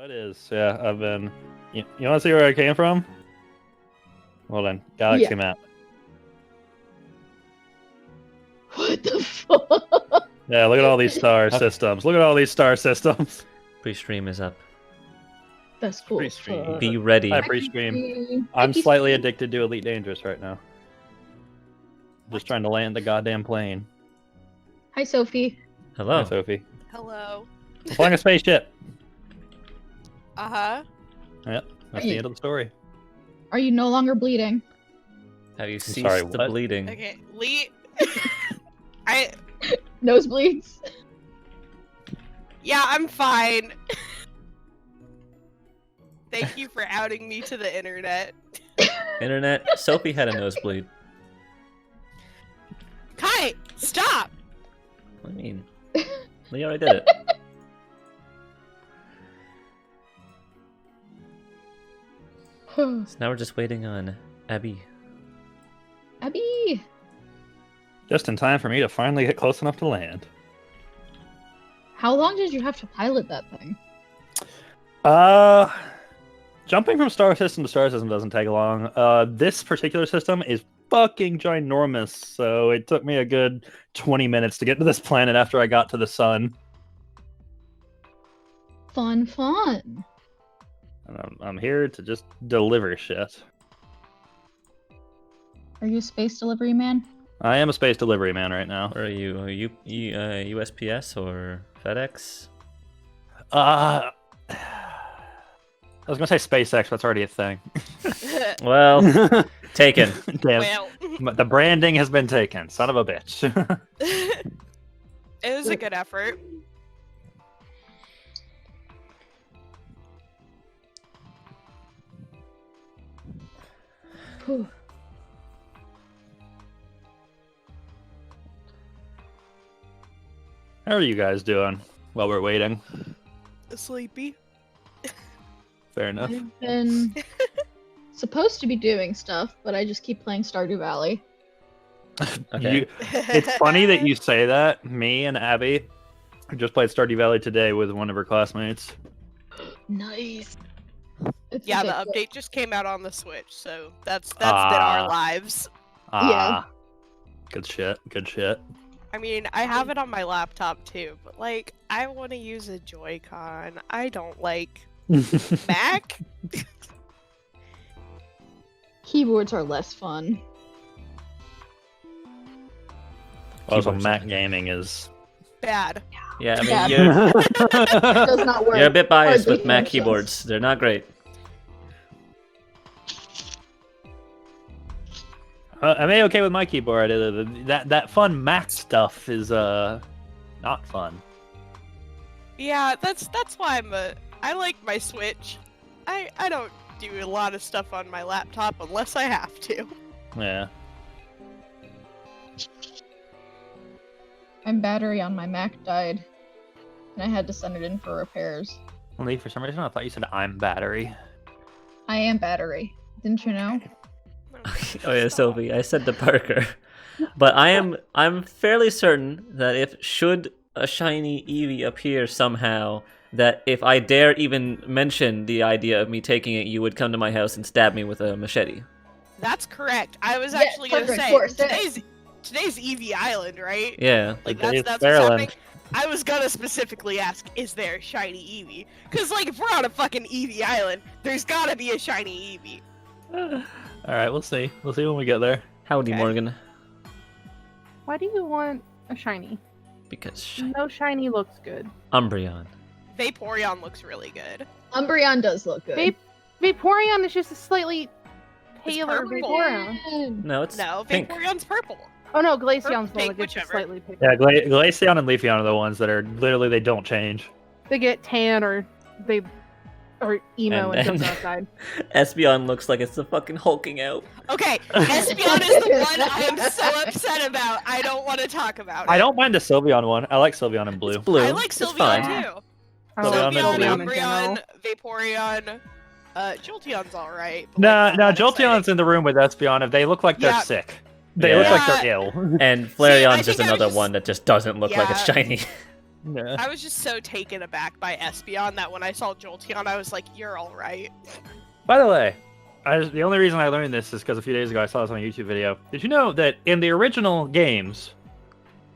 It is. Yeah, I've been. You want to see where I came from? Well then, galaxy map. What the fuck? Yeah, look at all these star systems. Look at all these star systems. Pre-stream is up. That's cool. Pre-stream. Be ready. Hi, pre-stream. I'm slightly addicted to Elite Dangerous right now. Just trying to land the goddamn plane. Hi, Sophie. Hello. Hi, Sophie. Hello. I'm flying a spaceship. Uh-huh. Yep, that's the end of the story. Are you no longer bleeding? Have you ceased sorry, the what? bleeding? Okay, Lee. I. Nosebleeds? Yeah, I'm fine. Thank you for outing me to the internet. Internet, Sophie had a nosebleed. Kai, stop! I mean, Lee already did it. So now we're just waiting on Abby. Abby! Just in time for me to finally get close enough to land. How long did you have to pilot that thing? Jumping from star system to star system doesn't take long. This particular system is fucking ginormous, so it took me a good 20 minutes to get to this planet after I got to the sun. Fun, fun. And I'm here to just deliver shit. Are you a space delivery man? I am a space delivery man right now. Where are you? Are you USPS or FedEx? I was gonna say SpaceX, but it's already a thing. Well, taken. Damn. Well, But the branding has been taken. Son of a bitch. it was a good effort. Whew. How are you guys doing while we're waiting? Sleepy. Fair enough. I've been supposed to be doing stuff, but I just keep playing Stardew Valley. Okay. It's funny that you say that. Me and Abby just played Stardew Valley today with one of her classmates. Nice. It's Yeah, the ridiculous. update just came out on the Switch, so that's been our lives. Ah. Good shit. Good shit. I mean, I have it on my laptop too, but like, I want to use a Joy-Con. I don't like Mac. Keyboards are less fun. Also, Keyboards. Mac gaming is. Bad. Yeah, I mean, Yeah. you're, Does not work. you're a bit biased Hardly with Mac functions. keyboards. They're not great. I'm okay with my keyboard. That fun Mac stuff is not fun. Yeah, that's why I like my Switch. I don't do a lot of stuff on my laptop unless I have to. Yeah. My battery on my Mac died, and I had to send it in for repairs. Lee, for some reason, I thought you said I'm battery. I am battery. Didn't you know? Oh yeah, Sophie, I said to Parker. But I'm fairly certain that if should a shiny Eevee appear somehow, that if I dare even mention the idea of me taking it, you would come to my house and stab me with a machete. That's correct. I was Yeah, actually gonna perfect, say of course. today's Eevee Island, right? Yeah. Like Today's that's what's happening. Fairland. I was gonna specifically ask, is there a shiny Eevee? Because like if we're on a fucking Eevee Island, there's gotta be a shiny Eevee. All right, we'll see. We'll see when we get there. Howdy, Okay. Morgan. Why do you want a shiny? Because No shiny looks good. Umbreon. Vaporeon looks really good. Umbreon does look good. Vaporeon is just a slightly paler purple. Vaporeon. No, it's No, pink. Vaporeon's purple. Oh no, Glaceon's Pink, more like it's whichever. just slightly paler. Yeah, Glaceon and Leafeon are the ones that are literally they don't change. They get tan or emo And and jump then- outside. Espeon looks like it's the fucking hulking out. Okay, Espeon is the one I am so upset about. I don't want to talk about it. I don't mind the Sylveon one. I like Sylveon in blue. It's blue. I like It's Sylveon fine. too. I don't like Sylveon Sylveon, and in general. Umbreon, Vaporeon, Jolteon's alright. but, Nah, like, nah, not Jolteon's in the room with Espeon. If they look like they're Yeah. sick. They Yeah. look like Yeah. they're ill. And I Flareon's think just I would another just- one that just doesn't look like it's Yeah. shiny. Yeah. I was just so taken aback by Espeon that when I saw Jolteon, I was like, "You're all right." By the way, the only reason I learned this is because a few days ago I saw this on a YouTube video. Did you know that in the original games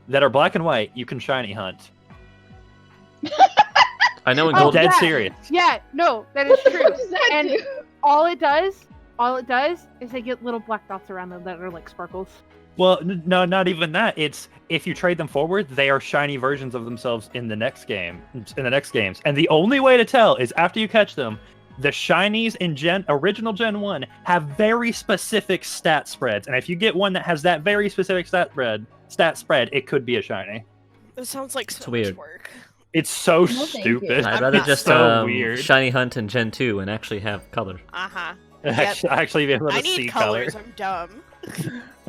that are black and white, you can shiny hunt? I know in Oh, Gold. Dead yeah. serious. Yeah, no, that is true. What does that And do? all it does is they get little black dots around them that are like sparkles. Well, no, not even that. It's if you trade them forward, they are shiny versions of themselves in the next game, in the next games. And the only way to tell is after you catch them. The shinies in original Gen 1 have very specific stat spreads, and if you get one that has that very specific stat spread, it could be a shiny. This sounds like so It's much weird. work. It's so No, thank you. stupid. I'd I'm rather not just so weird. shiny hunt in Gen 2 and actually have color. Uh-huh. Actually be able to I see need color. colors. I'm dumb.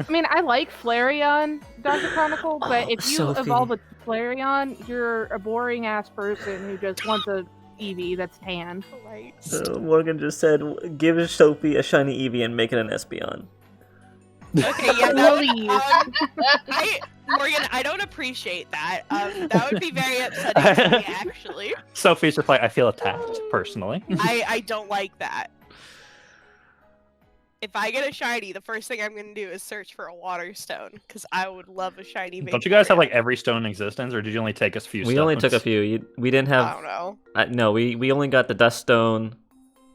I mean, I like Flareon, Dr. Chronicle, but Oh, if you Sophie. evolve with Flareon, you're a boring ass person who just wants a Eevee that's tan. Right. Morgan just said, give Sophie a shiny Eevee and make it an Espeon. Okay, yeah, that would, Please. Morgan, I don't appreciate that. That would be very upsetting to me, actually. Sophie's just like, I feel attacked, personally. I don't like that. If I get a shiny, the first thing I'm going to do is search for a water stone, because I would love a shiny Don't you guys have Vaporeon. like every stone in existence, or did you only take a few We only stones? took a few. We didn't I have... don't know. no, we only got the dust stone.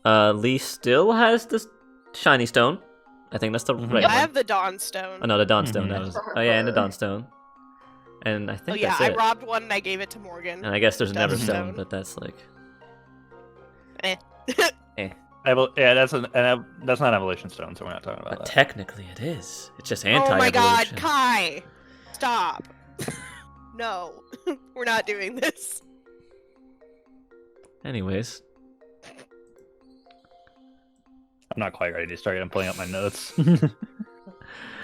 Lee still has the shiny stone. I think that's the Mhm. right I one. have the Dawn Stone. Oh no, the Dawn Stone. Mhm. That was. Oh yeah, and the Dawn Stone. And I Oh think yeah, that's I it. robbed one and I gave it to Morgan. And I guess there's a Dust Neverstone, Stone. but that's like. Yeah, that's that's not evolution stone, so we're not talking about But that. technically, it is. It's just Oh anti-evolution. my god, Kai! Stop. No, we're not doing this. Anyways, I'm not quite ready to start yet. I'm pulling up my notes.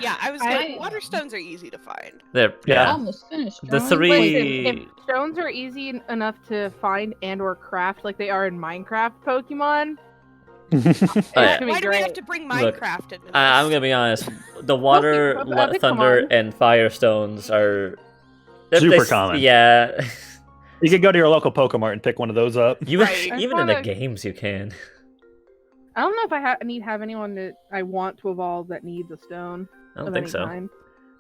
Yeah, I was I- like, water stones are easy to find. there. Yeah. Yeah. Almost finished. The John. three- Listen, if stones are easy enough to find and or craft like they are in Minecraft Pokemon, Oh, yeah. It's gonna be Why do we have great. to bring Look, Minecraft into this? I'm gonna be honest. The water, Sophie, come thunder, on. and fire stones are Super common. Yeah. You could go to your local Pokemart and pick one of those up. You Right. even in the I thought games you can. I don't know if I have anyone that I want to evolve that needs a stone. I don't of think any so. kind.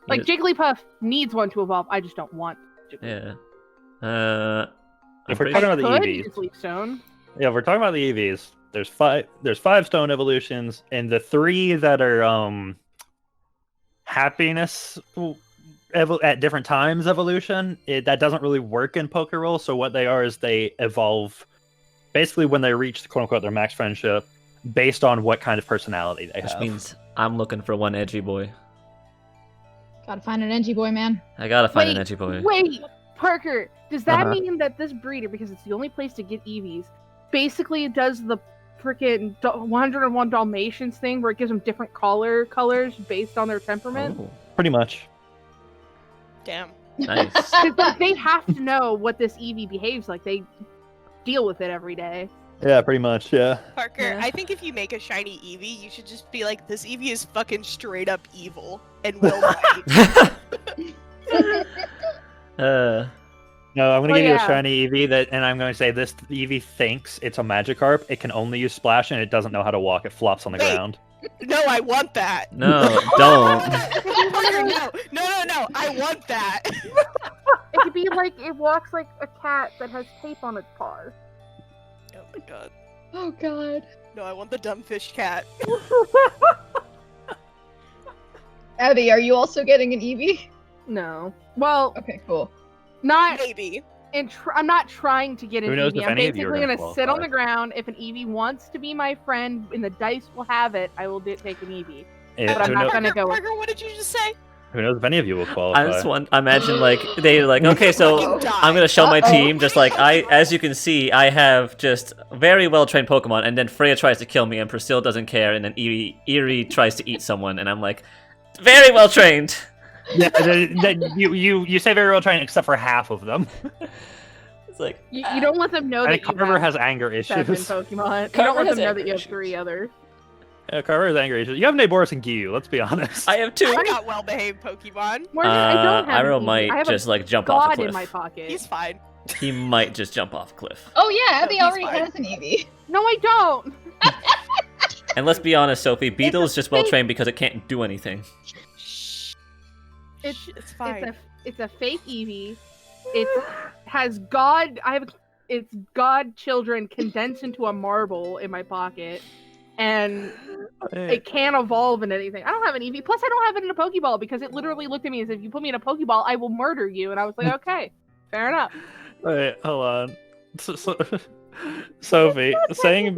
Like Jigglypuff needs one to evolve. I just don't want. Yeah. If we're pretty talking about the Could Eevees, use Leaf Stone. yeah, if we're talking about the Eevees, there's five stone evolutions, and the three that are happiness at different times evolution, that doesn't really work in PokeRole. So what they are is they evolve basically when they reach quote unquote their max friendship based on what kind of personality they Which have. means I'm looking for one edgy boy. Gotta find an edgy boy, man. I gotta find an Wait, edgy boy. Wait, Parker, does that Uh-huh. mean that this breeder, because it's the only place to get Eevees, basically does the freaking 101 Dalmatians thing where it gives them different colors based on their temperament? Oh, Pretty much. Damn. nice. 'Cause, like, they have to know what this Eevee behaves like. They deal with it every day. Yeah, pretty much. Yeah. Parker, Yeah. I think if you make a shiny Eevee, you should just be like, this Eevee is fucking straight up evil and will bite. No, I'm gonna Oh, give you a yeah. shiny Eevee and I'm going to say this Eevee thinks it's a Magikarp. It can only use Splash, and it doesn't know how to walk. It flops on the Wait. ground. No, I want that. No, don't. Parker, no, I want that. It could be like it walks like a cat that has tape on its paws. Oh my god. Oh god. No, I want the dumb fish cat. Abby, are you also getting an Eevee? No. Well, Okay, cool. not Maybe. I'm not trying to get an Who knows Eevee. if I'm any of you are basically gonna gonna sit on qualify. the ground. If an Eevee wants to be my friend and the dice will have it, I will take an Eevee. Yeah, But I'm who, not knows, gonna go with- Parker, what did you just say? who knows if any of you will qualify? I just want. I imagine like they're like, okay, so Fucking die. I'm gonna show my Uh-oh. team. Just like as you can see, I have just very well trained Pokemon, and then Freya tries to kill me, and Priscilla doesn't care, and then Eerie tries to eat someone, and I'm like, very well trained. Yeah, you say very well trained, except for half of them. It's like You don't let them know And that you Carver have has anger 7 issues. Pokemon. You Carver don't let has them know anger that you have issues. 3 others. Yeah, Carver has anger issues. You have Naboris and Giyu. Let's be honest. I have 2. I got well-behaved Pokemon. Morgan, I don't have an Iroh Eevee. might I have just a like jump off a god cliff. in my pocket. He's fine. He might just jump off a cliff. Oh yeah, Abby he's already fine. has an Eevee. No, I don't. And let's be honest, Sophie, Beetle is just well fake- trained because it can't do anything. It's fine. It's a fake Eevee. It has it's god children condensed into a marble in my pocket, and it can't evolve into anything. I don't have an Eevee. Plus, I don't have it in a Pokeball because it literally looked at me as if you put me in a Pokeball, I will murder you. And I was like, okay, fair enough. Wait, hold on. Sophie, saying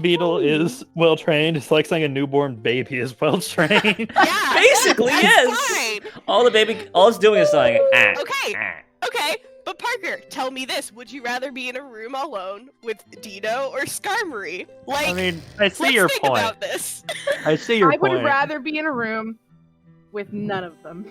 Beetle is well trained is like saying a newborn baby is well trained. Yeah, Basically, that's yes. fine. All it's doing is saying, Okay. ah. Okay, but Parker, tell me this: would you rather be in a room alone with Dino or Skarmory? Like, I mean, I see let's your think point. about this. I see your I point. would rather be in a room with none of them.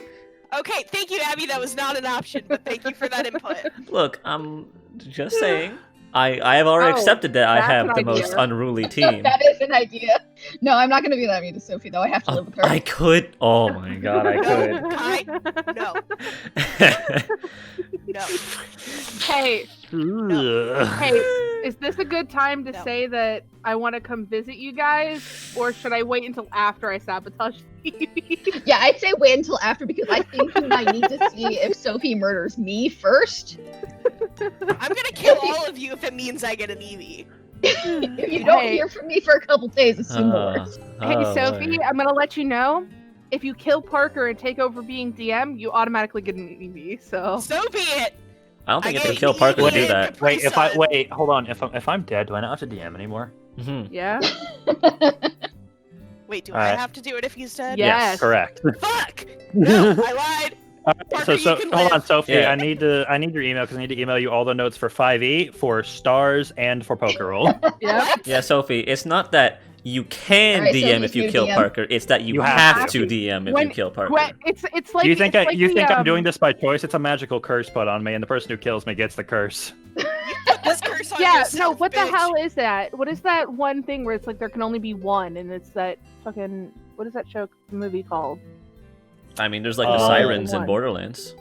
Okay, thank you, Abby. That was not an option, but thank you for that input. Look, I'm just saying. I have already Oh, accepted that I that's have an the idea. most unruly team. That is an idea. No, I'm not gonna be that mean to Sophie though. I have to live with her. I could. Oh my god, I could. Kai, no, no. Hey, Ugh. hey, is this a good time to No. say that I want to come visit you guys, or should I wait until after I sabotage the Eevee? Yeah, I'd say wait until after because I think we might need to see if Sophie murders me first. I'm gonna kill all of you if it means I get an Eevee. If you don't Hey. hear from me for a couple days, assume the worst. Hey, oh, Sophie, boy. I'm gonna let you know. If you kill Parker and take over being DM, you automatically get an Eevee. So So be it. I don't think I you have to get kill Parker to do Eevee. that. Wait, Capri-Sun. wait, hold on. If I'm dead, do I not have to DM anymore? Mhm. yeah, Wait, do Alright. I have to do it if he's dead? Yes. Correct. Fuck! No, I lied. Alright, Parker, so you can hold on, live. Sophie. Yeah. I need your email because I need to email you all the notes for 5e, for stars, and for PokeRole. yeah. What? Yeah, Sophie, it's not that you can Alright, so DM just if you do kill DM. Parker. It's that you You have, have to to. DM if When- you kill Parker. It's like Do you think it's like the, I'm doing this by choice? It's a magical curse put on me, and the person who kills me gets the curse. Put this curse on Yeah, yourself, no. What the bitch. hell is that? What is that one thing where it's like there can only be one, and it's that fucking what is that movie called? I mean, there's like the Oh. sirens in One. Borderlands.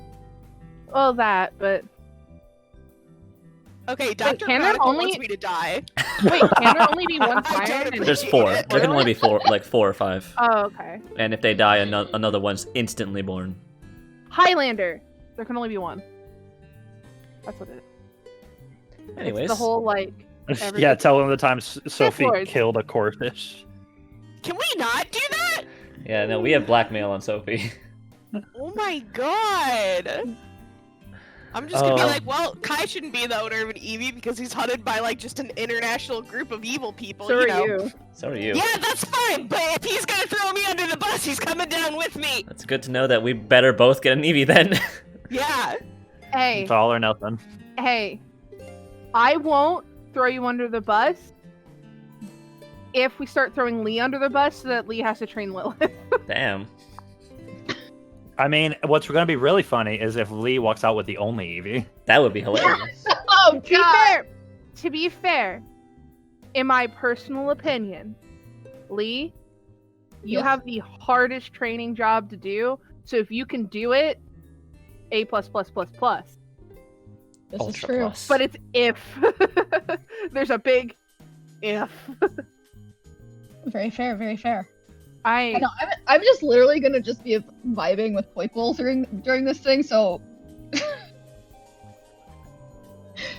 Well, that, but Okay, Dr. can there Chronicle only- wants me to die. wait, can there only be one I don't siren? in- There's appreciate 4. it. There can only be 4, like 4 or 5. Oh, okay. And if they die, another one's instantly born. Highlander. There can only be one. That's what it is. Anyways, It's the whole like. Yeah, tell them the time Sophie Lords. killed a corfish. Can we not do that? yeah, no, we have blackmail on Sophie. Oh my god. I'm just gonna be Oh. like, well, Kai shouldn't be the owner of an Eevee because he's hunted by like just an international group of evil people. So you are know? you. So are you. Yeah, that's fine. But if he's gonna throw me under the bus, he's coming down with me. That's good to know that we better both get an Eevee then. Yeah. Hey, It's all or nothing. hey. I won't throw you under the bus if we start throwing Lee under the bus so that Lee has to train Lilith. Damn. I mean, what's going to be really funny is if Lee walks out with the only Eevee. That would be hilarious. Oh To be god! fair, to be fair, in my personal opinion, Lee, you Yes? have the hardest training job to do. So if you can do it, A plus plus plus plus. This is Ultra true. plus. But it's if. There's a big if. Very fair, very fair. I I know, I'm just literally gonna just be vibing with PokeRole during this thing, so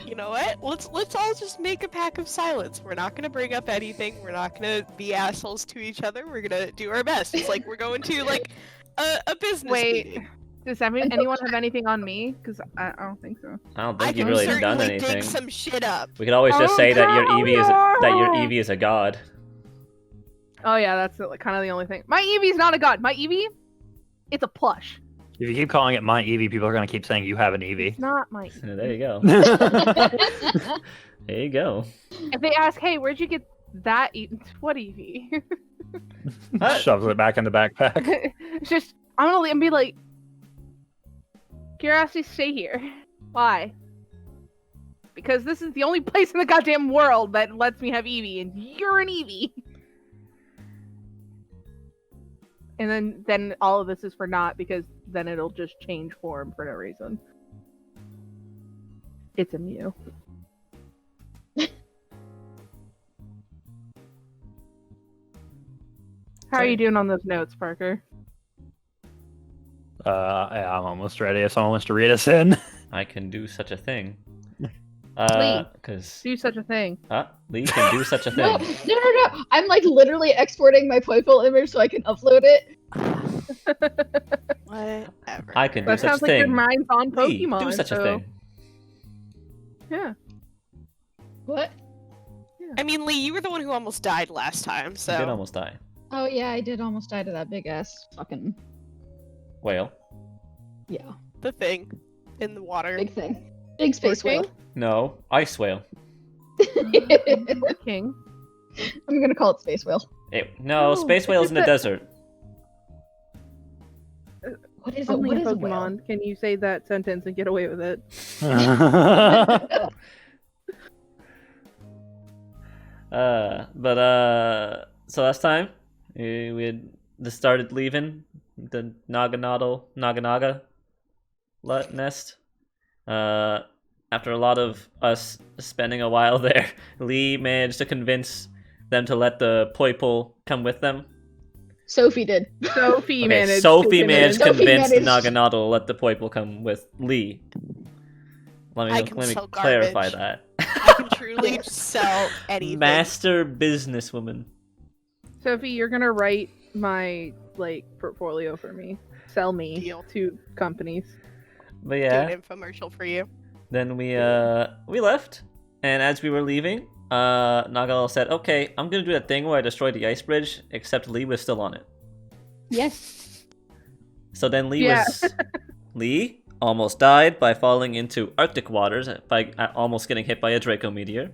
You know what? Let's all just make a pact of silence. We're not gonna bring up anything. We're not gonna be assholes to each other. We're gonna do our best. It's like we're going to like a business Wait. meeting. Does anyone have anything on me? Because I don't think so. I don't I think you've can really certainly done anything. dig some shit up. We could always just Oh, say that your no, Eevee is a god. Oh yeah, that's kind of the only thing. My Eevee's not a god. My Eevee, it's a plush. If you keep calling it my Eevee, people are going to keep saying you have an Eevee. It's not my. There you go. There you go. If they ask, hey, where'd you get that? What Eevee? Shoves it back in the backpack. It's just I'm gonna leave and be like, curiosity, stay here. Why? Because this is the only place in the goddamn world that lets me have Eevee, and you're an Eevee. And then all of this is for naught because then it'll just change form for no reason. It's a Mew. How are you doing on those notes, Parker? Yeah, I'm almost ready. If someone wants to read us in. I can do such a thing. Lee, Because do such a thing. Lee can do such a No, thing. no. I'm like literally exporting my PokeRole image so I can upload it. Whatever. I can do That such a sounds like your thing. mind's on Lee, Pokemon. do such a so- thing. Yeah. What? I mean, Lee, you were the one who almost died last time, You so did almost die. Oh yeah, I did almost die to that big ass fucking Whale. yeah, the thing in the water. big thing, big space King? whale. No, ice whale. King. I'm gonna call it space whale. No, Oh, space whale's in the it's a- desert. What is it? Only What in is a Pokemon can you say that sentence and get away with it. whale? So last time we had just started leaving the Naga nest. After a lot of us spending a while there, Lee managed to convince them to let the Poipole come with them. Sophie did. Sophie Okay, managed. Sophie to managed to Sophie convince the managed- Naganado to let the Poipole come with Lee. I Let can me sell clarify garbage. that. I can truly sell anything. Master businesswoman. Sophie, you're gonna write my portfolio for me. Sell me Deal. to companies. But Do yeah, an infomercial for you. then we left, and as we were leaving, Nagal said, "Okay, I'm gonna do that thing where I destroyed the ice bridge, except Lee was still on it." Yes. So then Yeah. Lee almost died by falling into Arctic waters by almost getting hit by a Draco meteor,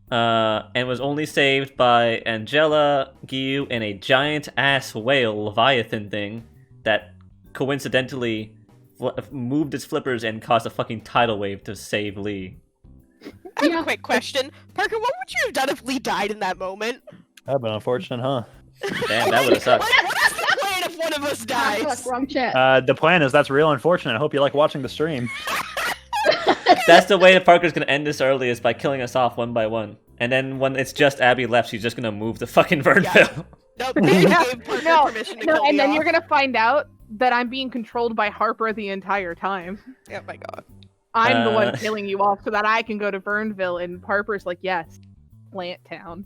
and was only saved by Angela, Gyu, and a giant ass whale Leviathan thing that coincidentally moved its flippers and caused a fucking tidal wave to save Lee. I have Yeah. a quick question. Parker, what would you have done if Lee died in that moment? That'd been unfortunate, huh? Damn, that would have sucked. What is the plan if one of us Ah, dies? fuck, wrong chat. The plan is that's real unfortunate. I hope you like watching the stream. That's the way that Parker's gonna end this early, is by killing us off one by one. And then when it's just Abby left, she's just gonna move to fucking Vernville. Nope, they Yeah. gave Parker No, permission to no, kill and me then off. you're gonna find out that I'm being controlled by Harper the entire time. Oh my god. I'm the one killing you off so that I can go to Vernville, and Harper's like, yes, Plant Town,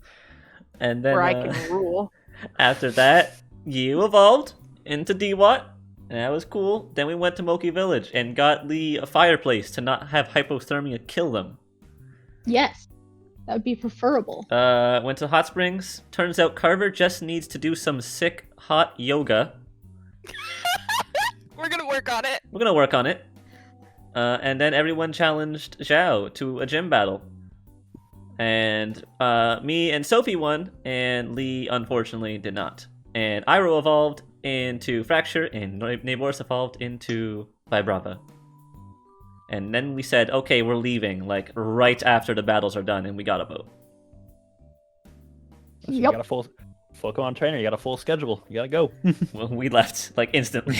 And then where I can rule. after that, you evolved into Dewat, and that was cool. Then we went to Moki Village and got Lee a fireplace to not have hypothermia kill them. Yes. That would be preferable. Went to hot springs. Turns out Carver just needs to do some sick hot yoga. We're gonna work on it. We're gonna work on it. And then everyone challenged Zhao to a gym battle. And me and Sophie won, and Lee unfortunately did not. And Iroh evolved into Fracture, and Naboris evolved into Vibrava. And then we said, okay, we're leaving, like right after the battles are done, and we got a vote. So you Yep. got a full Pokemon trainer. You got a full schedule. You gotta go. Well, we left like instantly.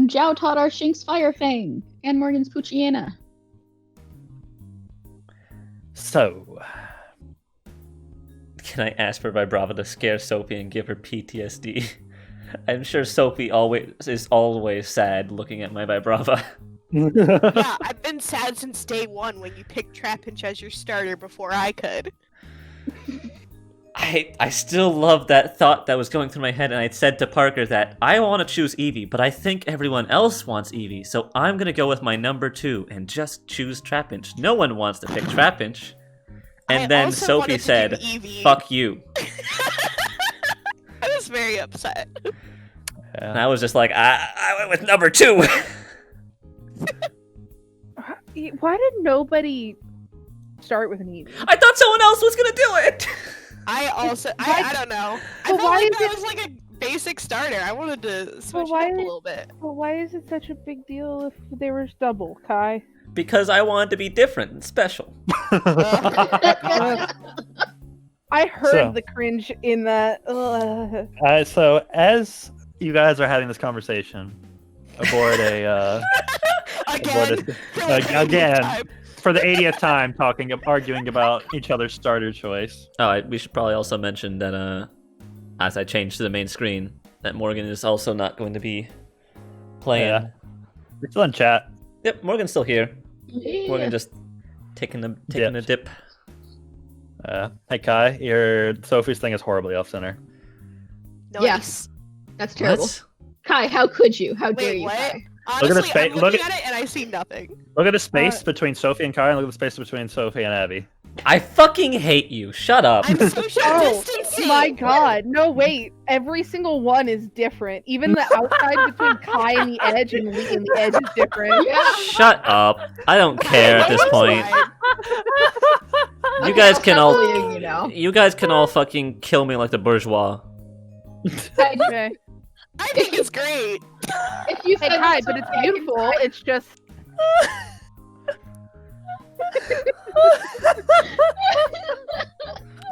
Zhao taught our Shinx Fire Fang and Morgan's Poochyena. So, Can I ask for Vibrava to scare Sophie and give her PTSD? I'm sure Sophie is always sad looking at my Vibrava. Yeah, I've been sad since day one when you picked Trapinch as your starter before I could. I still love that thought that was going through my head, and I said to Parker that I want to choose Eevee, but I think everyone else wants Eevee, so I'm gonna go with my number 2 and just choose Trapinch. No one wants to pick Trapinch. And I then also Sophie wanted to said, do Eevee. fuck you. I was very upset. And I was just like, I went with number 2. Why did nobody start with an Eevee? I thought someone else was gonna do it. I also, I don't know. I But felt why like is that it- was like a basic starter. I wanted to switch why it up a is- little bit. Well, why is it such a big deal if they were double, Kai? Because I wanted to be different and special. I heard So- the cringe in that. so as you guys are having this conversation aboard a Again. Again. For the 80th time, arguing about each other's starter choice. Oh, we should probably also mention that as I change to the main screen, that Morgan is also not going to be playing. Yeah. We're still in chat. Yep, Morgan's still here. Yeah. Morgan just taking a dip. Hey Kai, Sophie's thing is horribly off center. Nice. Yes. That's terrible. What? Kai, how could you? How dare Wait, you? what? Kai? Honestly, Look at the space. I'm looking at it and I see nothing. Look at the space between Sophie and Kai, and look at the space between Sophie and Abby. I fucking hate you. Shut up. I'm social Oh distancing. my god. No, wait. Every single one is different. Even the outside between Kai and the edge and Lee and the edge is different. Yeah. Shut up. I don't care at this point. You Okay, guys I'll can stop all bullying you now. you guys can all fucking kill me like the bourgeois. Okay. I think it's great. If you Hey said Kai, it's but it's okay, beautiful. Kai- It's just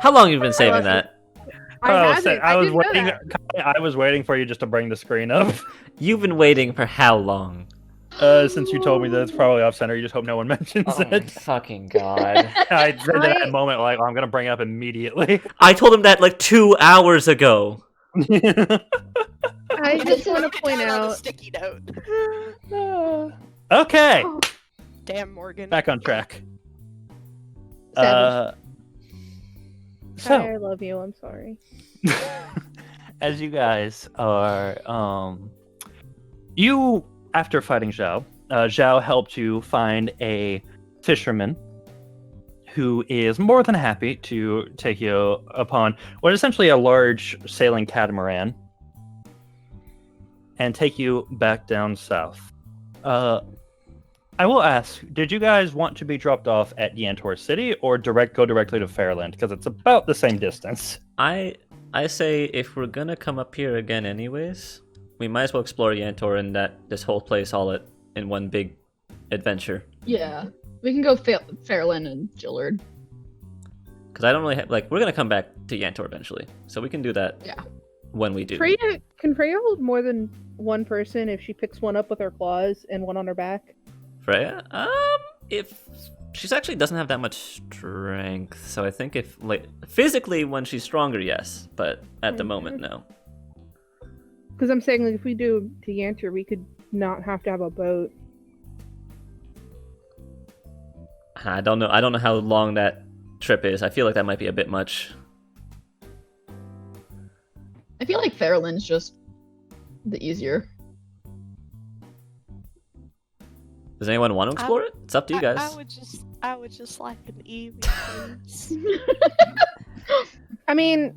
How long have you been saving that? I was didn't know waiting. that. Kai, I was waiting for you just to bring the screen up. You've been waiting for how long? Since you told me that it's probably off center, you just hope no one mentions Oh my it. fucking god. I said that at that moment, like, I'm gonna bring it up immediately. I told him that like 2 hours ago. I just want Wrote to it point down on a out. sticky note. Okay, Damn, Morgan. back on track. Savage. Kai, So, I love you. I'm sorry. as you guys are, you after fighting Zhao, Zhao helped you find a fisherman who is more than happy to take you upon what is essentially a large sailing catamaran and take you back down south. I will ask, did you guys want to be dropped off at Yantor City or go directly to Fairland? Because it's about the same distance. I say if we're gonna come up here again anyways, we might as well explore Yantor and this whole place all in one big adventure. Yeah. We can go Fairland and Gillard. Because I don't really we're gonna come back to Yantor eventually, so we can do that. Yeah. When we do. Can Freya hold more than one person if she picks one up with her claws and one on her back? Freya? If she's actually doesn't have that much strength, so I think if physically when she's stronger, yes, but at the moment, no. Because I'm saying if we do to Yantor, we could not have to have a boat. I don't know how long that trip is. I feel like that might be a bit much. I feel like Fairland's just the easier. Does anyone want to explore it? It's up to you guys. I would just like an Eevees, please. I mean,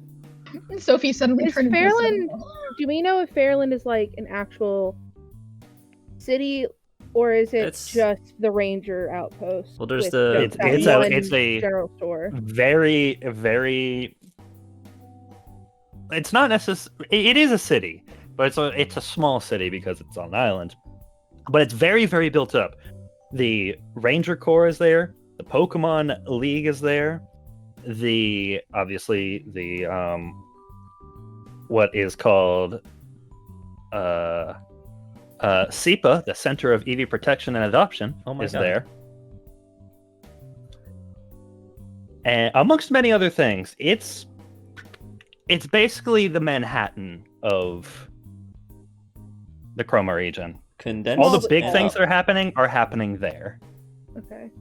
Sophie suddenly Is turned into Fairland- someone. do we know if Fairland is like an actual city, or is it It's- just the ranger outpost? Well, there's with the- just that It's one a general store. very, very. It's not necessarily. It is a city, but it's a small city because it's on an island. But it's very, very built up. The Ranger Corps is there. The Pokemon League is there. Obviously the what is called SEPA, the Center of Eevee Protection and Adoption, Oh my is God. there. And amongst many other things, it's basically the Manhattan of the Chroma region. Condensed. All the big out. things that are happening there. Okay.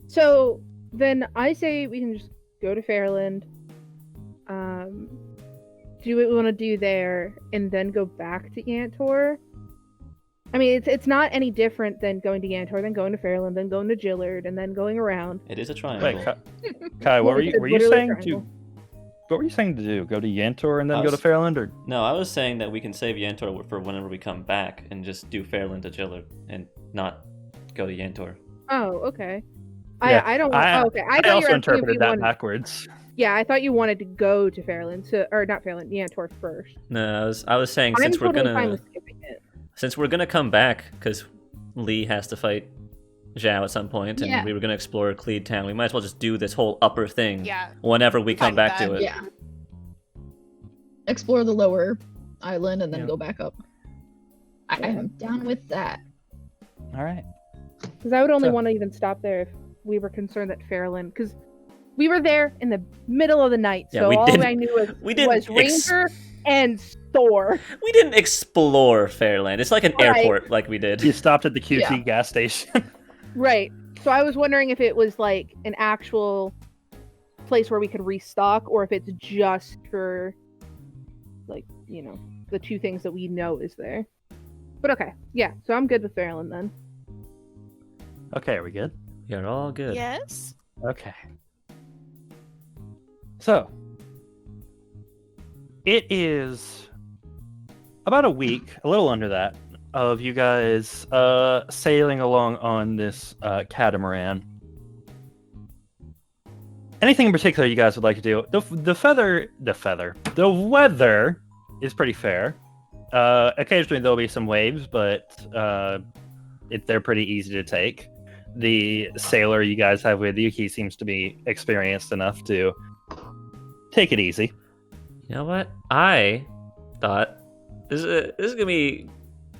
So then I say we can just go to Fairland, do what we want to do there, and then go back to Yantor. I mean, it's not any different than going to Yantor, then going to Fairland, then going to Gillard, and then going around. It is a triangle. Wait, Kai, what were It's you literally a saying to? triangle. What were you saying to do? Go to Yantor and then I go to was- Fairland, or No, I was saying that we can save Yantor for whenever we come back and just do Fairland to Gillard and not go to Yantor. Oh, okay. Yeah, I don't. I Okay, I I thought you also were asking if interpreted you that wanted- backwards. Yeah, I thought you wanted to go to Fairland, or not Fairland, Yantor first. No, I was saying I'm since we're totally fine gonna with skipping it. come back because Lee has to fight Zhao at some point, and Yeah. we were gonna explore Cleed Town. We might as well just do this whole upper thing Yeah. whenever we come Fine with back to that. it. Yeah. Explore the lower island and then Yeah. go back up. I am down with that. All right. Because I would only So- want to even stop there if we were concerned that Fairland, because we were there in the middle of the night, Yeah, so we all didn't- I knew we didn't was Ranger and Thor. We didn't explore Fairland. It's like an Right. airport, like we did. You stopped at the QT Yeah. gas station. Right. So I was wondering if it was like an actual place where we could restock, or if it's just for, like, you know, the two things that we know is there. But okay, yeah. So I'm good with Fairland then. Okay, are we good? You're all good. Yes. Okay. So, it is about a week, a little under that, of you guys sailing along on this catamaran. Anything in particular you guys would like to do? The weather is pretty fair. Occasionally there'll be some waves, but they're pretty easy to take. The sailor you guys have with you, he seems to be experienced enough to take it easy. You know what? I thought this is gonna be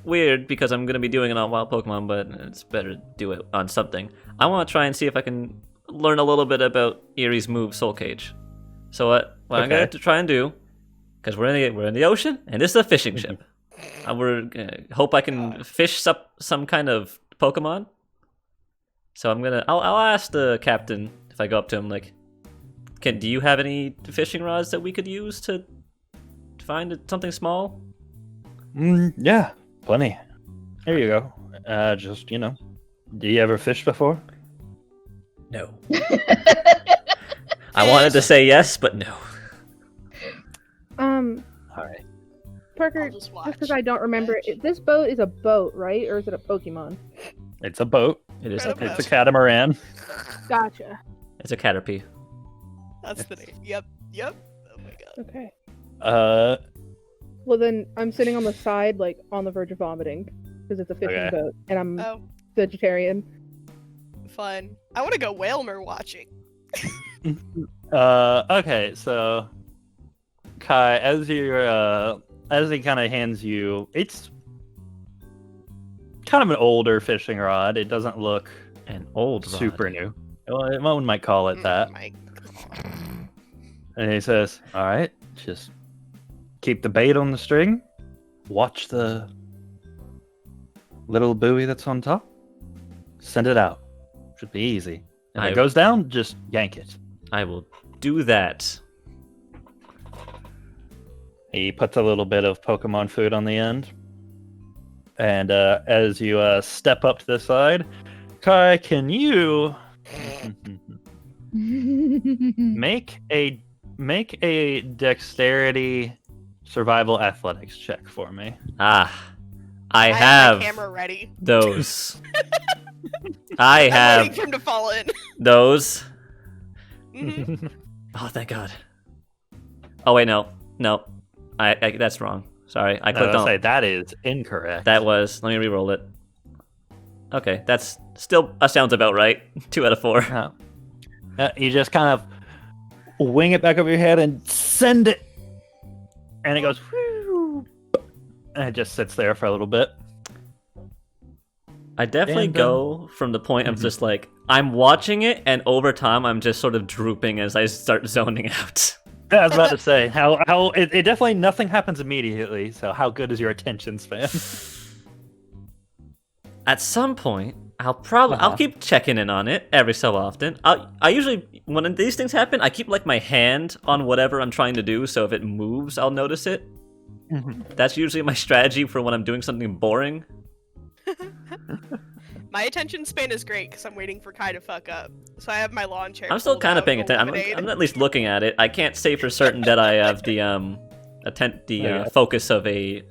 weird because I'm gonna be doing it on Wild Pokemon, but it's better to do it on something. I want to try and see if I can learn a little bit about Erie's move, Soul Cage. So what I'm gonna have to try and do, because we're in the ocean and this is a fishing ship. Hope I can fish some kind of Pokemon. So I'll ask the captain if I go up to him, like, do you have any fishing rods that we could use to find something small? Yeah, plenty. Here you go. Just, do you ever fish before? No. I wanted to say yes, but no. All right. Parker, I'll just watch. just because I don't remember, this boat is a boat, right? Or is it a Pokemon? It's a boat. It is. Right. It's a catamaran. Gotcha. It's a Caterpie. That's the name. Yep. Oh my god. Okay. Well, then I'm sitting on the side, like, on the verge of vomiting, because it's a fishing Okay. boat, and I'm Oh, vegetarian. fun. I want to go Whalmer watching. Okay, so Kai, as he kind of hands you, it's kind of an older fishing rod. It doesn't look An old rod. super new. Well, one might call it that. My god. And he says, "All right, just keep the bait on the string. Watch the little buoy that's on top. Send it out. Should be easy. If I- it goes down, just yank it." I will do that. He puts a little bit of Pokemon food on the end. And as you step up to the side, Kai, can you make a dexterity survival athletics check for me? I I have my camera ready. those. I I'm have waiting for him to fall in. those. Mhm. Oh, thank God. Oh wait, no. I that's wrong. Sorry, I clicked on. say that is incorrect. That was. Let me re-roll it. Okay, that's still sounds about right. 2 out of 4. You just kind of wing it back over your head and send it, and it goes, whew, and it just sits there for a little bit. I definitely And, go from the point of just like I'm watching it, and over time I'm just sort of drooping as I start zoning out. Yeah, I was about to say how it definitely nothing happens immediately. So how good is your attention span? At some point, I'll keep checking in on it every so often. I usually when these things happen, I keep like my hand on whatever I'm trying to do, so if it moves, I'll notice it. That's usually my strategy for when I'm doing something boring. My attention span is great because I'm waiting for Kai to fuck up. So I have my lawn chair. I'm still pulled kind of out, paying no attention. lemonade. I'm at least looking at it. I can't say for certain that I have the focus of a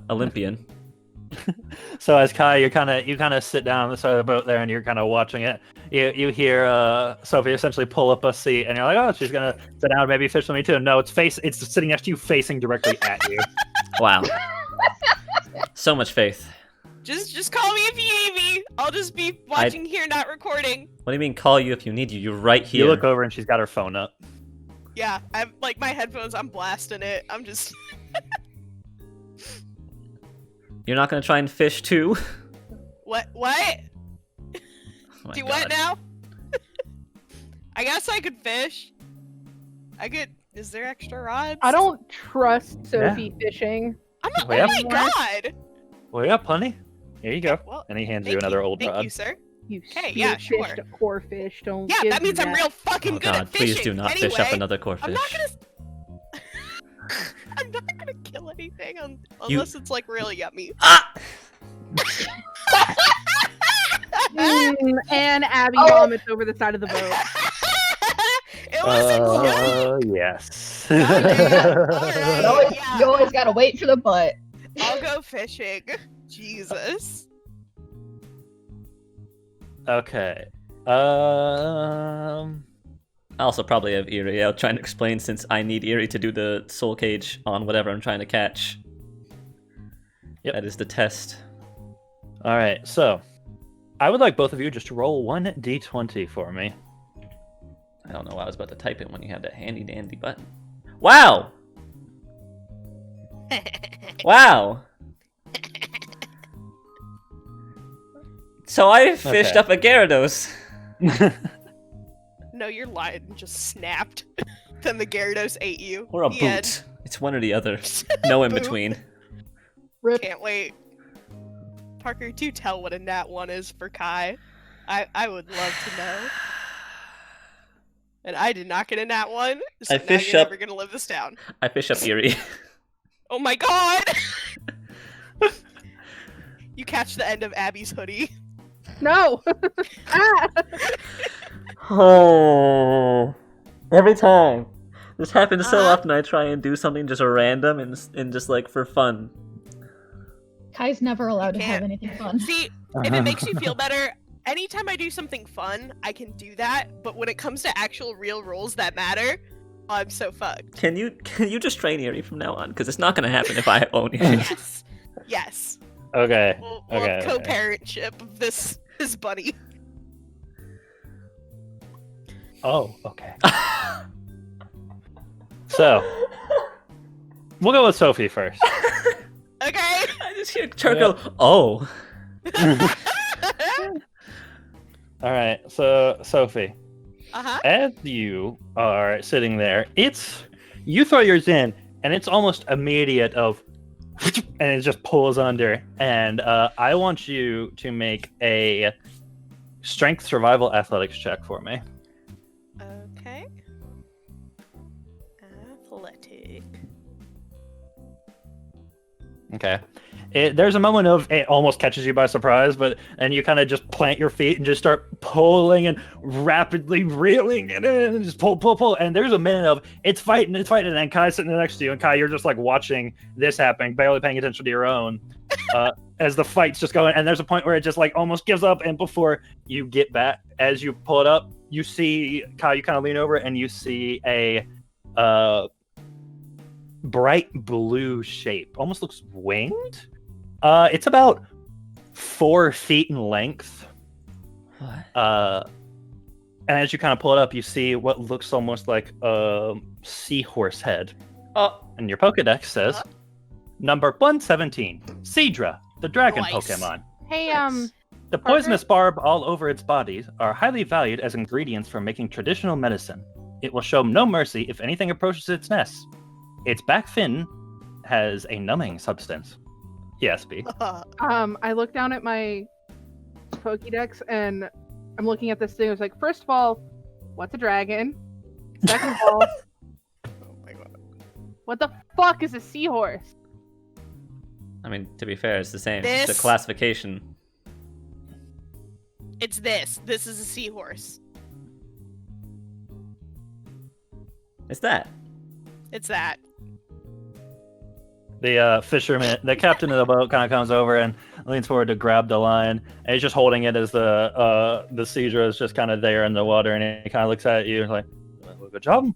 Olympian. So as Kai, you kind of sit down on the side of the boat there, and you're kind of watching it. You hear Sophie essentially pull up a seat, and you're like, oh, she's gonna sit down, and maybe fish with me too. No, it's sitting next to you, facing directly at you. Wow. So much faith. Just call me if you need me. I'll just be watching here, not recording. What do you mean call you if you need you? You're right here. You look over, and she's got her phone up. Yeah, I have like my headphones. I'm blasting it. I'm just. You're not gonna try and fish too? What? Oh my Do God. what now? I guess I could fish. I could. Is there extra rods? I don't trust Sophie fishing. I'm not. We Oh have- my god! Well, yeah, plenty. Here you go. Well, And he hands thank you another old Thank rod. you, sir. You Okay, yeah, spear sure. fished a core fish. Don't. Yeah, give that means me I'm real fucking Oh good God, at fishing. please do not anyway, fish up another core fish. I'm not gonna. I'm not gonna kill anything unless it's like really yummy. Ah! And Abby Oh. vomits over the side of the boat. It wasn't yummy. Yes. Alright. You always, Yeah. you always gotta wait for the butt. I'll go fishing. Jesus. Okay. I also probably have Eerie out trying to explain since I need Eerie to do the soul cage on whatever I'm trying to catch. Yep. That is the test. All right. So, I would like both of you just to roll 1d20 for me. I don't know why I was about to type it when you had that handy dandy button. Wow! Wow! So I fished Okay. up a Gyarados. No, your line just snapped. Then the Gyarados ate you. Or a The boot. end. It's one or the other. No in Boot. between. Rip. Can't wait. Parker, do tell what a nat 1 is for Kai. I would love to know. And I did not get a nat 1, so I now fish you're up- never gonna live this down. I fish up Eerie. Oh my god! You catch the end of Abby's hoodie. No. Ah! Oh, every time. This happens so Uh-huh. often. I try and do something just random and just like for fun. Kai's never allowed to have Can't. anything fun. See, if it makes you feel better, anytime I do something fun, I can do that. But when it comes to actual real rules that matter, I'm so fucked. Can you just train Eerie from now on? Because it's not gonna happen if I own Eerie. Yes. Yes. Okay. We'll Okay, have okay. co-parentship of this bunny. Oh, okay. So, we'll go with Sophie first. Okay. I just hear Turco. Oh, All right. So, Sophie, Uh-huh. as you are sitting there, you throw yours in, and it's almost immediate and it just pulls under. And I want you to make a strength, survival, athletics check for me. Okay. Athletic. Okay. There's a moment of it almost catches you by surprise, and you kind of just plant your feet and just start pulling and rapidly reeling and just pull. And there's a minute of it's fighting, and Kai's sitting next to you, and Kai, you're just like watching this happening, barely paying attention to your own, as the fight's just going. And there's a point where it just like almost gives up, and before you get back, as you pull it up, you see Kai. You kind of lean over and you see a bright blue shape, almost looks winged. It's about 4 feet in length. what? And as you kind of pull it up, you see what looks almost like a seahorse head. Oh, And your Pokedex says, number 117, Seadra, the dragon Nice. Pokemon. Hey, The poisonous barb all over its body are highly valued as ingredients for making traditional medicine. It will show no mercy if anything approaches its nest. Its back fin has a numbing substance. Yes, B. I look down at my Pokédex and I'm looking at this thing. It's like, first of all, what's a dragon? Second of all, Oh my god. what the fuck is a seahorse? I mean, to be fair, it's the same. It's This- a classification. It's this. This is a seahorse. It's that. It's that. The fisherman, the captain of the boat, kind of comes over and leans forward to grab the line. And he's just holding it as the Seadra is just kind of there in the water, and he kind of looks at you and is like, well, "Good job.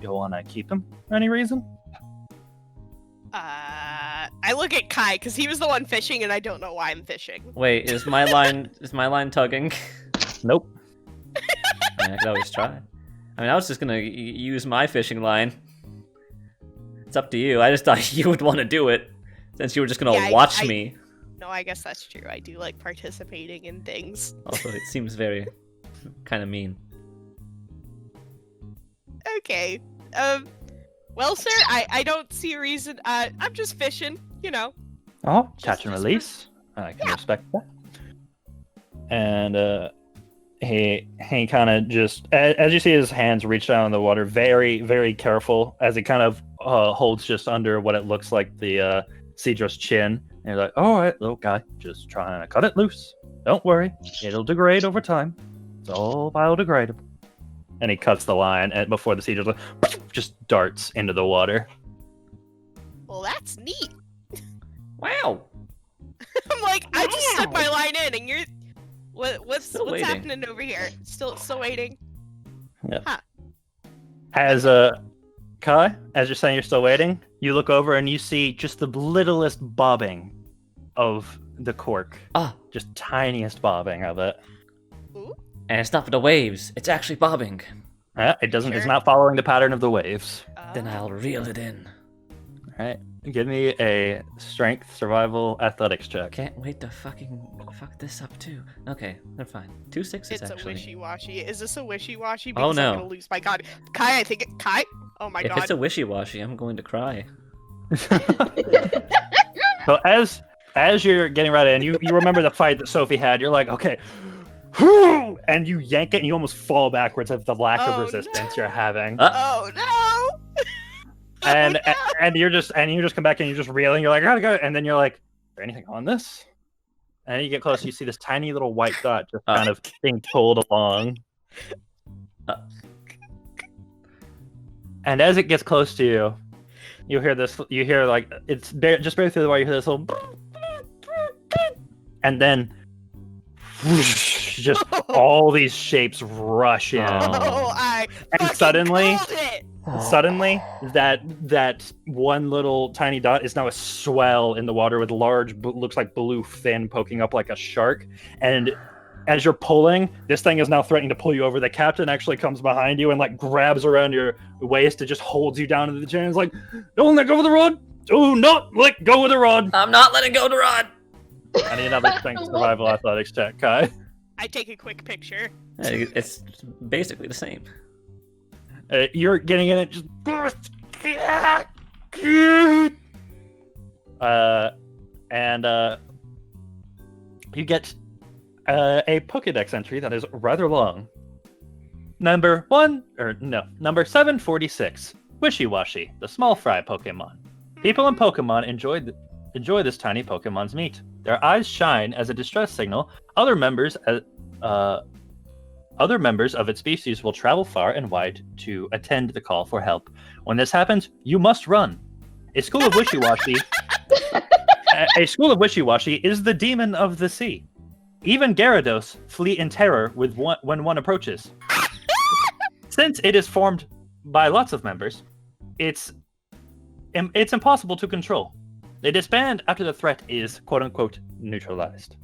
You want to keep him for any reason?" I look at Kai because he was the one fishing, and I don't know why I'm fishing. Wait, is my line tugging? Nope. I mean, I could always try. I mean, I was just gonna use my fishing line. It's up to you. I just thought you would want to do it, since you were just gonna Yeah, watch I- me. No, I guess that's true. I do like participating in things. Also, it seems very kind of mean. Okay. Well, sir, I don't see a reason. I'm just fishing, you know. Oh, Just- catch and just- release. I can respect that. And he kind of just, as you see his hands reach down in the water, very, very careful, as he kind of holds just under what it looks like the Cedra's chin. And he's like, all right, little guy, just trying to cut it loose. Don't worry, it'll degrade over time. It's all biodegradable. And he cuts the line and before the Cedra's like, just darts into the water. Well, that's neat. Wow. I'm like, I just stuck my line in, and you're. What's Still waiting. happening over here? Still waiting. As Kai, as you're saying you're still waiting, you look over and you see just the littlest bobbing of the cork. Ah, Just tiniest bobbing of it. and it's not for the waves. It's actually bobbing. It doesn't. It's Sure. not following the pattern of the waves. Then I'll reel it in. All right, give me a strength, survival, athletics check. Can't wait to fuck this up too. Okay, they're fine. 2 6s It's actually. a wishy-washy. Is this a wishy-washy? Oh, Because no. I'm gonna lose. My God, Kai, I think Kai. Oh my If God. it's a wishy-washy, I'm going to cry. So as you're getting right in, you remember the fight that Sophie had. You're like, okay, and you yank it, and you almost fall backwards of the lack of Oh, resistance no. you're having. Oh no! and Oh, no! and you just come back and you're just reeling. You're like, I gotta go, and then you're like, is there anything on this? And you get close, you see this tiny little white dot just kind of being pulled along. And as it gets close to you, you hear this. You hear like it's just barely through the water. You hear this little, and then whoosh, just all these shapes rush in. Oh, I And fucking suddenly- called it! Suddenly, that one little tiny dot is now a swell in the water with large, looks like blue fin poking up like a shark. And as you're pulling, this thing is now threatening to pull you over. The captain actually comes behind you and like grabs around your waist and just holds you down into the chair. And is like, "Don't let go of the rod. Do not let go of the rod." I'm not letting go of the rod. I need another strength survival athletics check, Kai. I take a quick picture. It's basically the same. You're getting in it just you get a Pokedex entry that is rather long. Number 746. Wishy-Washy, the small fry Pokemon. People in Pokemon enjoy this tiny Pokemon's meat. Their eyes shine as a distress signal. Other members of its species will travel far and wide to attend the call for help. When this happens, you must run. A school of Wishy-Washy is the demon of the sea. Even Gyarados flee in terror when one approaches. Since it is formed by lots of members, it's impossible to control. They disband after the threat is quote-unquote neutralized.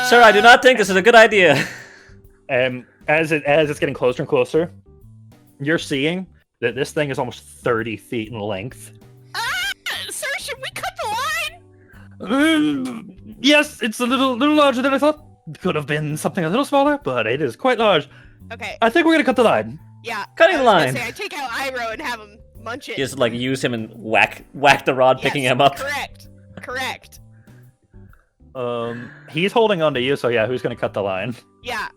Sir, I do not think this is a good idea. As it's getting closer and closer, you're seeing that this thing is almost 30 feet in length. Sir, should we cut the line? Yes, it's a little larger than I thought. Could have been something a little smaller, but it is quite large. Okay. I think we're gonna cut the line. Yeah. Cutting I was gonna line. say, I take out Iroh and have him munch it. Just like use him and whack the rod, picking Yes, him up. Correct. He's holding on to you, so yeah, who's gonna cut the line? Yeah,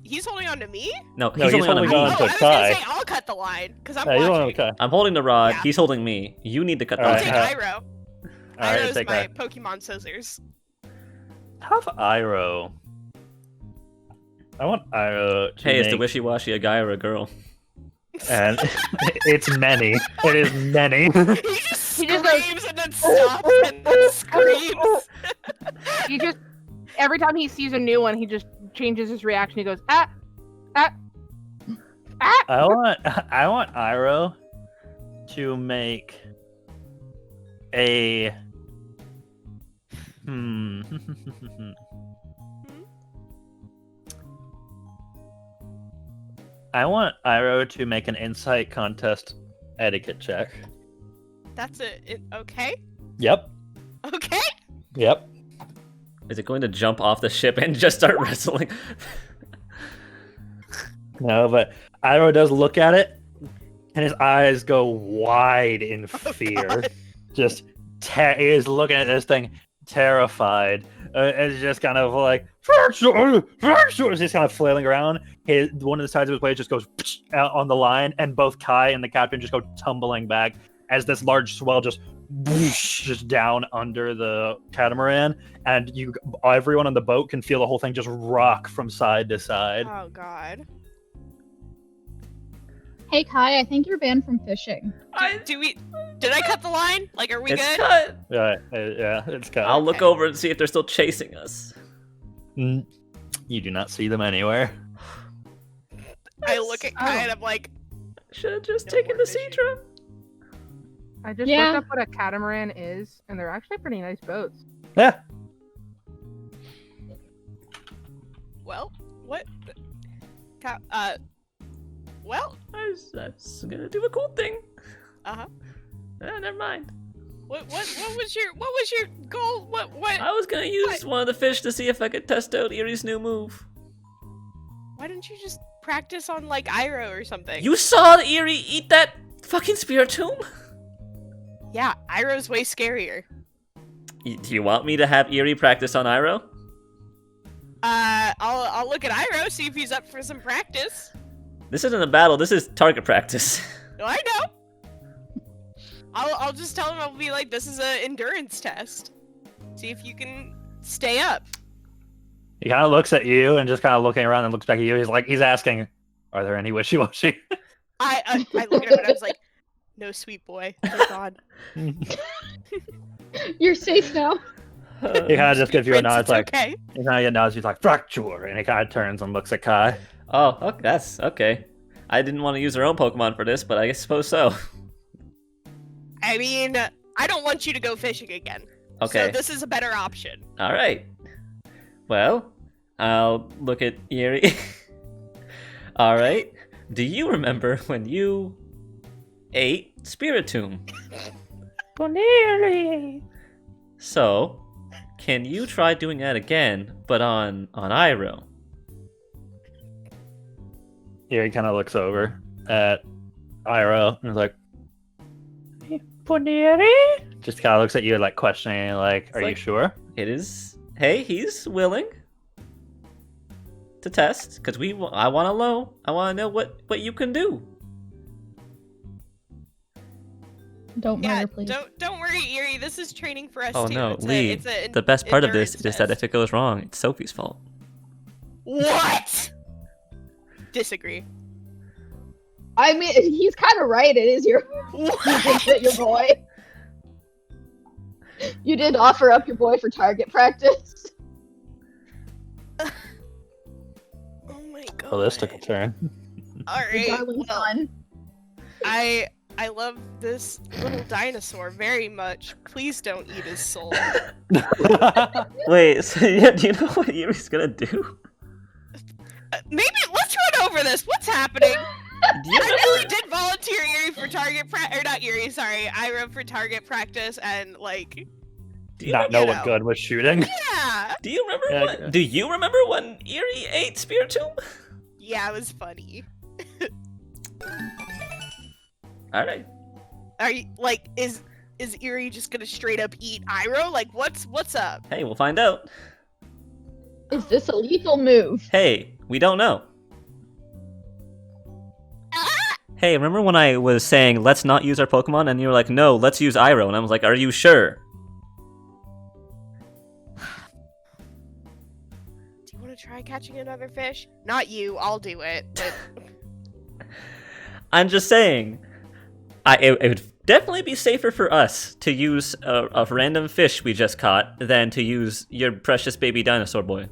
He's holding on to me? No, No, he's holding on to me. on I to was gonna Kai. say I'll cut the line, because I'm Yeah, you watching. don't okay. I'm holding the rod. Yeah. He's holding me. You need to cut the I'll Alright, line. take Iroh. Alright, Iroh's take my that. Pokemon scissors. Have Iroh. I want Iroh to Hey, is the make- wishy-washy a guy or a girl? and it's many. It is many. He just He just goes, screams and then stops and then screams. He just every time he sees a new one, he just changes his reaction. He goes, ah, ah, ah. I want Iroh to make a I want Iroh to make an insight contest etiquette check. That's okay. Yep. Okay. Yep. Is it going to jump off the ship and just start wrestling? No, but Iroh does look at it, and his eyes go wide in fear. God. Just he is looking at this thing, terrified. And it's just kind of like, it's just kind of flailing around. One of the sides of his blade just goes out on the line, and both Kai and the captain just go tumbling back as this large swell just down under the catamaran, and everyone on the boat can feel the whole thing just rock from side to side. Oh God. Hey Kai, I think you're banned from fishing. Did I cut the line? Like, are we It's good? cut. Yeah, it's kind I'll of. look over and see if they're still chasing us. You do not see them anywhere. I look at Kai and I'm like, Should have just No taken more the fishing. Seedra. I just Yeah. looked up what a catamaran is, and they're actually pretty nice boats. Yeah. well, what? Well, I was gonna do a cool thing. uh-huh. Never mind. What was your goal? What? I was gonna use one of the fish to see if I could test out Erie's new move. Why didn't you just practice on like Iroh or something? You saw Erie eat that fucking Spiritomb? Yeah, Iroh's way scarier. Do you want me to have Erie practice on Iroh? I'll look at Iroh, see if he's up for some practice. This isn't a battle, this is target practice. No, I know. I'll just tell him, I'll be like, this is an endurance test. See if you can stay up. He kind of looks at you and just kind of looking around and looks back at you. He's asking, "Are there any wishy-washy?" I look at him and I was like, no, sweet boy. Thank God. You're safe now. He kind of just gives you a Prince, nod. it's It's like, okay. he kind of nods. He's like, "Fracture," and he kind of turns and looks at Kai. Oh, okay, that's okay. I didn't want to use our own Pokemon for this, but I suppose so. I mean, I don't want you to go fishing again. Okay. So this is a better option. Alright. Well, I'll look at Erie. Alright. Do you remember when you ate Spiritomb? So, can you try doing that again, but on Iroh? He kind of looks over at Iroh and is like, just kind of looks at you like questioning, like, "Are you like- sure?" It is. Hey, he's willing to test because I want to know. I want to know what you can do. Don't Yeah, murder, please. don't worry, Erie. This is training for us Oh too. no, It's Lee. a The best part of this endurance is that test. if it goes wrong, it's Sophie's fault. What? Disagree. I mean, he's kind of right. It is your your boy. You did offer up your boy for target practice. Oh my God. Well, this took a turn. All Your right. darling Well, son. I love this little dinosaur very much. Please don't eat his soul. Wait, so yeah, do you know what Erie's gonna do? Maybe let's run over this. What's happening? Do you I remember? really did volunteer Erie for target or not Erie, sorry, Ira for target practice and like, Do you Not know remember? what gun was shooting. yeah, Do you remember Yeah, what? okay. Do you remember when Erie ate Spiritomb? yeah, it was funny. All right. Are you like is Erie just gonna straight up eat Iroh? Like what's up? Hey, we'll find out. Is this a lethal move? Hey, we don't know. Hey, remember when I was saying let's not use our Pokemon and you were like, no, let's use Iroh, and I was like, are you sure? Do you want to try catching another fish? Not you, I'll do it. But I'm just saying, it would definitely be safer for us to use a random fish we just caught than to use your precious baby dinosaur boy.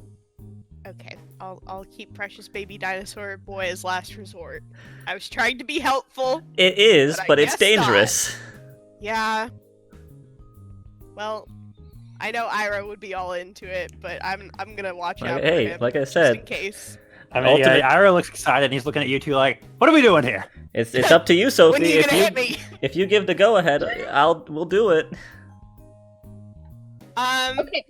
okay, I'll keep precious baby dinosaur boy as last resort. I was trying to be helpful. It is, But I but it's guess not. dangerous. Yeah. Well, I know Ira would be all into it, but I'm gonna watch out for Hey, him, like I just said, in case. I mean, yeah, Ultimate- Ira looks excited. And he's looking at you two like, "What are we doing here?" it's up to you, When are Sophie. you gonna hit me? If you give the go ahead, we'll do it. Okay,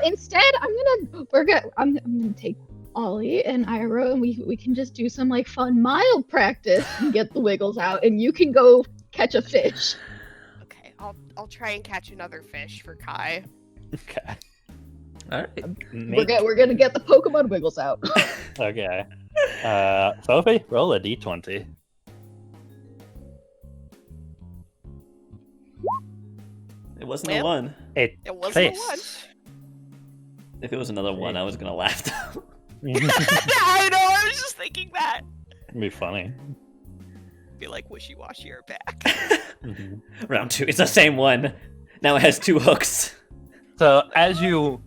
instead I'm gonna take Ollie and Ira, and we can just do some like fun mild practice and get the wiggles out, and you can go catch a fish. Okay, I'll try and catch another fish for Kai. Okay. All right. We're gonna get the Pokemon wiggles out. Okay. Sophie, roll a d20. It wasn't a Well, 1. It wasn't a one. If it was another 1, I was gonna laugh. I know. I was just thinking that. It'd be funny. Be like wishy-washy or back. Mhm. Round 2. It's the same one. Now it has 2 hooks. So as you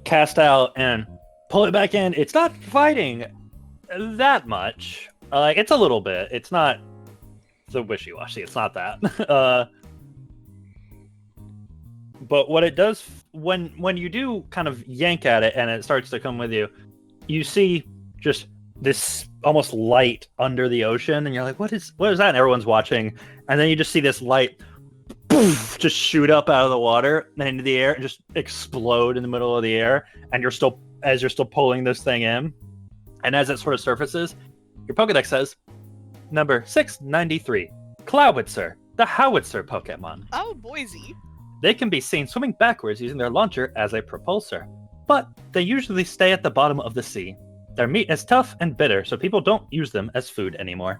cast out and pull it back in, it's not fighting that much. Like it's a little bit. It's not the wishy-washy. It's not that. But what it does when you do kind of yank at it and it starts to come with you, you see just this almost light under the ocean, and you're like, what is that? And everyone's watching, and then you just see this light poof, just shoot up out of the water and into the air and just explode in the middle of the air, and you're still pulling this thing in. And as it sort of surfaces, your Pokedex says, number 693, Clowitzer, the Howitzer Pokemon. Oh, Boise. They can be seen swimming backwards using their launcher as a propulsor, but they usually stay at the bottom of the sea. Their meat is tough and bitter, so people don't use them as food anymore.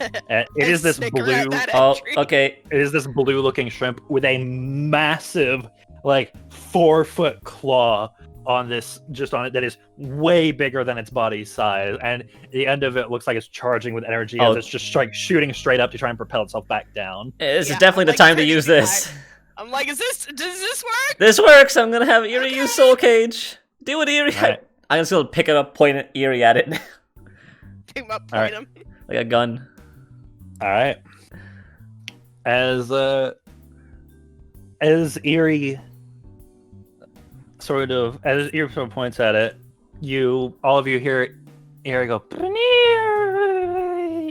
It is this Snicker blue. at that Oh, entry. okay. It is this blue-looking shrimp with a massive, like 4-foot claw on it that is way bigger than its body size, and the end of it looks like it's charging with energy as it's just like shooting straight up to try and propel itself back down. This Yeah, is definitely the like, time to turning use me this. I'm like, does this work? This works. I'm gonna have Eerie Okay. use Soul Cage. Do it, Eerie. Alright. I'm just gonna pick it up, point it, Eerie at it Pick him up, All right. point him. like a gun. All right. As Eerie sort of points at it, all of you hear Eerie go,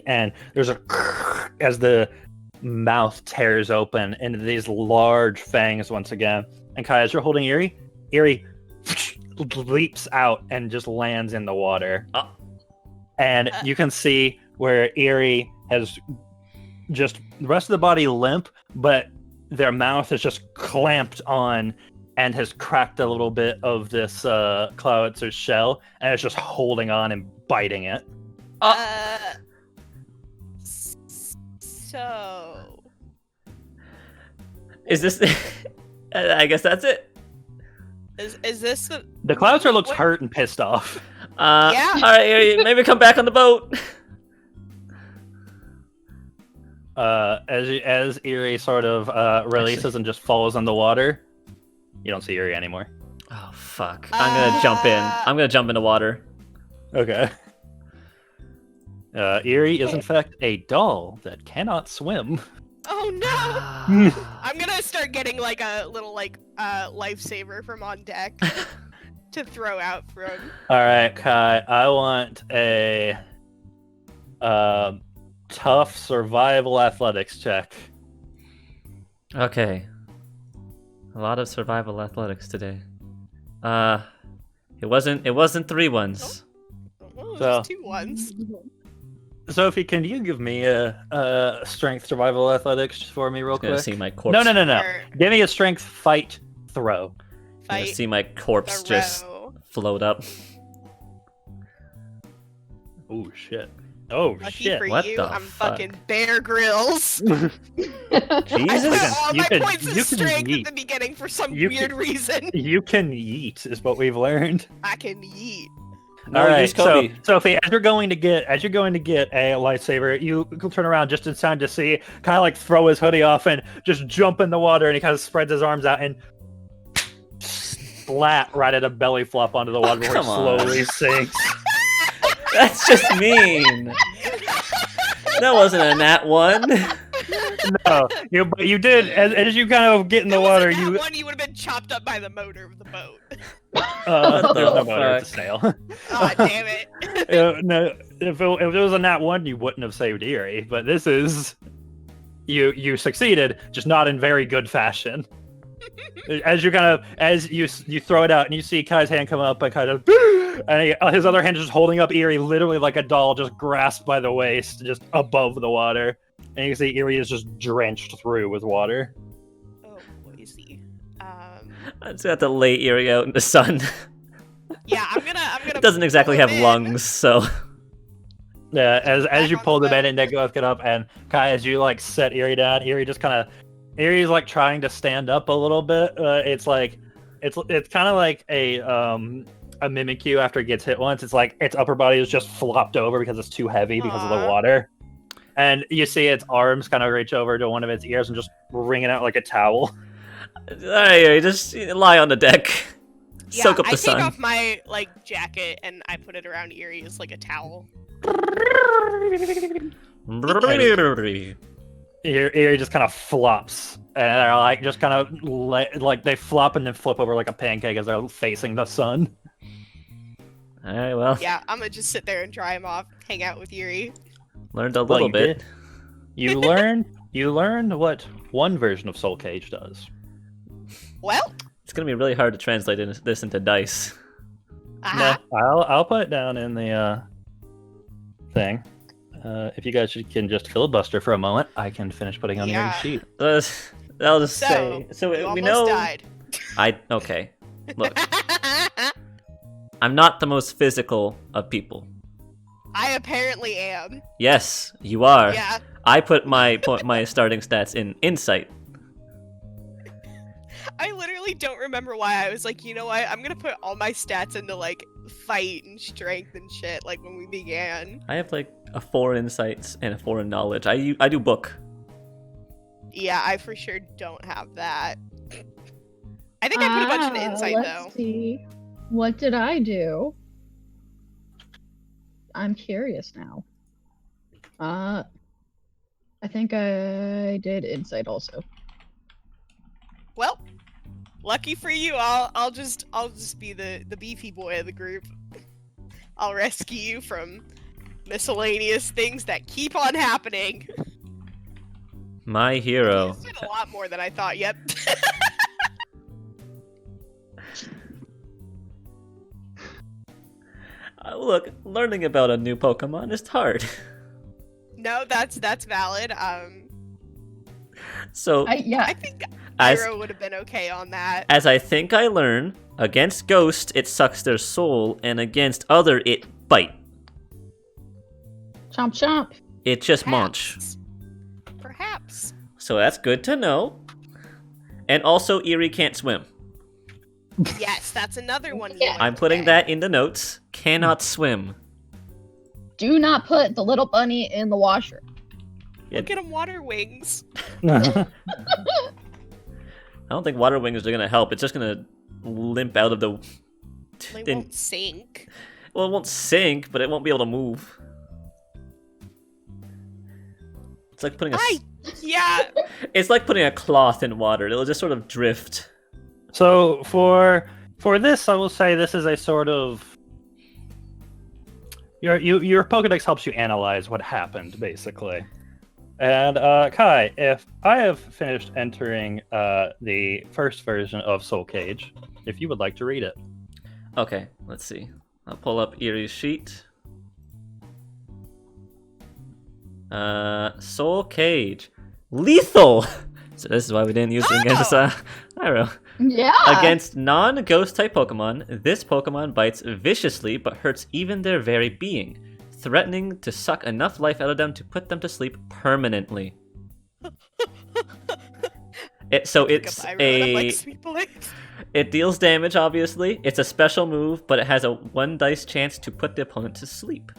and there's a as the mouth tears open into these large fangs once again. And Kai, as you're holding Eerie leaps out and just lands in the water. Oh. And you can see where Eerie has just the rest of the body limp, but their mouth is just clamped on and has cracked a little bit of this Clowitzer's shell, and it's just holding on and biting it. So Is this? I guess that's it. is this The Cloudster looks What? hurt and pissed off. Yeah. All right, Eerie, maybe come back on the boat. As Eerie sort of releases and just falls in the water, you don't see Eerie anymore. Oh fuck! I'm gonna jump in. I'm gonna jump in the water. Okay. Eerie is in fact a doll that cannot swim. Oh no! I'm gonna start getting like a little lifesaver from on deck to throw out from. All right, Kai. I want a tough survival athletics check. Okay. A lot of survival athletics today. It wasn't 3 ones. Oh, So- there's 2 ones. Sophie, can you give me a strength survival athletics for me real Just gonna quick? see my corpse. No. Or Give me a strength fight throw. Gonna fight see my corpse the just row. float up. Oh shit. Oh Lucky shit. for What you, the I'm fuck? fucking Bear Grylls. Jesus. I put all You my can- points you of can strength yeet. at the beginning for some You weird can- reason. You can yeet, is what we've learned. I can yeet. No, All right, use so Kobe. Sophie, as you're going to get a lightsaber, you can turn around just in time to see kind of like throw his hoodie off and just jump in the water, and he kind of spreads his arms out and splat right at a belly flop onto the water before he come on. slowly sinks. That's just mean. That wasn't a nat 1. No, but you did as you kind of get in the water. You You one, you would have been chopped up by the motor of the boat. What there's no the motor, it's a fuck? sail. Oh damn it! No, if it was a nat 1, you wouldn't have saved Eerie. But this is you succeeded, just not in very good fashion. As you throw it out and you see Kai's hand come up and kind of, and his other hand is just holding up Eerie, literally like a doll, just grasped by the waist, just above the water. And you can see Eerie is just drenched through with water. Oh, boise. I just have to lay Eerie out in the sun. Yeah, I'm gonna. It doesn't exactly pull have him in. lungs, so. Yeah, as you on pull the the boat. man and go get up, and Kai, as you like set Eerie down, Eerie's like trying to stand up a little bit. It's kind of like a Mimikyu after it gets hit once. It's like its upper body is just flopped over because it's too heavy because of the Aw. water. And you see its arms kind of reach over to one of its ears and just wring it out like a towel. Alright, Eerie, just lie on the deck. Yeah, Soak up I the take sun. off my like jacket and I put it around Eerie as like a towel. Eerie just kind of flops, and they're like just kind of like they flop and then flip over like a pancake as they're facing the sun. Alright, well, Yeah, I'm gonna just sit there and dry him off, hang out with Eerie. learned a Well, little you bit. did. You learned what one version of Soul Cage does. Well, It's gonna be really hard to translate this into dice. aha. No, I'll put it down in the thing. If you guys can just filibuster for a moment, I can finish putting on your Yeah. sheet. I'll just So, say. So you we almost know. died. Okay. Look, I'm not the most physical of people. I apparently am. Yes, you are. Yeah. I put my starting stats in insight. I literally don't remember why I was like, you know what? I'm gonna put all my stats into like fight and strength and shit. Like when we began. I have like a 4 insights and a 4 in knowledge. I do book. Yeah, I for sure don't have that. I think I put a bunch in insight let's though. see. What did I do? I'm curious now. I think I did insight also. Well, lucky for you, I'll just be the beefy boy of the group. I'll rescue you from miscellaneous things that keep on happening. My hero. You did a lot more than I thought. Yep. Look, learning about a new Pokemon is hard. No, that's valid. So I think as Pyro would have been okay on that. as I think I learn, against Ghost it sucks their soul, and against other it bite. Chomp chomp. It just munch. Perhaps. So that's good to know. And also, Eerie can't swim. Yes, that's another one. Yeah. I'm putting that in the notes. Cannot swim. Do not put the little bunny in the washer. Look at him, water wings. I don't think water wings are gonna help. It's just gonna limp out of the. They won't sink. Well, it won't sink, but it won't be able to move. It's like putting a. Yeah. It's like putting a cloth in water. It'll just sort of drift. So for this, I will say this is a sort of your Pokedex helps you analyze what happened, basically. And Kai, if I have finished entering the first version of Soul Cage, if you would like to read it. Okay, let's see. I'll pull up Eerie's sheet. Soul Cage. Lethal! So this is why we didn't use it against Iroh. Yeah. Against non-ghost type Pokemon, this Pokemon bites viciously but hurts even their very being, threatening to suck enough life out of them to put them to sleep permanently. It's it deals damage, obviously. It's a special move, but it has a 1 dice chance to put the opponent to sleep.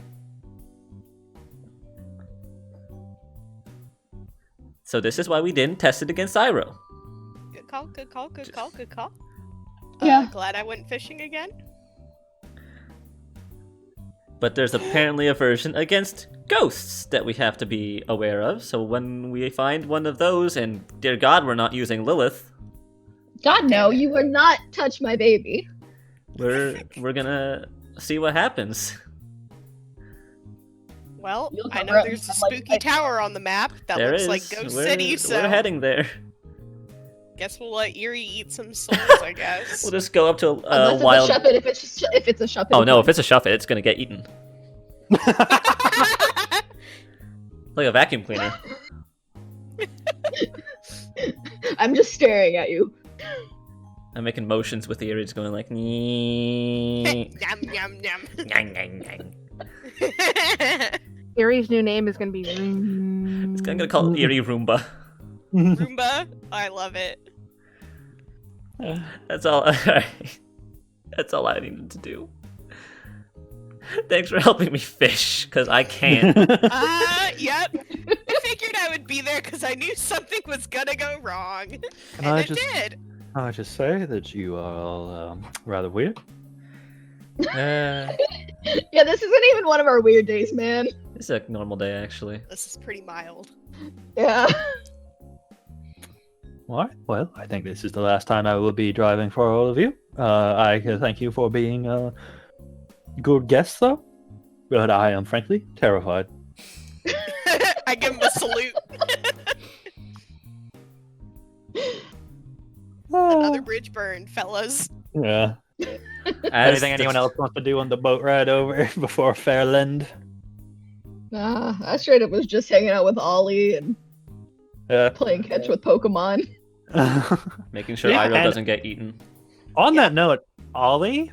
So this is why we didn't test it against Iroh. Good call, good call, good call, good call. Yeah. Glad I went fishing again. But there's apparently a version against ghosts that we have to be aware of. So when we find one of those, and dear God, we're not using Lilith, God, no, you would not touch my baby. we're gonna see what happens. Well, You'll I cover know up there's a with, like, spooky tower on the map that There looks is. like Ghost we're, City, so we're heading there. Guess we'll let Eerie eat some souls, I guess. We'll just go up to Unless wild. it's a shuffit, if it's a shuffit. Oh no! If it's a shuffit, it's gonna get eaten. Like a vacuum cleaner. I'm just staring at you. I'm making motions with the ears, going like. Nyang, Yum, yum, yum. nyang, nyang. Erie's new name is gonna be. I'm gonna call it Eerie Roomba. Roomba, I love it. That's all. Alright. That's all I needed to do. Thanks for helping me fish, because I can't. Yep. I figured I would be there because I knew something was gonna go wrong. And I it just- did. I just say that you are all rather weird. Yeah, this isn't even one of our weird days, man. It's a normal day, actually. This is pretty mild. Yeah. All right. Well, I think this is the last time I will be driving for all of you. I thank you for being good guests, though. But I am frankly terrified. I give him a salute. Another bridge burn, fellas. Yeah. Anything Anything anyone else wants to do on the boat ride over before Fairland? Nah, I straight up was just hanging out with Ollie and Yeah. playing catch with Pokemon. Making sure Yeah, Iroh and- doesn't get eaten. On that note, Ollie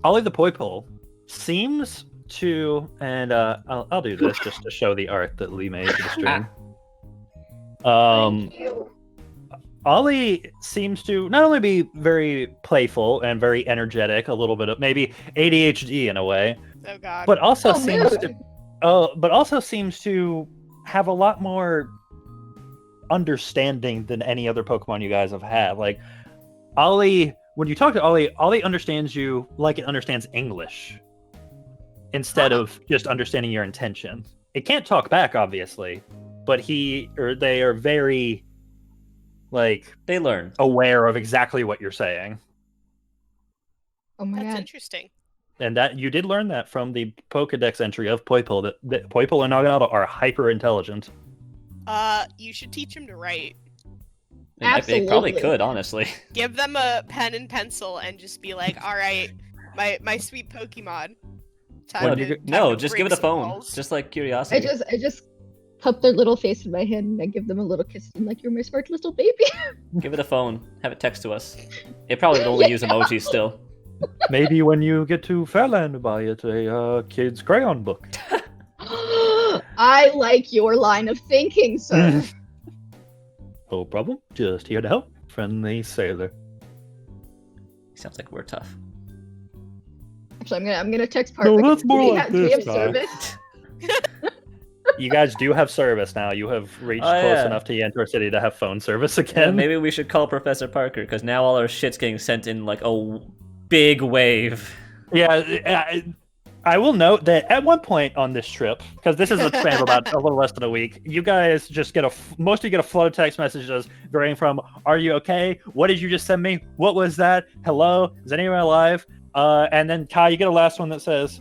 the Poipole seems to, and I'll do this just to show the art that Lee made for the stream. Ollie seems to not only be very playful and very energetic, a little bit of maybe ADHD in a way, Oh god. but also Oh, seems dude. to have a lot more understanding than any other Pokemon you guys have had. Like Ollie, when you talk to Ollie understands you like it understands English instead of just understanding your intention. It can't talk back, obviously, but they are very They learn. aware of exactly what you're saying. Oh my That's god. interesting. And that you did learn that from the Pokedex entry of Poipole, that Poipole and Naganadel are hyper intelligent. You should teach him to write. They probably Absolutely. could, honestly. Give them a pen and pencil and just be like, all right, my sweet Pokemon. No, time to just break give it a some phone. walls." Just like curiosity. I just cup their little face in my hand and I give them a little kiss and like, you're my smart little baby. Give it a phone. Have it text to us. It probably would only use emojis still. Maybe when you get to Fairland, buy it a kid's crayon book. I like your line of thinking, sir. No problem. Just here to help. Friendly sailor. Sounds like we're tough. Actually, I'm gonna text Park. No, like, that's do more we like have, do we this have guy. service? You guys do have service now. You have reached Oh, close yeah. enough to Yantor City to have phone service Yeah, again. maybe we should call Professor Parker, because now all our shit's getting sent in like a big wave. Yeah, I will note that at one point on this trip, because this is a span of about a little less than a week, you guys just get most of you get a flood of text messages varying from "Are you okay? What did you just send me? What was that? Hello? Is anyone alive?" And then Kai, you get a last one that says,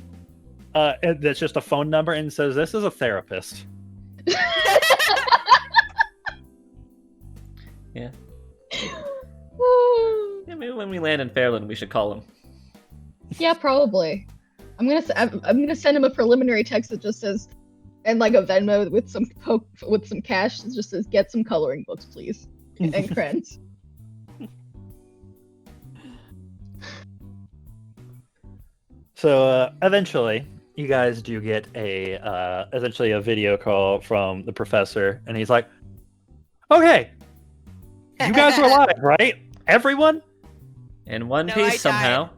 that's just a phone number and says, "This is a therapist." Yeah. Yeah, maybe when we land in Fairland, we should call him. Yeah, probably. I'm gonna send him a preliminary text that just says, and like a Venmo with some cash that just says, "Get some coloring books, please," and crayons. So eventually, you guys do get essentially a video call from the professor, and he's like, "Okay, you guys are alive, right? Everyone?" In one No, I piece died. somehow.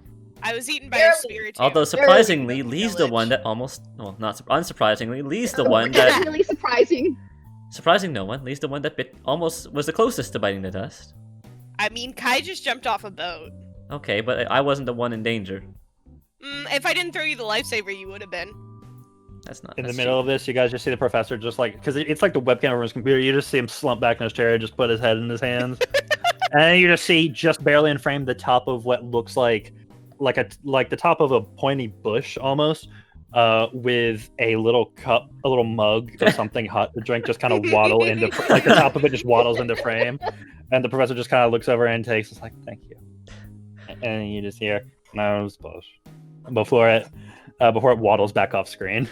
I was eaten by Barely. a spirit. Although Barely. surprisingly, Lee's the Village. one that almost, well, not unsurprisingly, Lee's the one that, Really surprising. surprising no one, Lee's the one that almost was the closest to biting the dust. I mean, Kai just jumped off a boat. Okay, but I wasn't the one in danger. If I didn't throw you the lifesaver, you would have been. That's not In the that's middle of this, you guys just see the professor just like, because it's like the webcam over his computer, you just see him slump back in his chair and just put his head in his hands. And then you just see, just barely in frame, the top of what looks like the top of a pointy bush almost, with a little cup, a little mug of something hot to drink just kind of waddle into, like the top of it just waddles into frame. And the professor just kind of looks over and takes. It's like, thank you. And you just hear nose push before it waddles back off screen.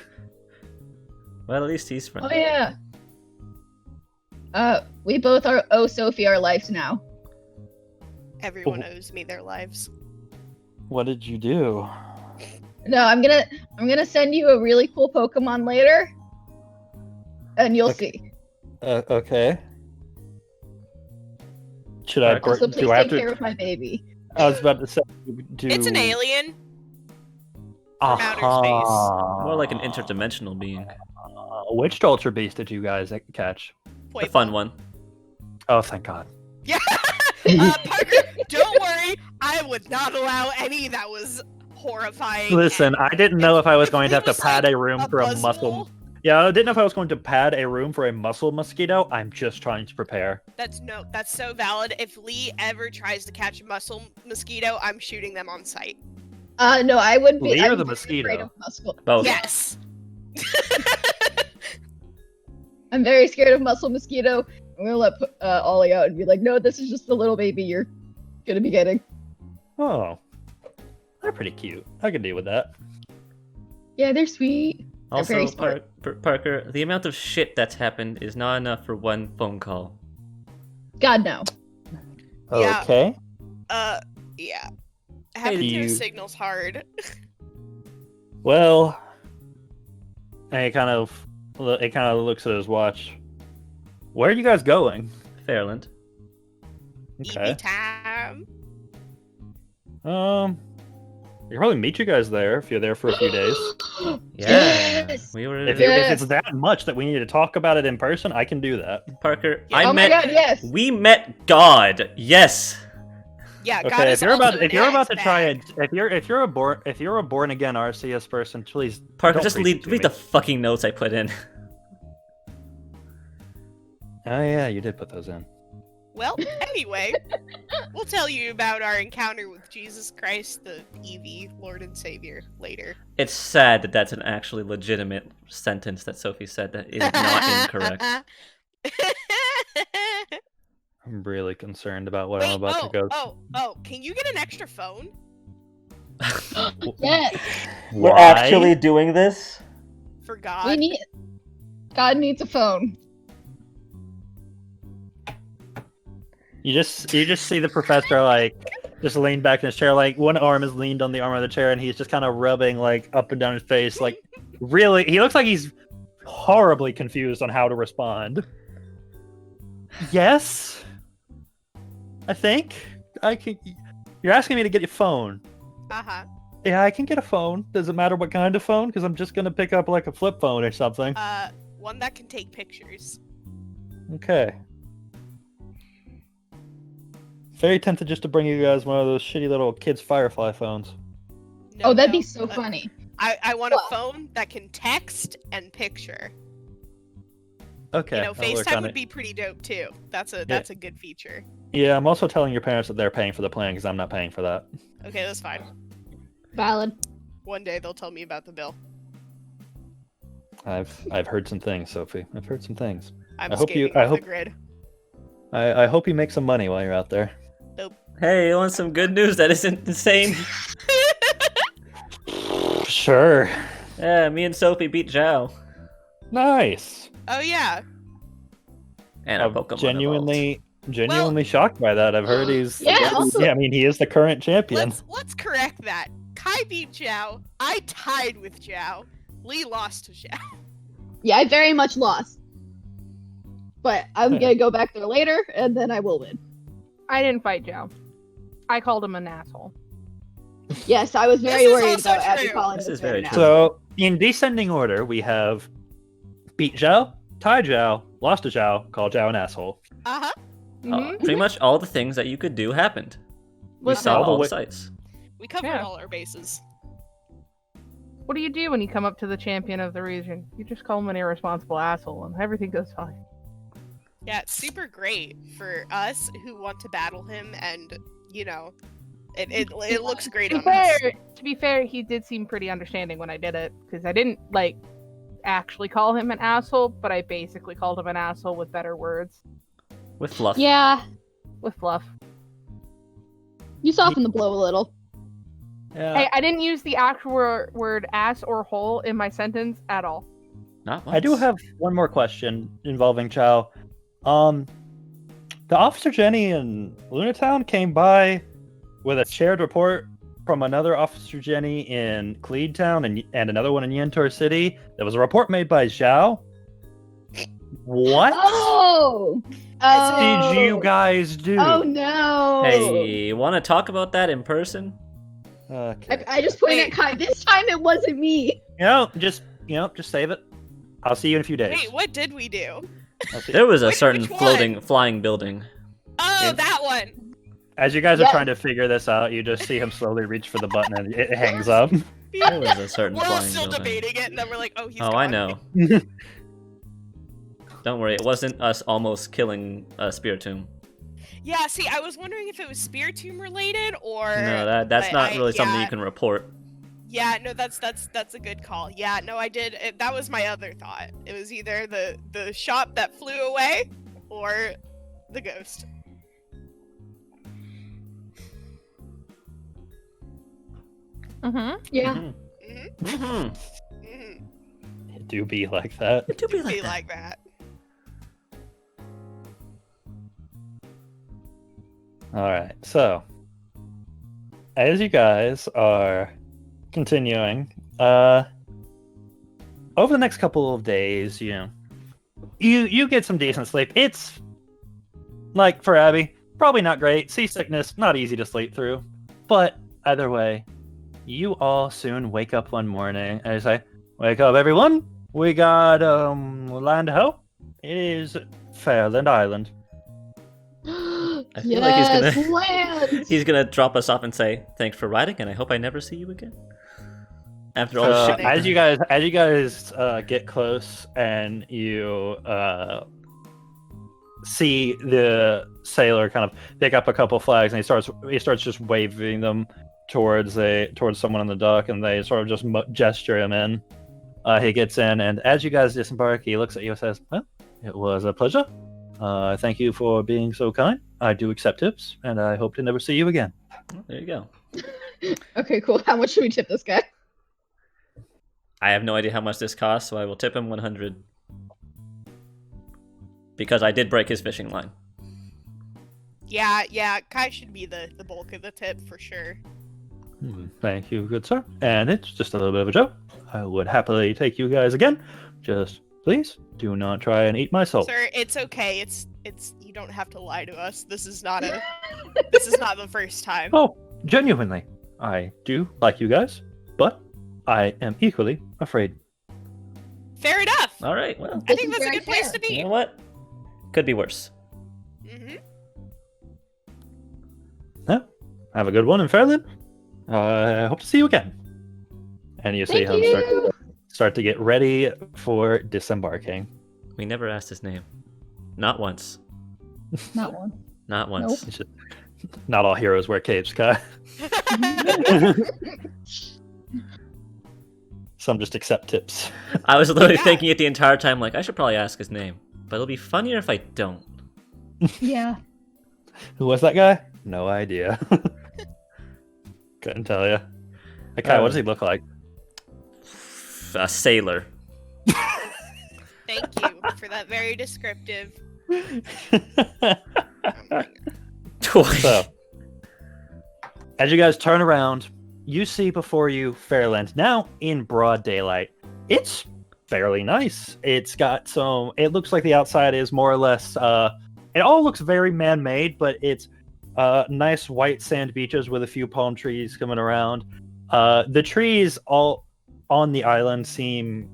Well, at least he's Oh friendly. yeah. We both owe Sophie our lives now. Everyone owes me their lives. What did you do? No, I'm gonna send you a really cool Pokemon later, and you'll see. Okay. Should I? Also, please do I have take to? care of my baby. I was about to say. It's an alien. outer More like an interdimensional being. Which Ultra Beast did you guys catch? The fun one. Oh, thank God. Yeah. Parker, don't worry. I would not allow any that was horrifying. Listen, I didn't know if I was going to have to It was pad like a room for a buzzwole. muscle. Yeah, I didn't know if I was going to pad a room for a muscle mosquito. I'm just trying to prepare. That's so valid. If Lee ever tries to catch a muscle mosquito, I'm shooting them on sight. No, I wouldn't be. Lee or I'm the very mosquito? afraid of muscle. Both. Yes. I'm very scared of muscle mosquito. I'm gonna let Ollie out and be like, no, this is just the little baby you're gonna be getting. Oh, they're pretty cute. I can deal with that. Yeah, they're sweet. Also, very smart. Parker, the amount of shit that's happened is not enough for one phone call. God, no. Yeah. Okay. Yeah. Having do to you- signals hard. Well, and it kind of looks at his watch. Where are you guys going? Fairland. Okay. Eevee time. I can probably meet you guys there if you're there for a few days. Yeah. Yes! We were. If Yeah. it's that much that we need to talk about it in person, I can do that. Parker, Yeah. I Oh my met. God, yes. We met God. Yes. Yeah, God Okay, is if you're about also if you're about to nice try bag. it, if you're a born again Arceus person, please Parker, don't just preach read to read me. the fucking notes I put in. Oh yeah, you did put those in. Well, anyway, we'll tell you about our encounter with Jesus Christ, the Eevee Lord and Savior, later. It's sad that that's an actually legitimate sentence that Sophie said that is not incorrect. I'm really concerned about what Wait, I'm about to go. oh, can you get an extra phone? Yes. Why? doing this? For We God? need. God needs a phone. You just see the professor like just lean back in his chair, like one arm is leaned on the arm of the chair, and he's just kind of rubbing like up and down his face, like really. He looks like he's horribly confused on how to respond. Yes, I think I can. You're asking me to get your phone. Uh-huh. Yeah, I can get a phone. Does it matter what kind of phone? Because I'm just gonna pick up like a flip phone or something. One that can take pictures. Okay. Very tempted just to bring you guys one of those shitty little kids' Firefly phones. No, Oh, that'd no, be so funny. I want a What? phone that can text and picture. Okay. You know, I'll work FaceTime on would it. be pretty dope too. That's a good feature. Yeah, I'm also telling your parents that they're paying for the plan because I'm not paying for that. Okay, that's fine. Valid. One day they'll tell me about the bill. I've heard some things, Sophie. I've heard some things. I'm I hope you- skating I on hope- the grid. I hope you make some money while you're out there. Hey, you want some good news that isn't insane? Sure. Yeah, me and Sophie beat Zhao. Nice. Oh yeah. And our I'm Pokemon genuinely shocked by that. I've heard he's. Yeah, also- Yeah, I mean he is the current champion. Let's correct that. Kai beat Zhao. I tied with Zhao. Lee lost to Zhao. Yeah, I very much lost. But I'm gonna go back there later, and then I will win. I didn't fight Joe. I called him an asshole. Yes, I was very This is worried also about Abby true. calling This this is very man true. out. So in descending order, we have beat Zhao, tied Zhao, lost to Zhao, called Zhao an asshole. Uh-huh. Mhm. Pretty much all the things that you could do happened. We Listen, saw all the all the way- sites. We covered Yeah. all our bases. what do you do when you come up to the champion of the region? You just call him an irresponsible asshole, and everything goes fine. Yeah, it's super great for us who want to battle him, and you know, it looks great To on be us. fair, he did seem pretty understanding when I did it, because I didn't like actually call him an asshole, but I basically called him an asshole with better words. With fluff. Yeah, with Fluff. You soften the blow a little. Yeah. Hey, I didn't use the actual word ass or hole in my sentence at all. Not once. I do have one more question involving Chow. The Officer Jenny in Lunatown came by with a shared report from another Officer Jenny in Cleedtown and another one in Yentor City. There was a report made by Zhao. What Oh! did you guys do? Oh no! Hey, want to talk about that in person? Okay. I just pointed at Kai. This time it wasn't me. Just save it. I'll see you in a few days. Wait, what did we do? There was a Which certain one? flying building. Oh, Yeah. that one. As you guys are Yeah. trying to figure this out, you just see him slowly reach for the button and it hangs up. There was a certain We're all flying still building. debating it, and then we're like, oh, he's Oh, gone. I know. Don't worry, it wasn't us almost killing Spiritomb. Yeah, see, I was wondering if it was Spiritomb related or. No, that's but not really something yeah. you can report. Yeah, no, that's a good call. Yeah, no, I did. That was my other thought. It was either the shop that flew away or the ghost. Mm-hmm. Yeah. Mhm. Mm-hmm. Mm-hmm. Mm-hmm. It do be like that. It do be Be like that. like that. Alright, so as you guys are continuing, over the next couple of days, you get some decent sleep. It's like for Abby, probably not great. Seasickness, not easy to sleep through. But either way, you all soon wake up one morning and say, "Wake up, everyone! We got land ho. It is Fairland Island." I feel like he's gonna- land. He's gonna drop us off and say, "Thanks for riding, and I hope I never see you again." After all the So shit. we've as done. you guys get close and you see the sailor kind of pick up a couple flags and he starts just waving them towards someone on the dock, and they sort of just gesture him in. He gets in, and as you guys disembark, he looks at you and says, "Well, it was a pleasure. Thank you for being so kind. I do accept tips, and I hope to never see you again." Well, there you go. Okay, cool. How much should we tip this guy? I have no idea how much this costs, so I will tip him 100. Because I did break his fishing line. Yeah, Kai should be the bulk of the tip for sure. Thank you, good sir. And it's just a little bit of a joke. I would happily take you guys again. Just please do not try and eat my soul. Sir, it's okay. It's you don't have to lie to us. This is not the first time. Oh, genuinely, I do like you guys, but I am equally afraid. Fair enough. All right, well, I think This is that's a very good place fair. to be. you know what? Could be worse. Mm-hmm. Have a good one in Fairland. I hope to see you again. And you see Thank him you. start to get ready for disembarking. We never asked his name. Not once. Not one. Not once. It's just- not all heroes wear capes, Kai. Some just accept tips. I was literally Yeah. thinking it the entire time, like, I should probably ask his name. But it'll be funnier if I don't. Yeah. Who was that guy? No idea. Couldn't tell you. Hey, Kai, what does he look like? A sailor. Thank you for that very descriptive. Oh my God. So, as you guys turn around, you see before you Fairland, now in broad daylight. It's fairly nice. It's got some, it looks like the outside is more or less, it all looks very man-made, but it's nice white sand beaches with a few palm trees coming around. The trees all on the island seem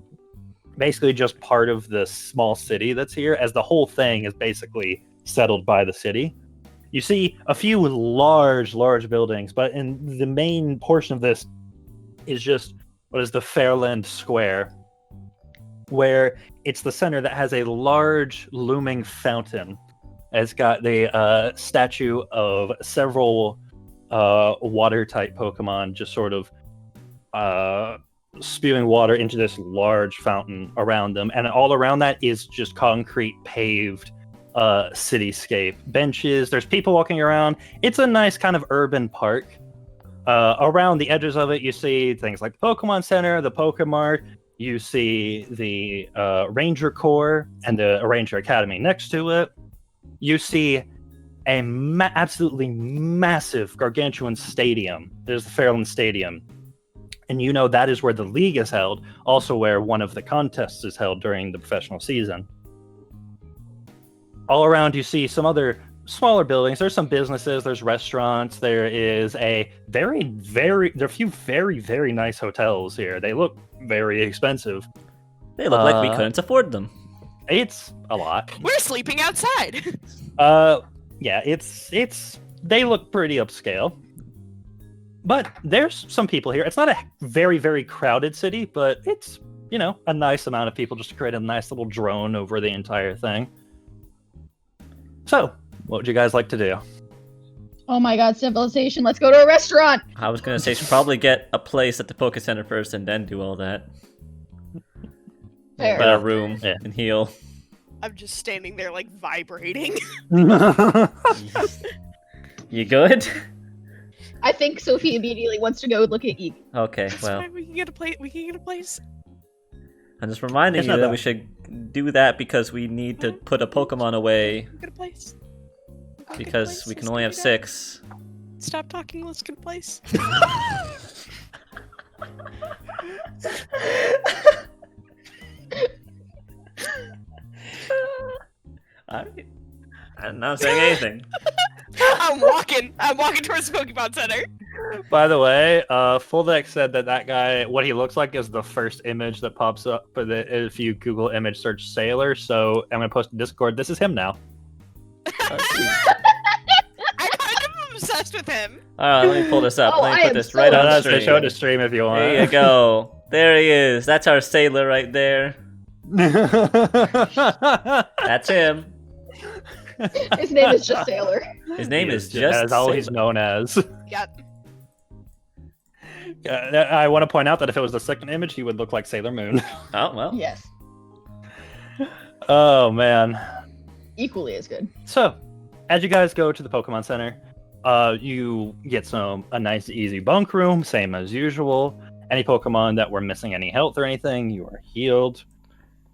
basically just part of the small city that's here, as the whole thing is basically settled by the city. You see a few large buildings, but in the main portion of this is just what is the Fairland Square, where it's the center that has a large looming fountain. It's got the statue of several water-type Pokemon just sort of spewing water into this large fountain around them. And all around that is just concrete paved cityscape. Benches, there's people walking around. It's a nice kind of urban park. Around the edges of it, you see things like the Pokemon Center, the Pokemart. You see the Ranger Corps and the Ranger Academy next to it. You see a absolutely massive, gargantuan stadium. There's the Fairland Stadium. And you know that is where the league is held, also where one of the contests is held during the professional season. All around, you see some other smaller buildings. There's some businesses, there's restaurants, there is there are a few very, very nice hotels here. They look very expensive. They look like we couldn't afford them. It's a lot. We're sleeping outside. Yeah, they look pretty upscale. But there's some people here. It's not a very, very crowded city, but it's, a nice amount of people just to create a nice little drone over the entire thing. So, what would you guys like to do? Oh my god, civilization, let's go to a restaurant! I was gonna say, should probably get a place at the Poke Center first and then do all that. Fair. Get a room Yeah. and heal. I'm just standing there like vibrating. You good? I think Sophie immediately wants to go look at Eevee. Okay, That's well, fine, we can get a place. I'm just reminding It's you not that bad. we should do that because we need to put a Pokemon away Get a place. because we can only have 6. Stop talking. Let's get a place. Alright. I'm not saying anything. I'm walking towards the Pokemon Center. By the way, Full Deck said that guy, what he looks like is the first image that pops up if you Google image search Sailor. So I'm going to post to Discord. This is him now. I'm kind of obsessed with him. Alright, let me pull this up. Oh, let me I put am this so right on That's to stream. show to stream if you want. There you go. There he is. That's our Sailor right there. That's him. His name is just Sailor. His name He is just as all he's Sailor. known as. Yep. I want to point out that if it was the second image, he would look like Sailor Moon. Oh, well. Yes. Oh man. Equally as good. So, as you guys go to the Pokemon Center, you get a nice easy bunk room, same as usual. Any Pokemon that were missing any health or anything, you are healed.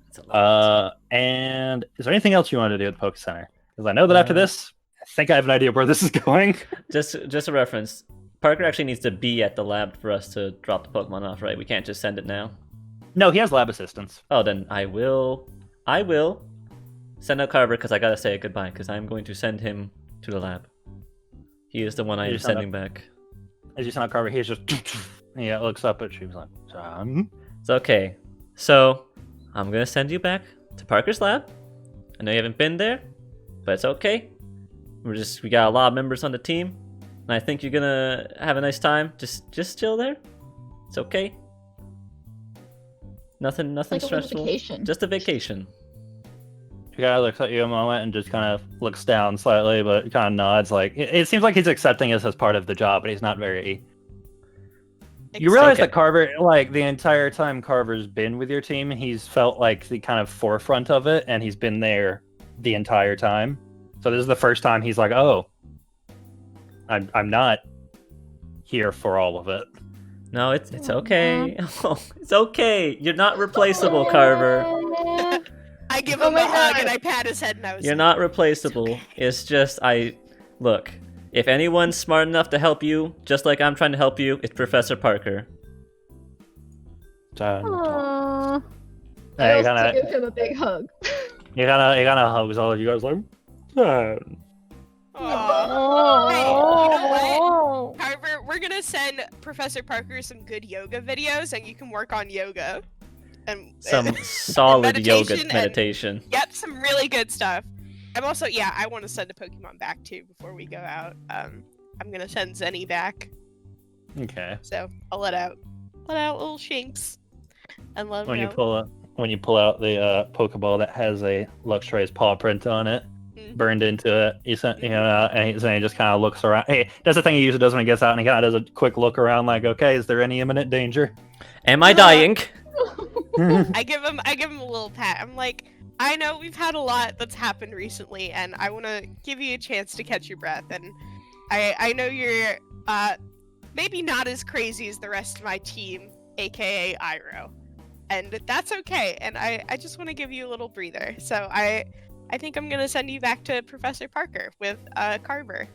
That's a lot. And is there anything else you want to do at the Poke Center? Because I know that after this, I think I have an idea where this is going. Just a reference. Parker actually needs to be at the lab for us to drop the Pokemon off, right? We can't just send it now. No, he has lab assistants. Oh, then I will send out Carver because I gotta say goodbye because I'm going to send him to the lab. He is the one I am Just send sending back. As you sound Carver, he's just looks up at you. He's like, It's okay. So I'm gonna send you back to Parker's lab. I know you haven't been there, but it's okay. We got a lot of members on the team, and I think you're gonna have a nice time. Just chill there. It's okay. Nothing Like a little stressful. vacation. Just a vacation. The guy looks at you a moment and just kind of looks down slightly, but kind of nods. Like it seems like he's accepting this as part of the job, but he's not very. You realize Okay. that Carver, like the entire time Carver's been with your team, he's felt like the kind of forefront of it, and he's been there the entire time. So this is the first time he's like, "Oh, I'm not here for all of it." No, it's okay. Oh, it's okay. You're not replaceable, Carver. I give Oh him my a hug God. and I pat his head and I was You're like, not replaceable. It's just look. If anyone's smart enough to help you, just like I'm trying to help you, it's Professor Parker. So, Aww. he I kind also of give him a big hug. he kind of hugs all of you guys like. "Oh." "Aw." Hey, you know what? Carver, we're gonna send Professor Parker some good yoga videos and you can work on yoga. And Some solid yoga meditation and- meditation. Yep, some really good stuff. I'm also, I want to send a Pokemon back too before we go out. I'm gonna send Zenny back, Okay. so I'll let out little Shinx, and let him When know. you pull out the Pokeball that has a Luxray's paw print on it, Mhm. burned into it, he just kind of looks around. Hey, that's the thing he usually does when he gets out, and he kind of does a quick look around, like, okay, is there any imminent danger? Am I dying? I give him a little pat. I'm like, I know we've had a lot that's happened recently, and I want to give you a chance to catch your breath. And I know you're maybe not as crazy as the rest of my team, aka Iroh, and that's okay. And I just want to give you a little breather. So I think I'm gonna send you back to Professor Parker with Carver.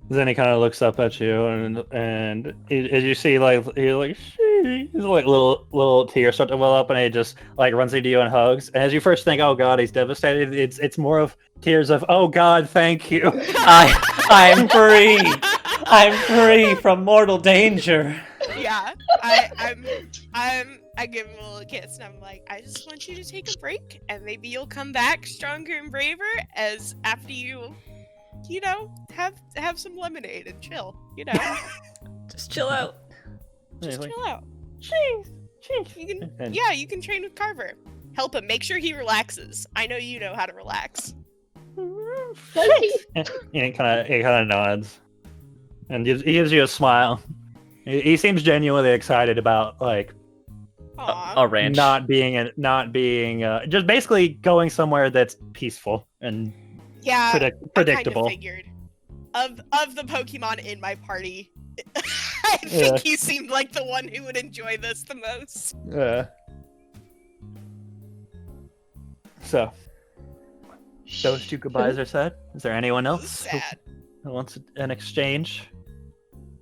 Then he kind of looks up at you, and as you see, like he's like little tears start to well up, and he just like runs into you and hugs. And as you first think, "Oh God, he's devastated," it's more of tears of, "Oh God, thank you." I'm free. I'm free from mortal danger. Yeah, I give him a little kiss, and I'm like, I just want you to take a break, and maybe you'll come back stronger and braver as after you know, have some lemonade and chill, you know. Just chill out. Just chill out. Jeez. You can train with Carver. Help him. Make sure he relaxes. I know you know how to relax. He kind of nods, and he gives you a smile. He seems genuinely excited about like a ranch. not being just basically going somewhere that's peaceful and predictable. I kind of figured. Of the Pokemon in my party, I think he seemed like the one who would enjoy this the most. So, those two goodbyes are said. Is there anyone else Sad. who wants an exchange?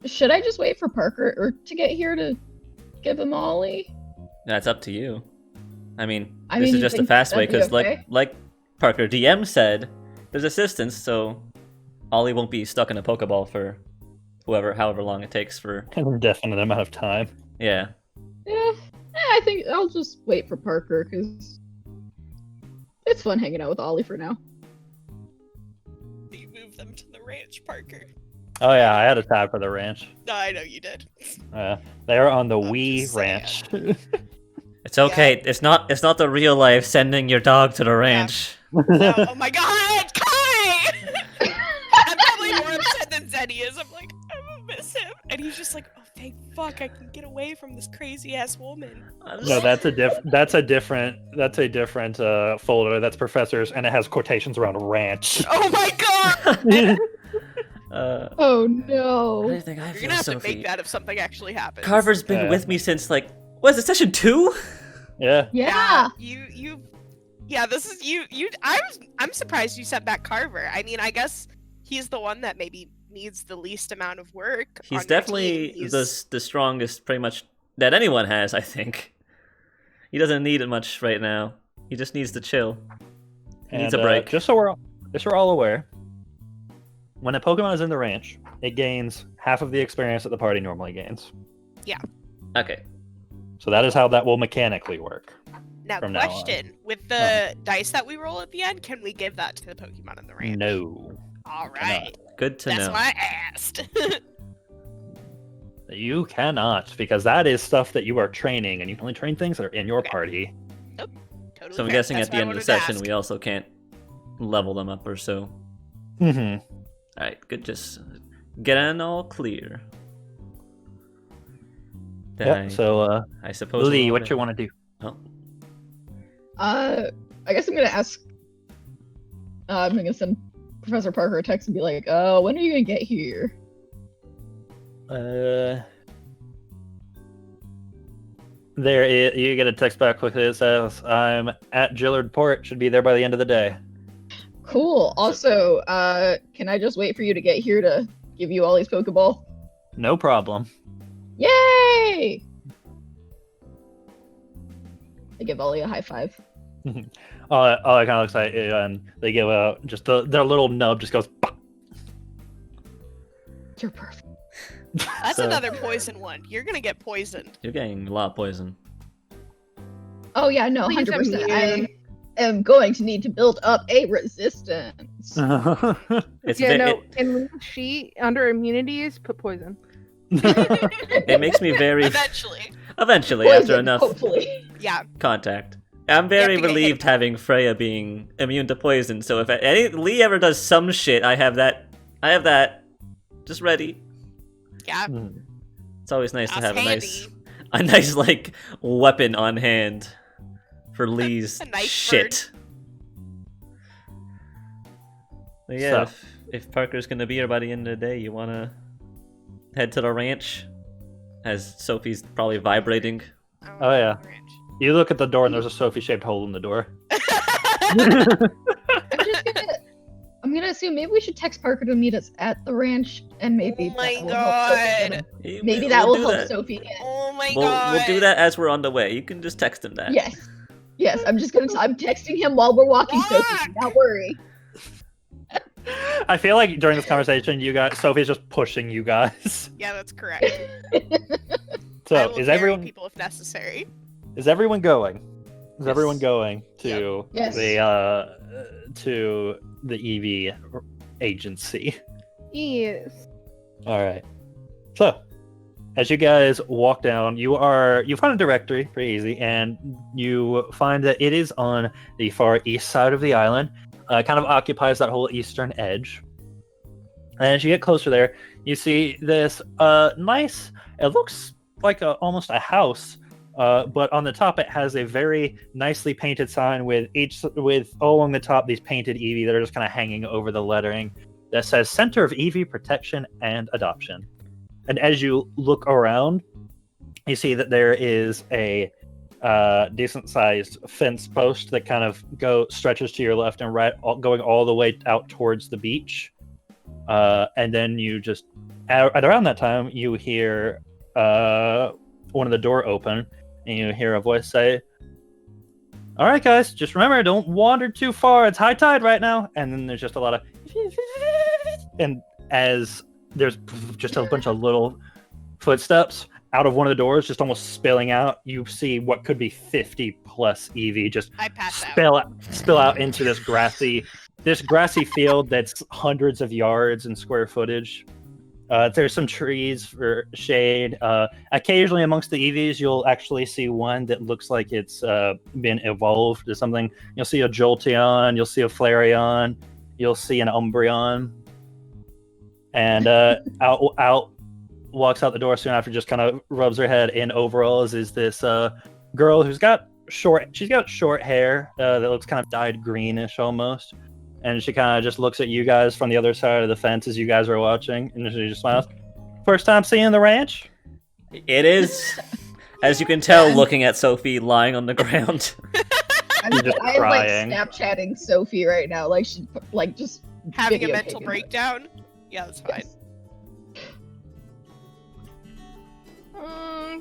Should I just wait for Parker to get here to give him Ollie? That's up to you. I mean, I this mean, is you just a think fast way that'd be because, okay? like Parker DM said, there's assistance, so Ollie won't be stuck in a Pokeball for however long it takes for. An indefinite amount of time. Yeah. Yeah, I think I'll just wait for Parker because it's fun hanging out with Ollie for now. You moved them to the ranch, Parker. Oh yeah, I had a tab for the ranch. No, I know you did. They are on the I'm Wii just ranch. It's okay. It's not the real life sending your dog to the ranch. No, oh my God, Kai! I'm probably more upset than Zeddy is. I'm like, I will miss him, and he's just like, oh thank fuck, I can get away from this crazy ass woman. No, that's a different folder. That's professors, and it has quotations around ranch. Oh my God! Oh no! What do you think I You're feel, gonna have to Sophie? make that if something actually happens. Carver's been with me since like, what is it, session 2? Yeah. Yeah. Yeah, this is you. I'm surprised you sent back Carver. I mean, I guess he's the one that maybe needs the least amount of work. He's on your definitely team. the strongest, pretty much, that anyone has, I think. He doesn't need it much right now. He just needs to chill. He needs a break. Just so we're all aware, when a Pokemon is in the ranch, it gains half of the experience that the party normally gains. Okay. So that is how that will mechanically work. Now, from now on. question: with the dice that we roll at the end, can we give that to the Pokemon in the ranch? No. All right. Good to That's know. why I asked. You cannot, because that is stuff that you are training, and you can only train things that are in your Okay. party. Totally So I'm fair. guessing That's at the why I end of the wanted to session, ask. we also can't level them up or so. Mm-hmm. Alright, good. Just get on all clear. Then Yeah. So, I suppose. Lee, we'll what you want to do? Oh, I guess I'm gonna ask. I'm gonna send Professor Parker a text and be like, when are you gonna get here?" You get a text back quickly that says, "I'm at Gillard Port. Should be there by the end of the day." Cool. Also, can I just wait for you to get here to give you Ollie's Pokeball? No problem. Yay! I give Ollie a high five. I kind of looks like, and they give out just their little nub just goes. Pop. You're perfect. That's So- another poison one. You're gonna get poisoned. you're getting a lot of poison. Oh yeah, no, Please 100%. immune. I am going to need to build up a resistance. It's Yeah, no. it, In Lee's sheet under immunities, put poison. it makes me very Eventually. eventually after Poison, enough hopefully. Yeah. contact. I'm very You have to get relieved hit. having Freya being immune to poison. So if any Lee ever does some shit, I have that just ready. Yeah. It's always nice to That's have handy. a nice like weapon on hand for Lee's A nice shit. But yeah, So- if Parker's gonna be here by the end of the day, you wanna head to the ranch? As Sophie's probably vibrating. Oh, yeah. You look at the door and there's a Sophie-shaped hole in the door. I'm gonna assume maybe we should text Parker to meet us at the ranch, and maybe Oh my that will help Sophie get god. him. Maybe that will do help that. Sophie get. Oh my We'll god. do that as we're on the way. You can just text him that. Yes. Yes, I'm texting him while we're walking, Sophie. Do not worry. I feel like during this conversation, Sophie's just pushing you guys. Yeah, that's correct. I So will is carry everyone people if necessary? going? Is Yes. everyone going to Yes. the Eevee agency? Yes. All right. So, as you guys walk down, you find a directory pretty easy, and you find that it is on the far east side of the island. Kind of occupies that whole eastern edge. And as you get closer there, you see this nice. It looks like almost a house, but on the top it has a very nicely painted sign with all along the top these painted Eevee that are just kind of hanging over the lettering that says Center of Eevee Protection and Adoption. And as you look around, you see that there is a decent-sized fence post that kind of stretches to your left and right, going all the way out towards the beach. And then you just at around that time you hear one of the door open, and you hear a voice say, "All right, guys, just remember, don't wander too far. It's high tide right now." And then there's just a lot of, and as there's just a bunch of little footsteps out of one of the doors, just almost spilling out, you see what could be 50 plus Eevee just I pass out. spill out into this grassy field that's hundreds of yards in square footage. There's some trees for shade. Occasionally amongst the Eevees, you'll actually see one that looks like it's been evolved to something. You'll see a Jolteon, you'll see a Flareon, you'll see an Umbreon. And out walks out the door soon after, just kind of rubs her head in overalls, is this girl who's got short hair that looks kind of dyed greenish almost. And she kind of just looks at you guys from the other side of the fence as you guys are watching, and she just smiles. First time seeing the ranch? It is, as you can tell, looking at Sophie lying on the ground. I'm just like crying. Snapchatting Sophie right now, like she's like just Having a videotaping mental her. breakdown? Yeah, that's fine. Yes.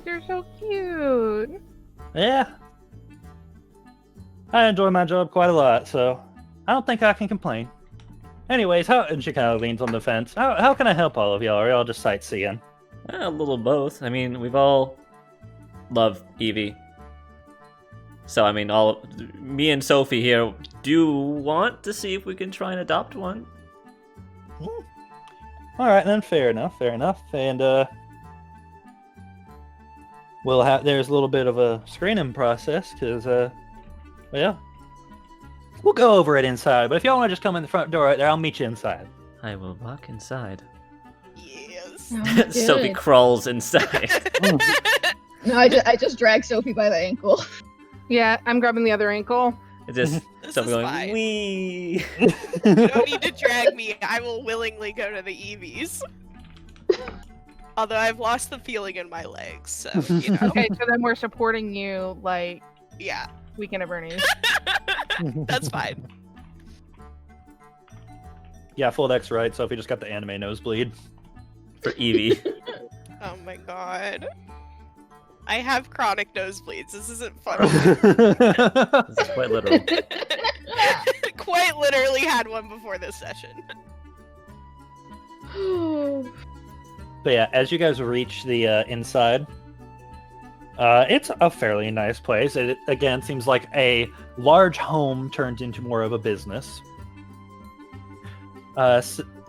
They're so cute. Yeah. I enjoy my job quite a lot, so I don't think I can complain. Anyways, and she kind of leans on the fence. How can I help all of y'all? Are y'all just sightseeing? A little both. I mean, we've all loved Eevee. So, I mean, me and Sophie here do want to see if we can try and adopt one. All right, then. Fair enough. And there's a little bit of a screening process because, well, we'll go over it inside. But if y'all want to just come in the front door right there, I'll meet you inside. I will walk inside. Yes. Sounds Sophie good. crawls inside. No, I just drag Sophie by the ankle. Yeah, I'm grabbing the other ankle. It just This Sophie is going, fine. wee. You don't need to drag me. I will willingly go to the Eevees. Although I've lost the feeling in my legs, so, you know. Okay, so then we're supporting you like Yeah, Weekend at Bernie's. that's fine. Yeah, full deck's right. Sophie just got the anime nosebleed. For Eevee. Oh my god. I have chronic nosebleeds. This isn't fun. This is quite literal. Quite literally had one before this session. But yeah, as you guys reach the inside, it's a fairly nice place. It again seems like a large home turned into more of a business.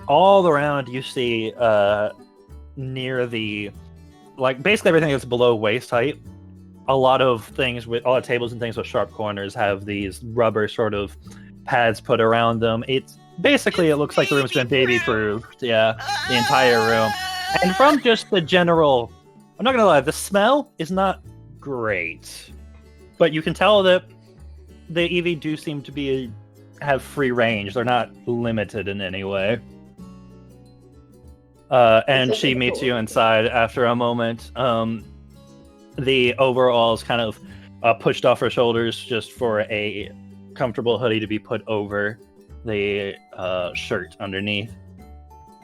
All around you see near the, like, basically everything that's below waist height. A lot of things with all the tables and things with sharp corners have these rubber sort of pads put around them. It's basically, it looks like the room's been baby-proofed. Yeah, the entire room. And from just the general, I'm not gonna lie, the smell is not great, but you can tell that the Eevee do seem to have free range. They're not limited in any way. And It's she like meets a you door. inside after a moment. The overalls kind of pushed off her shoulders just for a comfortable hoodie to be put over the shirt underneath.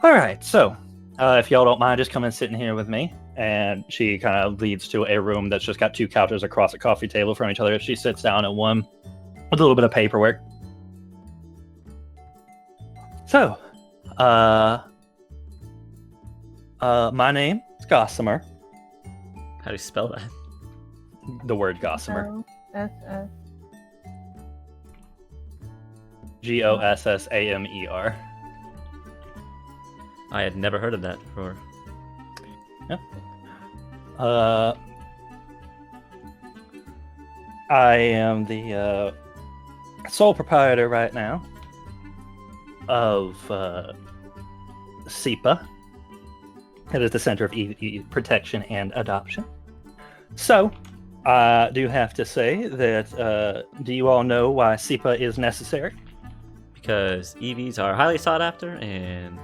All right, so if y'all don't mind, just come and sit in here with me. And she kind of leads to a room that's just got two couches across a coffee table from each other. She sits down at one with a little bit of paperwork. So, my name is Gossamer. How do you spell that? The word Gossamer. SS. Gossamer. I had never heard of that before. I am the sole proprietor right now of SEPA. It is the Center of Protection and Adoption. So, I do have to say that, do you all know why SEPA is necessary? Because Eevees are highly sought after and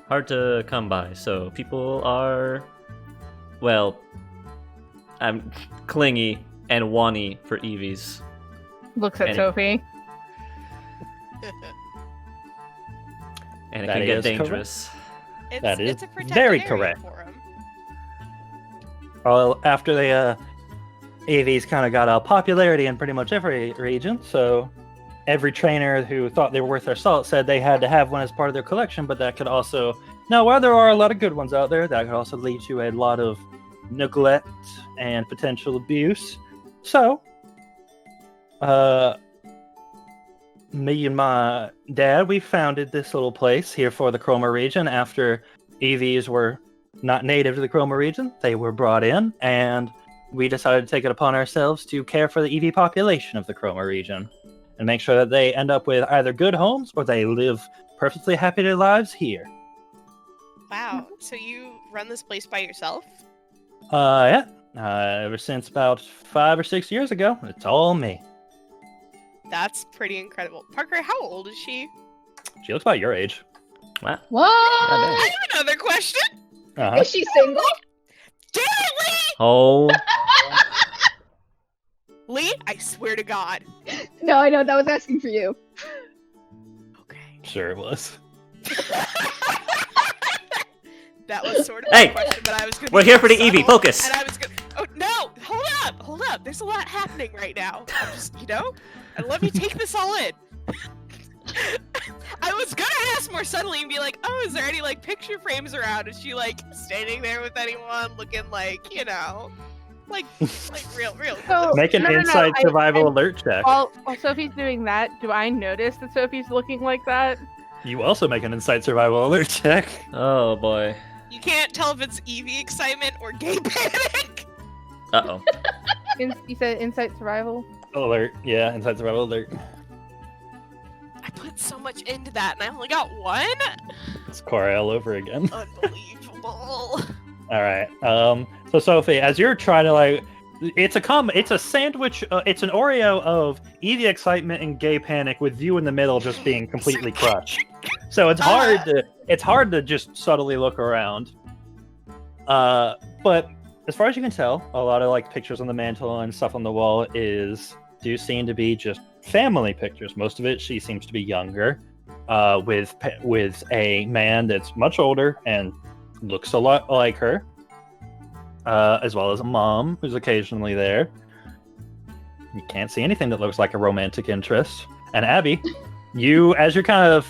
hard to come by. So people are, well, I'm clingy and wanty for Eevees. Looks at And- Sophie. And it That can get is dangerous. That is it's a protected very area correct. for 'em. Well, after the AVs kind of got a popularity in pretty much every region, so every trainer who thought they were worth their salt said they had to have one as part of their collection, but that could also... Now, while there are a lot of good ones out there, that could also lead to a lot of neglect and potential abuse. So, me and my dad, we founded this little place here for the Chroma region after EVs were not native to the Chroma region. They were brought in, and we decided to take it upon ourselves to care for the EV population of the Chroma region and make sure that they end up with either good homes or they live perfectly happy lives here. Wow. So you run this place by yourself? Yeah. Ever since about 5 or 6 years ago, it's all me. That's pretty incredible. Parker, how old is she? She looks about your age. Wow. What? I have another question. Uh-huh. Is she single? Damn it, Lee! Oh, Lee, I swear to God. No, I know. That was asking for you. Okay. Sure it was. That was sort of Hey! a question, but I was gonna We're be here for the subtle, Eevee, focus! And I was gonna. Oh no! Hold up! There's a lot happening right now. I'm just, and let me take this all in. I was gonna ask more subtly and be like, "Oh, is there any like picture frames around? Is she like standing there with anyone, looking like like real?" So, Make an no, inside I- survival alert check. While Sophie's doing that, do I notice that Sophie's looking like that? You also make an inside survival alert check. oh boy. You can't tell if it's Eevee excitement or gay panic. Uh-oh. You said insight survival? Alert. Yeah, inside survival alert. I put so much into that, and I only got one. It's Cora all over again. Unbelievable. All right. So Sophie, as you're trying to it's a sandwich. It's an Oreo of Eevee excitement and gay panic, with you in the middle, just being completely crushed. So it's hard to just subtly look around. But as far as you can tell, a lot of like pictures on the mantle and stuff on the wall do seem to be just family pictures. Most of it, she seems to be younger, with a man that's much older and looks a lot like her, as well as a mom who's occasionally there. You can't see anything that looks like a romantic interest. And Abby, as you're kind of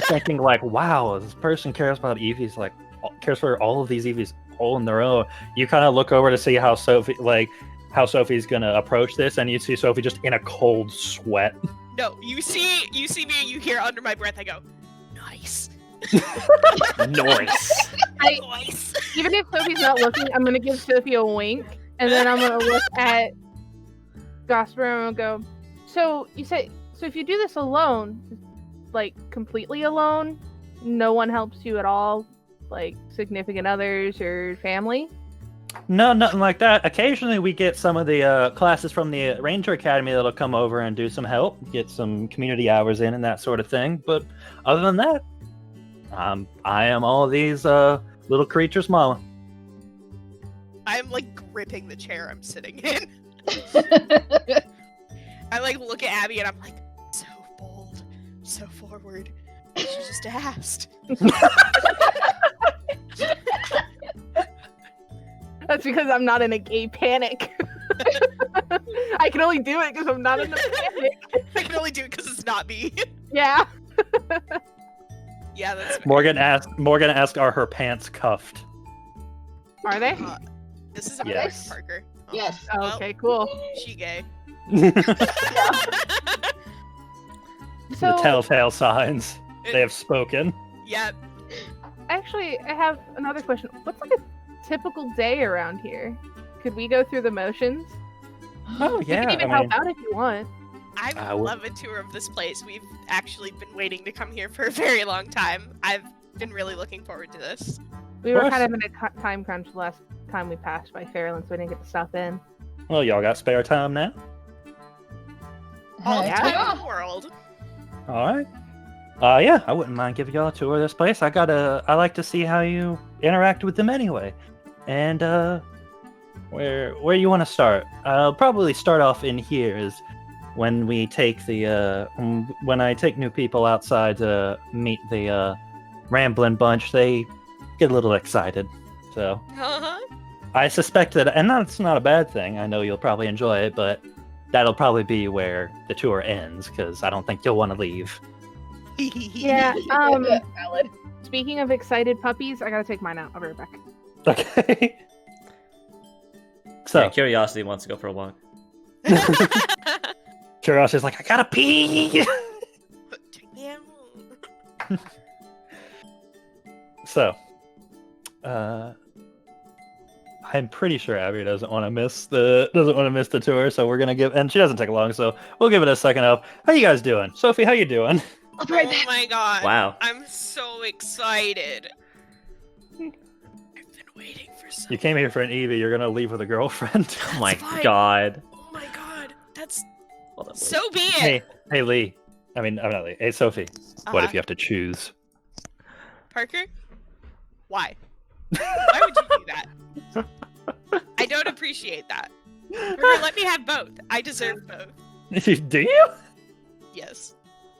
thinking like, wow, this person cares about Eevees, like cares for all of these Eevees all in their own. You kind of look over to see how Sophie's gonna approach this, and you see Sophie just in a cold sweat. No, you see me, and you hear under my breath, I go, nice. Nice. Nice. Even if Sophie's not looking, I'm gonna give Sophie a wink, and then I'm gonna look at Gosper and I'm gonna go, so if you do this alone, like completely alone, no one helps you at all, like significant others or family? No, nothing like that. Occasionally, we get some of the classes from the Ranger Academy that'll come over and do some help, get some community hours in, and that sort of thing. But other than that, I am all these little creatures' mama. I'm like gripping the chair I'm sitting in. I like look at Abby and I'm like, so bold, so forward. She just asked. That's because I'm not in a gay panic. I can only do it because I'm not in a panic. I can only do it because it's not me. Yeah. Yeah, that's fair. Morgan asked, are her pants cuffed? Are they? This is a Yes. Parker. Oh, Yes. Oh, well, okay, cool. She gay. So, The telltale signs. They have spoken. Yep. actually, I have another question. What's like a typical day around here? Could we go through the motions? Oh We can even help out if you want. I I would would- love a tour of this place. We've actually been waiting to come here for a very long time. I've been really looking forward to this. We were course. kind of in a time crunch last time we passed by Fairland, so we didn't get to stop in. Well, y'all got spare time now? All the Yeah. time in the world. All right. Yeah, I wouldn't mind giving y'all a tour of this place. I like to see how you interact with them anyway. And where you want to start? I'll probably start off in here. Is when we take when I take new people outside to meet the Ramblin' Bunch, they get a little excited. So Uh-huh. I suspect that, and that's not a bad thing. I know you'll probably enjoy it, but that'll probably be where the tour ends because I don't think you'll want to leave. Yeah. Valid. Speaking of excited puppies, I gotta take mine out. I'll be right back. Okay. So Yeah, Curiosity wants to go for a walk. Curiosity's like, I gotta pee. Yeah. So, I'm pretty sure Abby doesn't want to miss the tour, so we're gonna give, and she doesn't take long, so we'll give it a second up. How you guys doing, Sophie? How you doing? I'll be right Oh back. my god. Wow. I'm so excited. I've been waiting for so You came here for an Eevee. You're gonna leave with a girlfriend. Oh my fine. god. Oh my god. That's Hold on, wait. so be it. hey, Lee. I'm not Lee. Hey, Sophie. What if Uh-huh. you have to choose? Parker? Why? Why would you do that? I don't appreciate that. Parker, let me have both. I deserve both. Do you? Yes.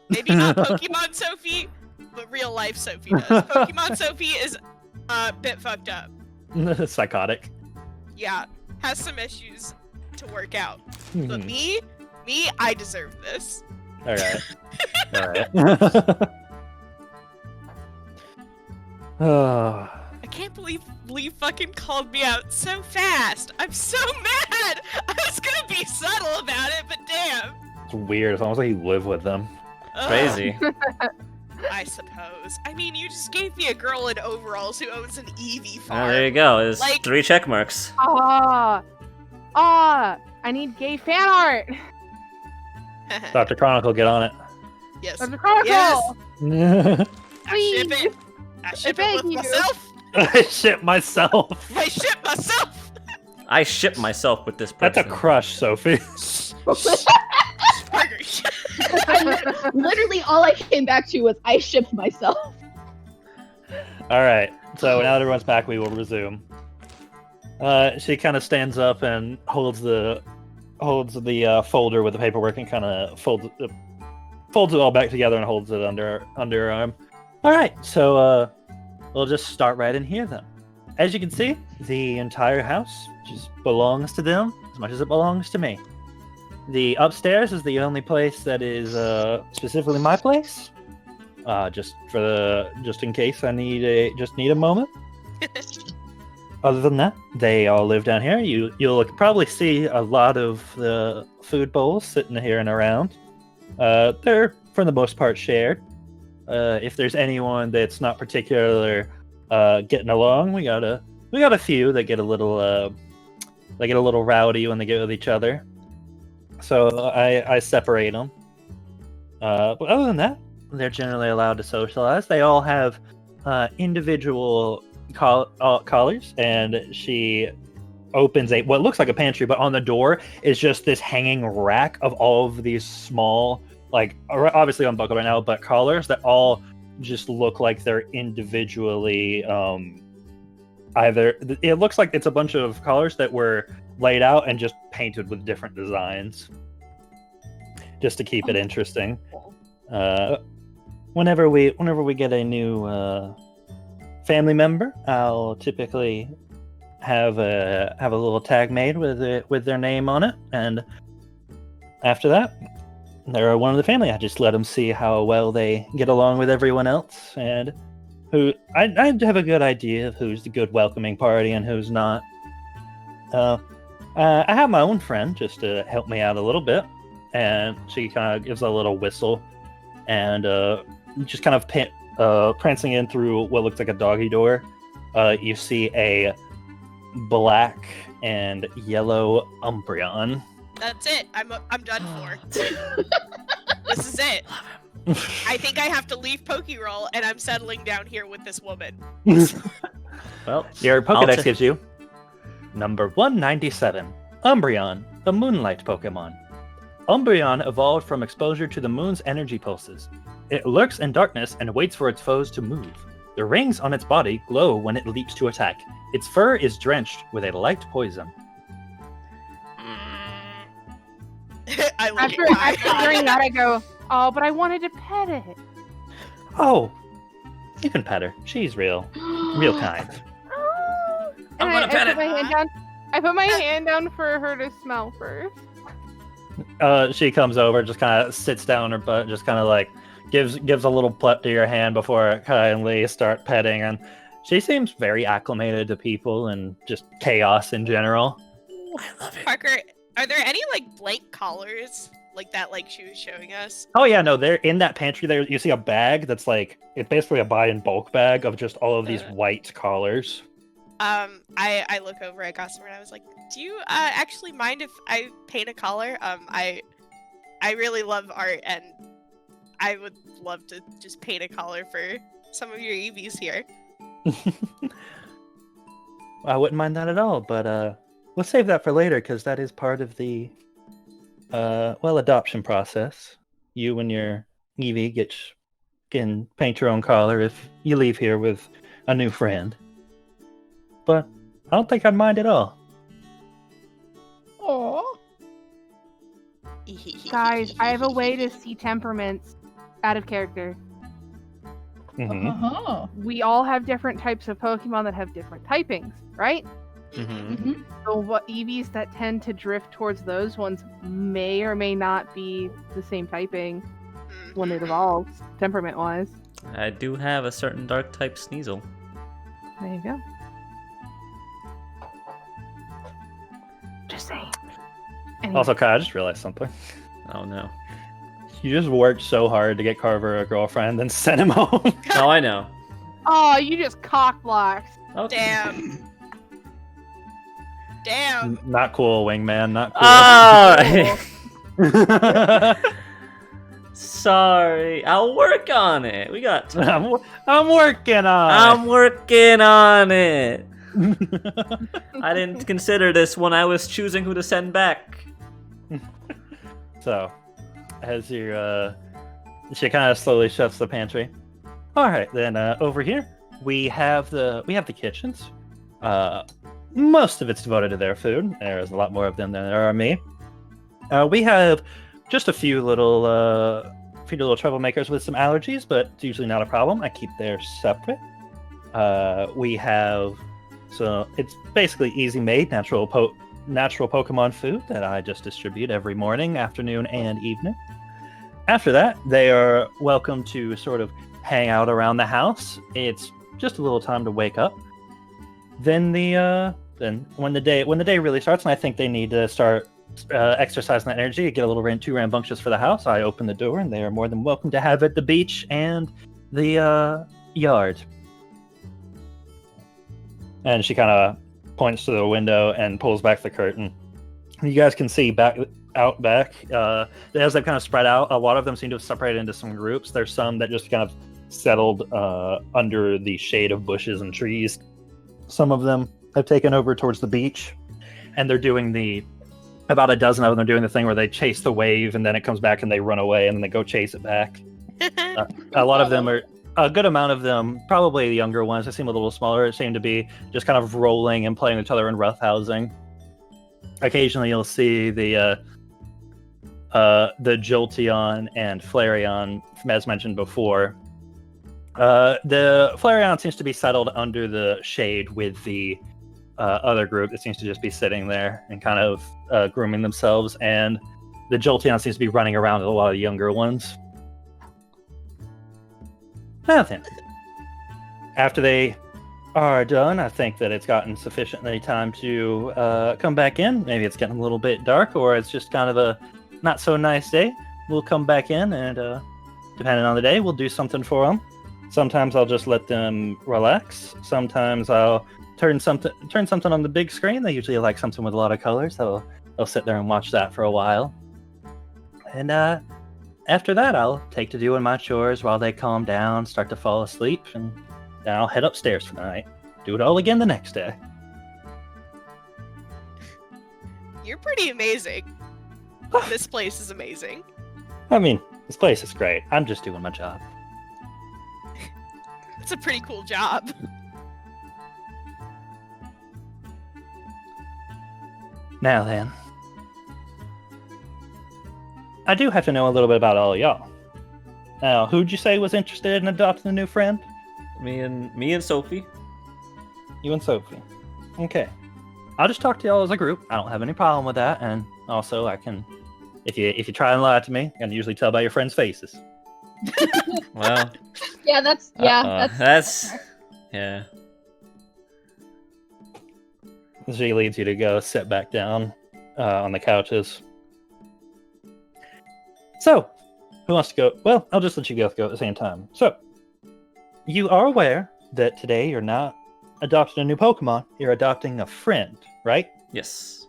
Maybe not Pokemon Sophie, but real life Sophie does. Pokemon Sophie is a bit fucked up. Psychotic. Yeah. Has some issues to work out. But Hmm. me, I deserve this. All right. All right. Oh. I can't believe Lee fucking called me out so fast. I'm so mad. I was gonna be subtle about it, but damn. It's weird. It's almost like you live with them. Ugh, Crazy. I suppose. I mean, you just gave me a girl in overalls who owns an Eevee Oh, farm. there you go. There's Like- 3 check marks. I need gay fan art. Dr. Chronicle, get on Yes. That's a chronicle. Yes. it. I ship it. I ship beg it with you. myself. I shit myself. I ship myself. I ship myself with this That's person. a crush, Sophie. Parker. Literally, all I came back to was I shipped myself. All right. So now that everyone's back, we will resume. She kind of stands up and holds the folder with the paperwork and kind of folds it all back together and holds it under her arm. All right. So we'll just start right in here then. As you can see, the entire house just belongs to them as much as it belongs to me. The upstairs is the only place that is specifically my place. Just in case I need a moment. Other than that, they all live down here. You'll probably see a lot of the food bowls sitting here and around. They're for the most part shared. If there's anyone that's not particularly getting along, we got a few that get a little rowdy when they get with each other. So I separate them. But other than that, they're generally allowed to socialize. They all have individual collars, and she opens what looks like a pantry, but on the door is just this hanging rack of all of these small, like obviously unbuckled right now, but collars that all just look like they're individually either. It looks like it's a bunch of collars that were laid out and just painted with different designs, just to keep it interesting. Whenever we get a new family member, I'll typically have a little tag made with their name on it, and after that, they're one of the family. I just let them see how well they get along with everyone else, and who I have a good idea of who's the good welcoming party and who's not. I have my own friend just to help me out a little bit, and she kind of gives a little whistle, and just kind of prancing in through what looks like a doggy door. You see a black and yellow Umbreon. That's it. I'm done for. This is it. I think I have to leave PokeRole, and I'm settling down here with this woman. Well, Your Pokedex gives you number 197, Umbreon, the Moonlight Pokemon. Umbreon evolved from exposure to the moon's energy pulses. It lurks in darkness and waits for its foes to move. The rings on its body glow when it leaps to attack. Its fur is drenched with a light poison. I look After hearing that, I go, oh, but I wanted to pet it. Oh, you can pet her. She's real kind. Oh. I'm And gonna pet I it. put my hand down. I put my hand down for her to smell first. She comes over, just kind of sits down on her butt, just kind of like gives a little put to your hand before kindly start petting, and she seems very acclimated to people and just chaos in general. I love it. Parker, are there any like blank collars like that like she was showing us? Oh yeah, no, they're in that pantry there. You see a bag that's like, it's basically a buy in bulk bag of just all of these white collars. I look over at Gossamer and I was like, do you actually mind if I paint a collar? I really love art and I would love to just paint a collar for some of your Eevees here. I wouldn't mind that at all, but let's save that for later because that is part of the adoption process. You and your Eevee can paint your own collar if you leave here with a new friend. But I don't think I'd mind at all. Aww. Guys, I have a way to see temperaments out of character. Mm-hmm. Uh-huh. We all have different types of Pokemon that have different typings, right? Mm-hmm. So what Eevees that tend to drift towards those ones may or may not be the same typing when it evolves, temperament-wise. I do have a certain dark type Sneasel. There you go. Just saying. Anyway. Also, Kai, I just realized something. Oh no. You just worked so hard to get Carver a girlfriend and sent him home. Oh, I know. Oh, you just cock blocked. Okay. Damn. Damn. Not cool, wingman. Not cool. Sorry. I'll work on it. We got time. I'm working on I'm working on it. I didn't consider this when I was choosing who to send back. So, as your she kind of slowly shuts the pantry. All right, then over here we have the kitchens. Most of it's devoted to their food. There's a lot more of them than there are me. We have just a few little troublemakers with some allergies, but it's usually not a problem. I keep theirs separate. We have, so it's basically easy made natural Pokemon food that I just distribute every morning, afternoon, and evening. After that, they are welcome to sort of hang out around the house. It's just a little time to wake up. Then when the day really starts, and I think they need to start exercising that energy, get a little too rambunctious for the house, I open the door, and they are more than welcome to have at the beach and the yard. And she kind of points to the window and pulls back the curtain. You guys can see out back, as they've kind of spread out, a lot of them seem to have separated into some groups. There's some that just kind of settled under the shade of bushes and trees. Some of them have taken over towards the beach. and they're doing about a dozen of them are doing the thing where they chase the wave and then it comes back and they run away and then they go chase it back. A lot of them are, a good amount of them, probably the younger ones, they seem a little smaller, seem to be just kind of rolling and playing with each other in roughhousing. Occasionally you'll see the Jolteon and Flareon, as mentioned before. The Flareon seems to be settled under the shade with the other group that seems to just be sitting there and kind of grooming themselves, and the Jolteon seems to be running around with a lot of the younger ones. Now then, after they are done, I think that it's gotten sufficiently time to come back in. Maybe it's getting a little bit dark, or it's just kind of a not so nice day. We'll come back in, and depending on the day, we'll do something for them. Sometimes I'll just let them relax. Sometimes I'll turn something on the big screen. They usually like something with a lot of colors, so they'll sit there and watch that for a while. And after that, I'll take to doing my chores while they calm down, start to fall asleep, and then I'll head upstairs for the night. Do it all again the next day. You're pretty amazing. This place is amazing. I mean, this place is great. I'm just doing my job. It's a pretty cool job. Now then, I do have to know a little bit about all of y'all. Now, who'd you say was interested in adopting a new friend? Me and Sophie. You and Sophie. Okay. I'll just talk to y'all as a group. I don't have any problem with that, and also I can, if you try and lie to me, I can usually tell by your friends' faces. Well. That's yeah. She leads you to go sit back down on the couches. So, who wants to go? Well, I'll just let you both go at the same time. So, you are aware that today you're not adopting a new Pokemon, you're adopting a friend, right? Yes.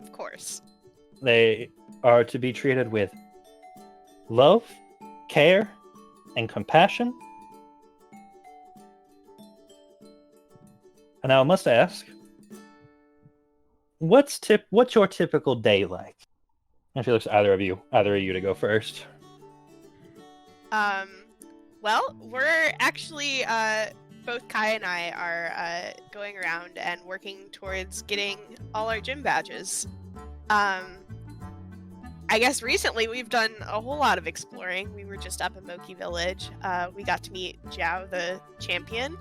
Of course. They are to be treated with love, care, and compassion. And now I must ask, what's your typical day like? I feel like either of you to go first. Well, we're actually both Kai and I are going around and working towards getting all our gym badges. I guess recently we've done a whole lot of exploring. We were just up in Moki Village. We got to meet Jiao, the champion.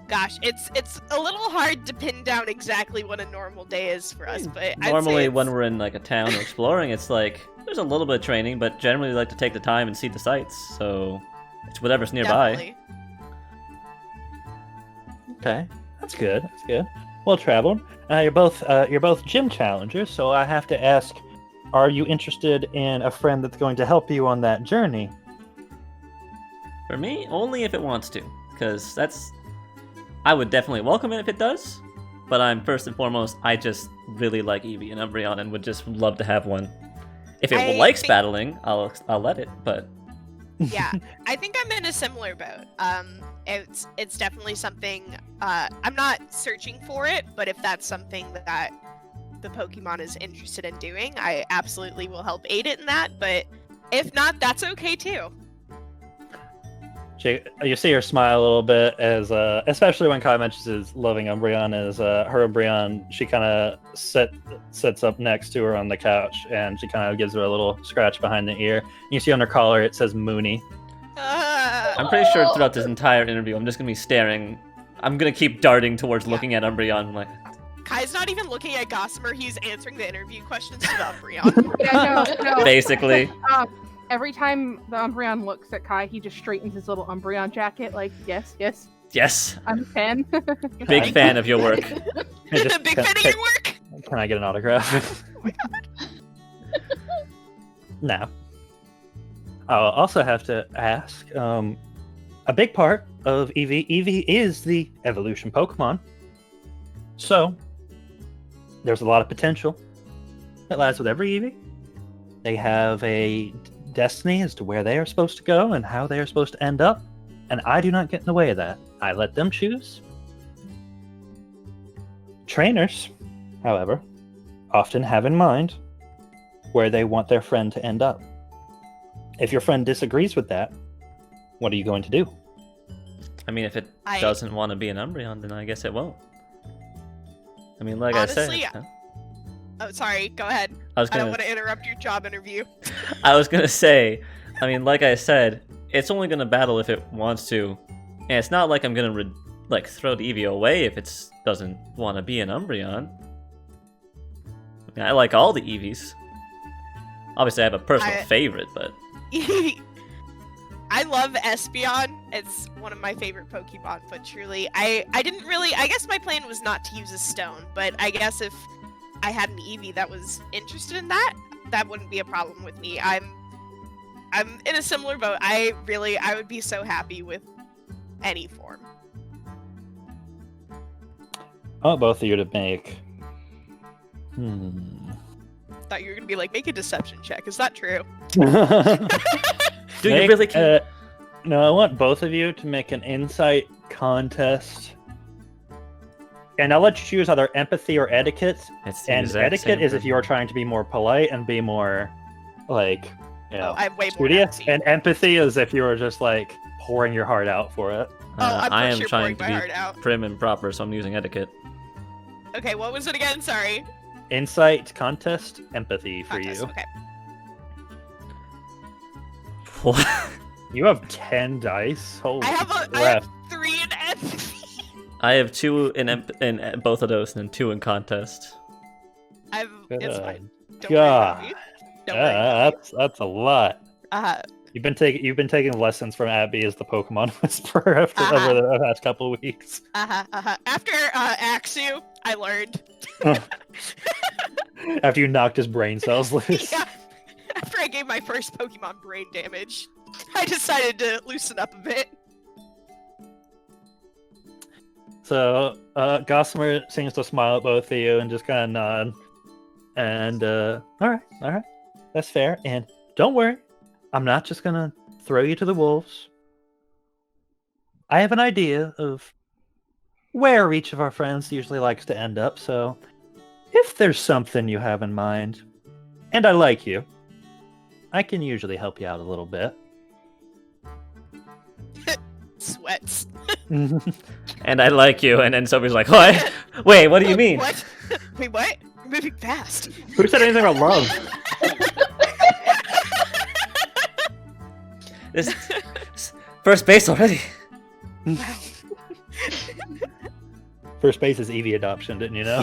Gosh, it's a little hard to pin down exactly what a normal day is for us, but normally when we're in like a town or exploring, it's like there's a little bit of training, but generally we like to take the time and see the sights, so it's whatever's nearby. Definitely. Okay, that's good. That's good. Well traveled. You're both gym challengers, so I have to ask: are you interested in a friend that's going to help you on that journey? For me, only if it wants to, because I would definitely welcome it if it does, but I'm first and foremost, I just really like Eevee and Umbreon and would just love to have one. If it likes battling, I'll let it, but... Yeah, I think I'm in a similar boat. It's definitely something, I'm not searching for it, but if that's something that the Pokemon is interested in doing, I absolutely will help aid it in that, but if not, that's okay too. You see her smile a little bit as, especially when Kai mentions his loving Umbreon, as her Umbreon, she kind of sits up next to her on the couch, and she kind of gives her a little scratch behind the ear. You see on her collar it says Mooney. I'm pretty sure throughout this entire interview, I'm just gonna be staring. I'm gonna keep darting towards looking at Umbreon. Like, Kai's not even looking at Gossamer; he's answering the interview questions to the Umbreon. Yeah, no. Basically. Every time the Umbreon looks at Kai, he just straightens his little Umbreon jacket, like, yes. Yes. I'm a fan. Big fan of your work. Big fan of your work. Can I get an autograph? Oh my god. Now, I'll also have to ask, a big part of Eevee is the evolution Pokemon. So, there's a lot of potential that lies with every Eevee. They have a destiny as to where they are supposed to go and how they are supposed to end up, and I do not get in the way of that. I let them choose. Trainers, however, often have in mind where they want their friend to end up. If your friend disagrees with that, what are you going to do? I mean, if it doesn't want to be an Umbreon, then I guess it won't. I mean, like Honestly, I said... Oh, sorry. Go ahead. I don't want to interrupt your job interview. I was gonna say, I mean, like I said, it's only gonna battle if it wants to, and it's not like I'm gonna throw the Eevee away if it doesn't want to be an Umbreon. I mean, I like all the Eevees. Obviously, I have a personal favorite, but I love Espeon. It's one of my favorite Pokemon, but truly, I didn't really. I guess my plan was not to use a stone, but I guess if I had an Eevee that was interested in that, that wouldn't be a problem with me. I'm in a similar boat. I would be so happy with any form. I want both of you to make. Thought you were gonna be like, make a deception check. Is that true? Do you really care? No, I want both of you to make an insight contest. And I'll let you choose either empathy or etiquette. And etiquette is if you are trying to be more polite and be more, I'm way more studious. empathy. And empathy is if you are just, pouring your heart out for it. I am trying to be prim and proper, so I'm using etiquette. Okay, what was it again? Sorry. Insight contest, empathy for you. Okay. What? You have 10 dice? Holy I have 3 in empathy. I have 2 in both of those, and then 2 in contest. It's fine. Don't God. worry about me. That's a lot. You've been taking lessons from Abby as the Pokemon Whisperer over the past couple of weeks. After Axew, I learned. After you knocked his brain cells loose. Yeah. After I gave my first Pokemon brain damage, I decided to loosen up a bit. So, Gossamer seems to smile at both of you and just kind of nod. And, alright. That's fair. And don't worry, I'm not just gonna throw you to the wolves. I have an idea of where each of our friends usually likes to end up, so if there's something you have in mind, and I like you, I can usually help you out a little bit. Sweats. And I like you, and then somebody's like, what? Wait, what do you mean? What? Wait, what? You're moving fast. Who said anything about love? This first base already. First base is Eevee adoption, didn't you know?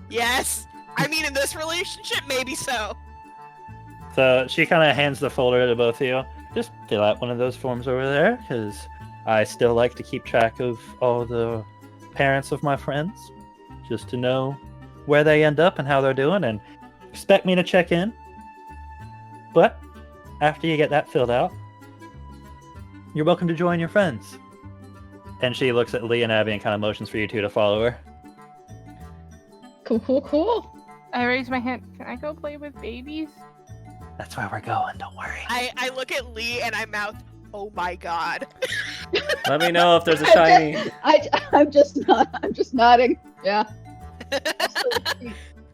Yes. I mean, in this relationship, maybe so. So she kind of hands the folder to both of you. Just fill out one of those forms over there, because I still like to keep track of all the parents of my friends, just to know where they end up and how they're doing, and expect me to check in. But after you get that filled out, you're welcome to join your friends. And she looks at Lee and Abby and kind of motions for you two to follow her. Cool. I raise my hand. Can I go play with babies? That's where we're going, don't worry. I look at Lee and I mouth, oh my god. Let me know if there's a shiny. I'm just nodding. Yeah. Also,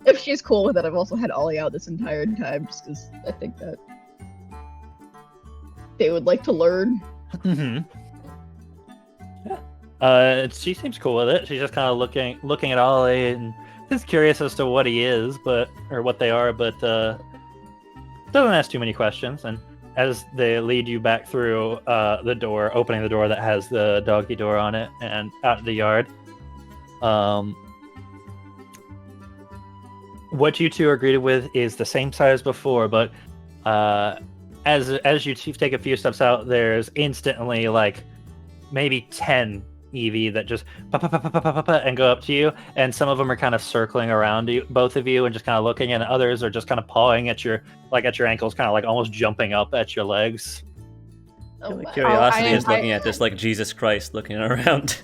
if she's cool with it, I've also had Ollie out this entire time, just because I think that they would like to learn. Mm-hmm. Yeah. She seems cool with it. She's just kind of looking at Ollie and just curious as to what he is, or what they are, but doesn't ask too many questions. And as they lead you back through the door, opening the door that has the doggy door on it, and out of the yard, what you two are greeted with is the same size as before, but as you take a few steps out, there's instantly maybe 10 Eevee that just and go up to you, and some of them are kind of circling around you, both of you, and just kind of looking, and others are just kind of pawing at your ankles, kind of almost jumping up at your legs. Curiosity is looking at this like Jesus Christ looking around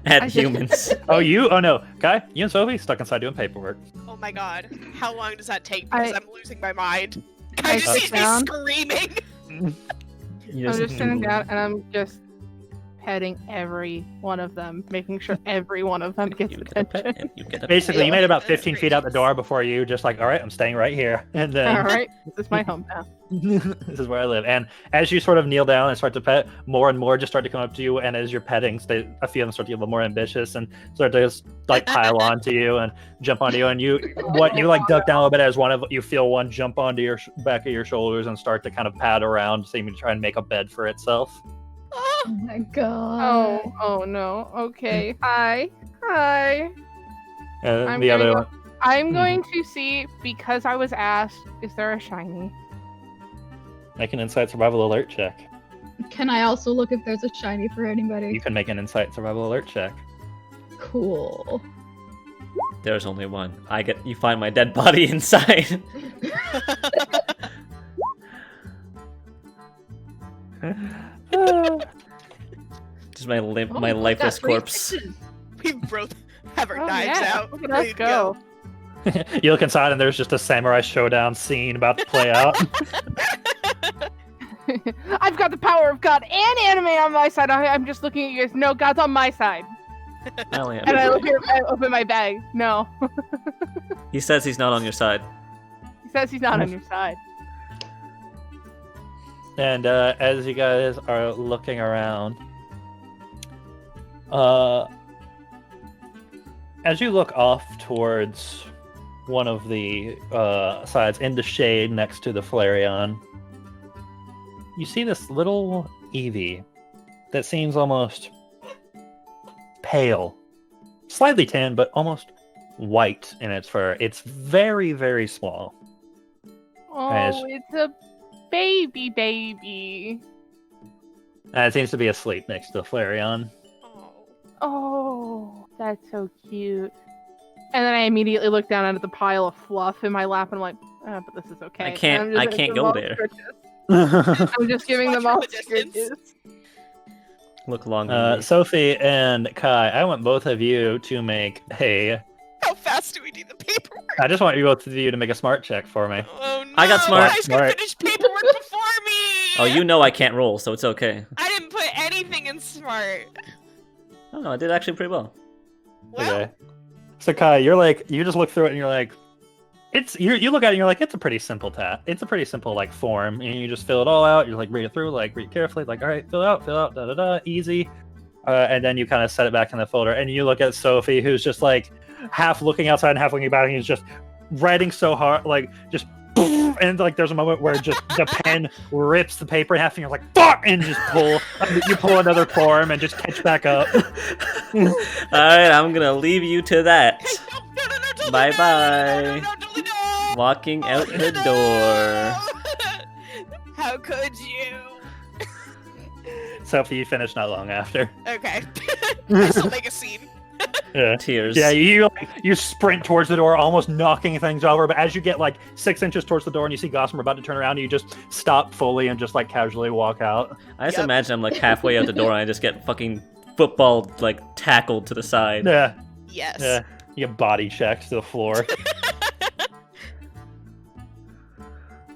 at humans. Oh no, Kai, you and Sophie stuck inside doing paperwork. Oh my god, how long does that take? Because I'm losing my mind. I just sees me screaming. I'm just sitting down and I'm just petting every one of them, making sure every one of them gets You get a pet, attention. and you get a Basically, you made about That's 15 feet out the gracious. door before you just like, all right, I'm staying right here. And then All right, this is my home now. this is where I live. And as you sort of kneel down and start to pet, more and more just start to come up to you. And as you're petting, a few of them start to get a little more ambitious and start to just like pile onto you and jump onto you. And you like duck down a little bit as you feel one jump onto your back of your shoulders and start to kind of pad around, seeming to try and make a bed for itself. Oh my god. Oh no. Okay. Hi. And I'm the other gonna one. I'm going to see, because I was asked, is there a shiny? Make an insight survival alert check. Can I also look if there's a shiny for You anybody? can make an insight survival alert check. Cool. There's only one. You find my dead body inside. Just my Oh, lifeless got three corpse. sixes. We both have our Oh, knives yeah. out. Look at ready us to go. You look inside and there's just a samurai showdown scene about to play out. I've got the power of God and anime on my side. I'm just looking at you guys. No, God's on my side. I only have- And I open my bag. No. He says he's not on your side. He says he's not on your side. And as you guys are looking around, as you look off towards one of the sides in the shade next to the Flareon, you see this little Eevee that seems almost pale, slightly tan, but almost white in its fur. It's very, very small. Oh, it's a baby. And it seems to be asleep next to the Flareon. Oh. Oh, that's so cute. And then I immediately look down at the pile of fluff in my lap and I'm like, but this is okay. I And can't- I'm just I gonna can't give go them all there. scritches. I'm just giving Watch them from all the distance. scritches. Look longer. Sophie and Kai, I want both of you to make How fast do we do the paperwork? I just want you both of you to make a smart check for me. Oh no! I got smart. You guys could Smart. finish paperwork before me. Oh, you know I can't roll, so it's okay. I didn't put anything in smart. Oh no, I did actually pretty well. Well, Okay. So Kai, you just look through it and you're like, you look at it and you're like, it's a pretty simple it's a pretty simple like form, and you just fill it all out. You like read it through, like read carefully, like all right, fill out, easy. And then you kind of set it back in the folder, and you look at Sophie, who's just like half looking outside and half looking back, and he's just writing so hard, like just. And like there's a moment where just the pen rips the paper in half, and you're like, "Fuck!" and just you pull another form and just catch back up. All right, I'm gonna leave you to that. hey, no, totally Bye-bye. No, totally no. Walking out Oh, the no. door. How could you? Sophie, you finish not long after. Okay. I still make a scene. Yeah. Tears. Yeah, you sprint towards the door, almost knocking things over. But as you get like 6 inches towards the door, and you see Gossamer about to turn around, you just stop fully and just like casually walk out. I just Yep. imagine I'm like halfway out the door and I just get fucking football like tackled to the side. Yeah, Yes. yeah. You get body checked to the floor.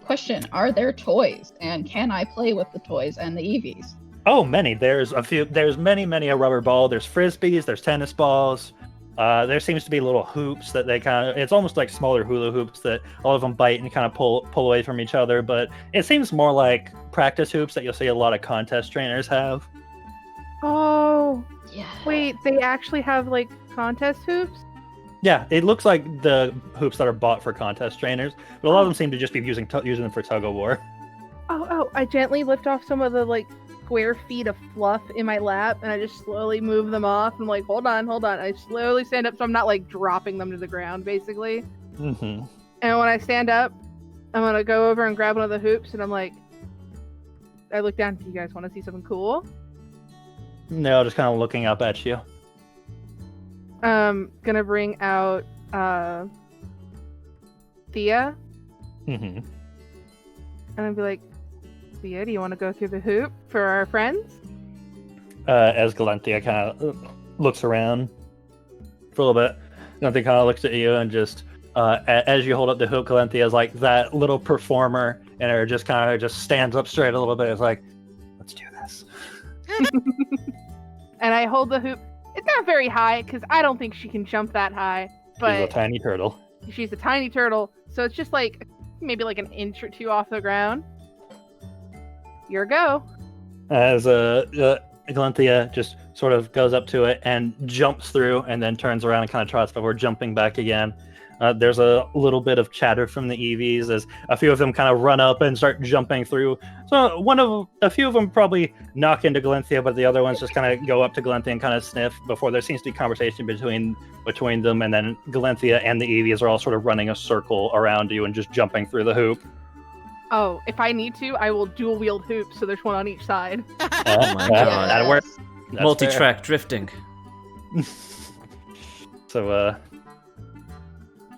Question: are there toys, and can I play with the toys and the Eevees? Oh, many. There's many a rubber ball. There's frisbees. There's tennis balls. There seems to be little hoops that they it's almost like smaller hula hoops that all of them bite and kind of pull away from each other. But it seems more like practice hoops that you'll see a lot of contest trainers have. Oh, Yeah. wait, they actually have like contest hoops? Yeah, it looks like the hoops that are bought for contest trainers, but a lot of them seem to just be using them for tug of war. Oh, I gently lift off some of the like square feet of fluff in my lap and I just slowly move them off. I'm like, hold on. I slowly stand up so I'm not like dropping them to the ground basically. Mm-hmm. And when I stand up, I'm gonna go over and grab one of the hoops and I'm like, I look down, do you guys want to see something cool? No, just kind of looking up at you. Gonna bring out Thea Mm-hmm. and I'd be like, Thea, do you want to go through the hoop for our friends? As Galentia kind of looks around for a little bit, Galentia kind of looks at you and just, as you hold up the hoop, Galentia is like that little performer, and her just kind of just stands up straight a little bit. It's like, let's do this. and I hold the hoop. It's not very high because I don't think she can jump that high, She's a but tiny turtle. she's a tiny turtle, so it's just like maybe like an inch or two off the ground. Your go. As Galenthea just sort of goes up to it and jumps through, and then turns around and kind of trots before jumping back again. There's a little bit of chatter from the Eevees as a few of them kind of run up and start jumping through. So a few of them probably knock into Galenthea, but the other ones just kind of go up to Galenthea and kind of sniff before there seems to be conversation between them, and then Galenthea and the Eevees are all sort of running a circle around you and just jumping through the hoop. Oh, if I need to, I will dual wield hoops, so there's one on each side. Oh my god. That'll work. That's Multi-track drifting. So,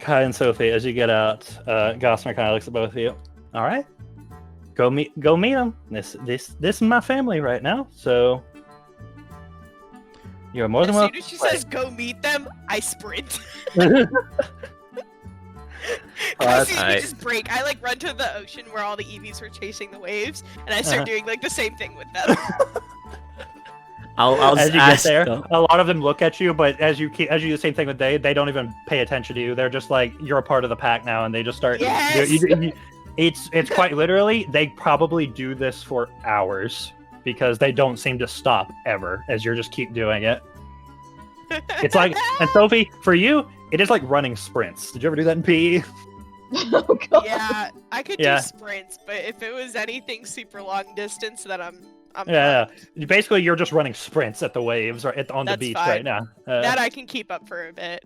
Kai and Sophie, as you get out, Gossamer kind of looks at both of you. All right, go meet them. This is my family right now. So you're more than As soon welcome. as she says go meet them, I sprint. That's You nice. just break. I like run to the ocean where all the Eevees were chasing the waves, and I start doing like the same thing with them. I'll As just you get ask there, them. a lot of them look at you, but as you do the same thing with they don't even pay attention to you. They're just like, you're a part of the pack now, and they just start. Yes! It's quite literally. They probably do this for hours because they don't seem to stop ever. As you just keep doing it. It's like, and Sophie, for you, it is like running sprints. Did you ever do that in PE? Oh god. Yeah, I could Yeah. do sprints, but if it was anything super long distance, then I'm Yeah. fucked. Basically, you're just running sprints at the waves or on the That's beach fine. right now. That I can keep up for a bit.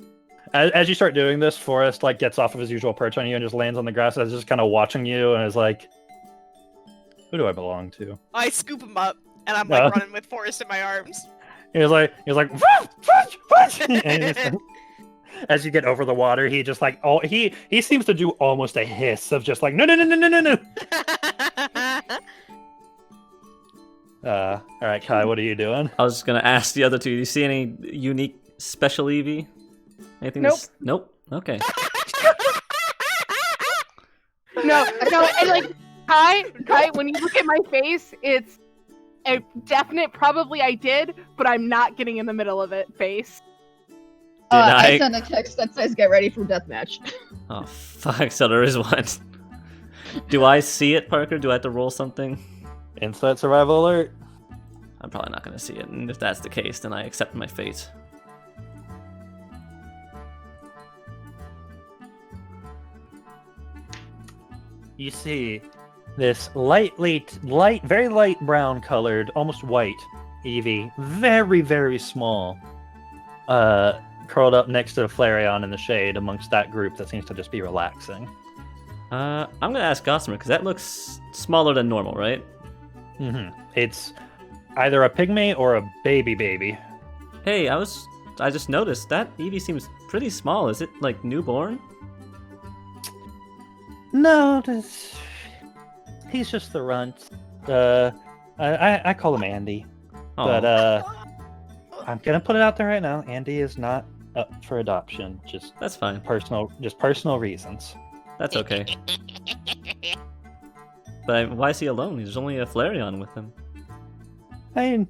As you start doing this, Forrest like gets off of his usual perch on you and just lands on the grass and is just kind of watching you and is like, "Who do I belong to?" I scoop him up, and I'm like Uh. running with Forrest in my arms. He was like, and he just, as you get over the water, he just like, he seems to do almost a hiss of just like, no. All right, Kai, what are you doing? I was gonna ask the other two. Do you see any unique special Eevee? Anything? Nope. Nope. Okay. No, and like Kai, when you look at my face, it's a definite probably I did, but I'm not getting in the middle of it face. I sent a text that says get ready for deathmatch. Oh fuck! So there is one. Do I see it, Parker? Do I have to roll something? Insight survival alert. I'm probably not gonna see it, and if that's the case, then I accept my fate. You see this very light brown colored, almost white Eevee, very, very small, curled up next to Flareon in the shade amongst that group that seems to just be relaxing. I'm gonna ask Gossamer because that looks smaller than normal, right? It's either a pygmy or a baby. Hey, I just noticed that Eevee seems pretty small. Is it like newborn? No, he's just the runt. I call him Andy, Oh, but I'm gonna put it out there right now. Andy is not up for adoption. Just that's fine. personal reasons. That's okay. But why is he alone? There's only a Flareon with him. I mean,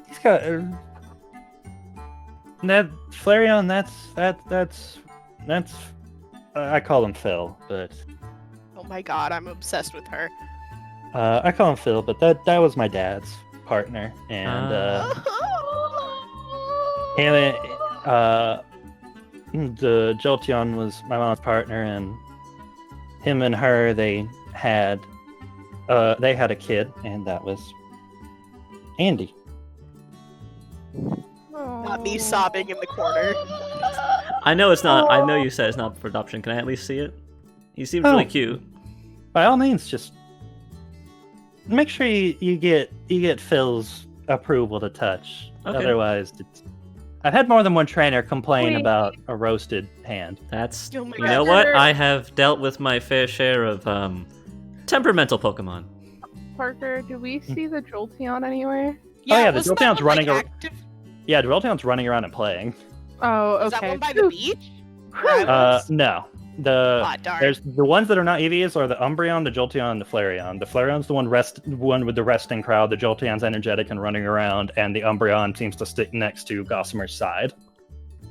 he's got that Flareon. That's I call him Phil, but Oh my god, I'm obsessed with her. I call him Phil, but that was my dad's partner, and the Jolteon was my mom's partner, and him and her they had a kid, and that was Andy. Not me sobbing in the corner. I know it's not. I know you said it's not for adoption. Can I at least see it? He seems really cute. By all means, just make sure you get Phil's approval to touch. Okay. Otherwise, I've had more than one trainer complain Wait. about a roasted hand. That's Oh my you God. know what? I have dealt with my fair share of temperamental Pokemon. Parker, do we see the Jolteon anywhere? Yeah, the wasn't Jolteon's that one, running like, active? Yeah, Jolteon's running around and playing. Oh, okay. Was that one by the Whew. beach? Whew. No. Darn. There's the ones that are not Eevees are the Umbreon, the Jolteon, and the Flareon. The Flareon's the one with the resting crowd. The Jolteon's energetic and running around, and the Umbreon seems to stick next to Gossamer's side.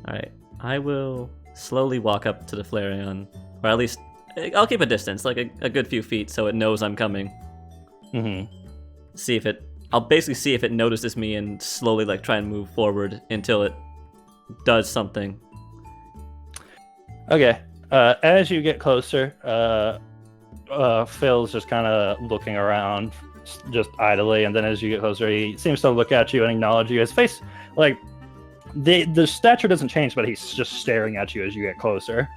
All right, I will slowly walk up to the Flareon, or at least I'll keep a distance, like a good few feet, so it knows I'm coming. Mm-hmm. I'll basically see if it notices me and slowly like try and move forward until it does something. Okay. As you get closer, Phil's just kind of looking around, just idly, and then as you get closer, he seems to look at you and acknowledge you. His face, like, the stature doesn't change, but he's just staring at you as you get closer.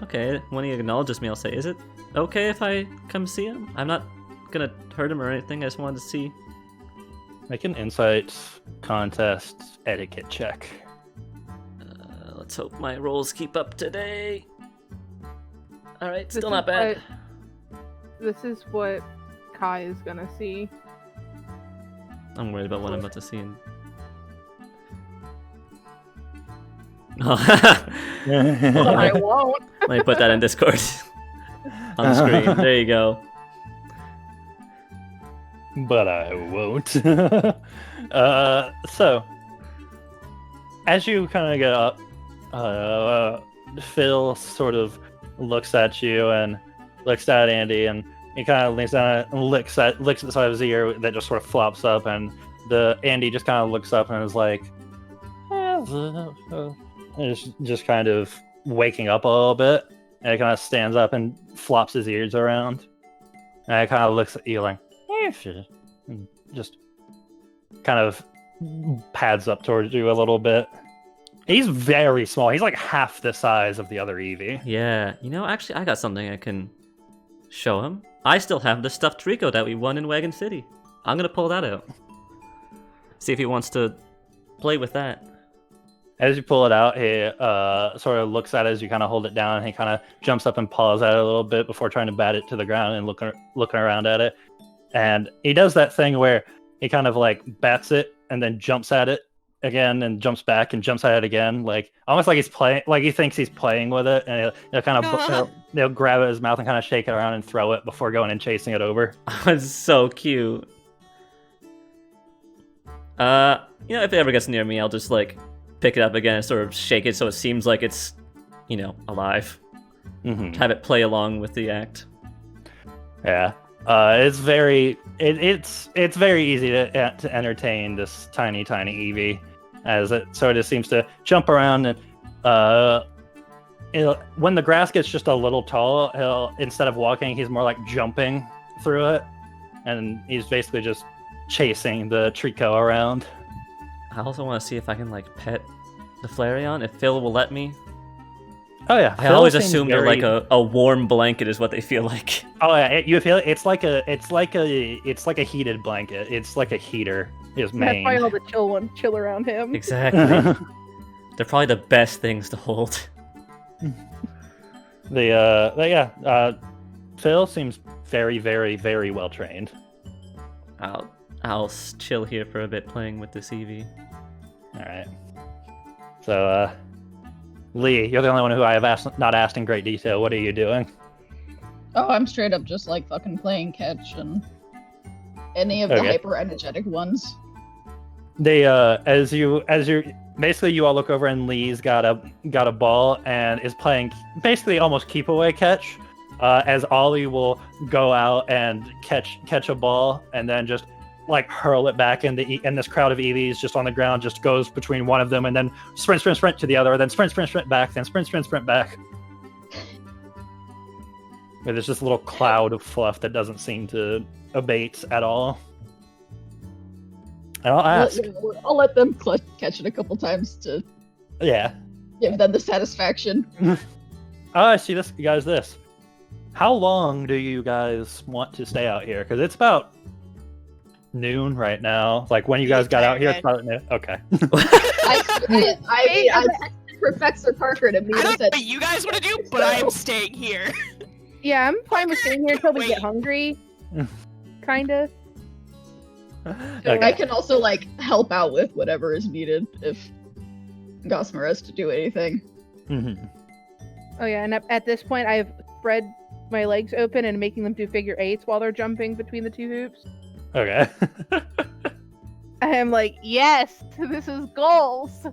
Okay. When he acknowledges me, I'll say, "Is it okay if I come see him? I'm not gonna hurt him or anything. I just wanted to see." Make an insight contest etiquette check. Let's hope my rolls keep up today. All right, still not bad. This is what Kai is gonna see. I'm worried about what I'm about to see. I won't. Let me put that in Discord on the screen. There you go. But I won't. So, as you kind of get up, Phil sort of looks at you and looks at Andy, and he kind of leans down and licks at the side of his ear that just sort of flops up, and Andy just kind of looks up and is like, just kind of waking up a little bit, and he kind of stands up and flops his ears around, and he kind of looks at you like, and just kind of pads up towards you a little bit. He's very small. He's like half the size of the other Eevee. Yeah, actually, I got something I can show him. I still have the stuffed Trico that we won in Wagon City. I'm gonna pull that out. See if he wants to play with that. As you pull it out, he sort of looks at it as you kind of hold it down, and he kind of jumps up and paws at it a little bit before trying to bat it to the ground and looking around at it. And he does that thing where he kind of like bats it and then jumps at it again and jumps back and jumps at it again, like almost like he's playing, like he thinks he's playing with it, and he'll kind of they'll grab it in his mouth and kind of shake it around and throw it before going and chasing it over. It's so cute. If it ever gets near me, I'll just like pick it up again and sort of shake it so it seems like it's, alive. Mm-hmm. Have it play along with the act. Yeah. It's very easy to entertain this tiny Eevee, as it sort of seems to jump around, and when the grass gets just a little tall, he'll, instead of walking, he's more like jumping through it, and he's basically just chasing the Trico around. I also want to see if I can like pet the Flareon, if Phil will let me. Oh yeah, I always assume they're like a warm blanket is what they feel like. Oh yeah, you feel it's like a heated blanket. It's like a heater. His main. That's why all the chill around him. Exactly. They're probably the best things to hold. Phil seems very, very, very well trained. I'll chill here for a bit playing with this Eevee. All right. So, Lee, you're the only one who I have not asked in great detail. What are you doing? Oh, I'm straight up just like fucking playing catch and any of the hyper energetic ones. They as you basically you all look over and Lee's got a ball and is playing basically almost keep away catch. As Ollie will go out and catch a ball and then just like hurl it back, and this crowd of Eevees just on the ground just goes between one of them and then sprint to the other, then sprint back, then sprint back. But there's this little cloud of fluff that doesn't seem to abate at all. And I'll ask. I'll let them catch it a couple times to give them the satisfaction. I see this, guys. How long do you guys want to stay out here? Because it's about noon right now. Like when you guys got out here, it's about noon. Okay. I texted Professor Parker to meet I us don't know what you guys want to do, but I'm staying here. Yeah, I'm fine with staying here until we get hungry. Kinda. Okay. I can also like help out with whatever is needed if Gossamer has to do anything. Mm-hmm. Oh yeah, and at this point, I've spread my legs open and making them do figure eights while they're jumping between the two hoops. Okay. I am like, yes, this is goals.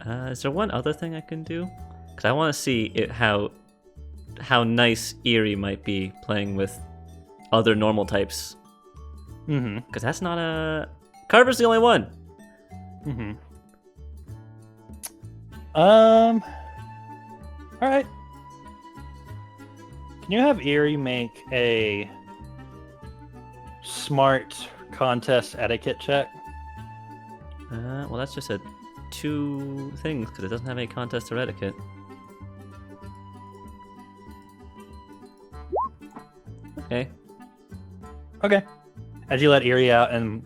Is there one other thing I can do? Because I want to see how nice Eerie might be playing with other normal types. Mm-hmm. Because that's not a... Carver's the only one. Mm-hmm. All right. Can you have Eerie make a smart contest etiquette check? Well, that's just a 2 things because it doesn't have any contest or etiquette. Okay. Okay. As you let Eerie out, and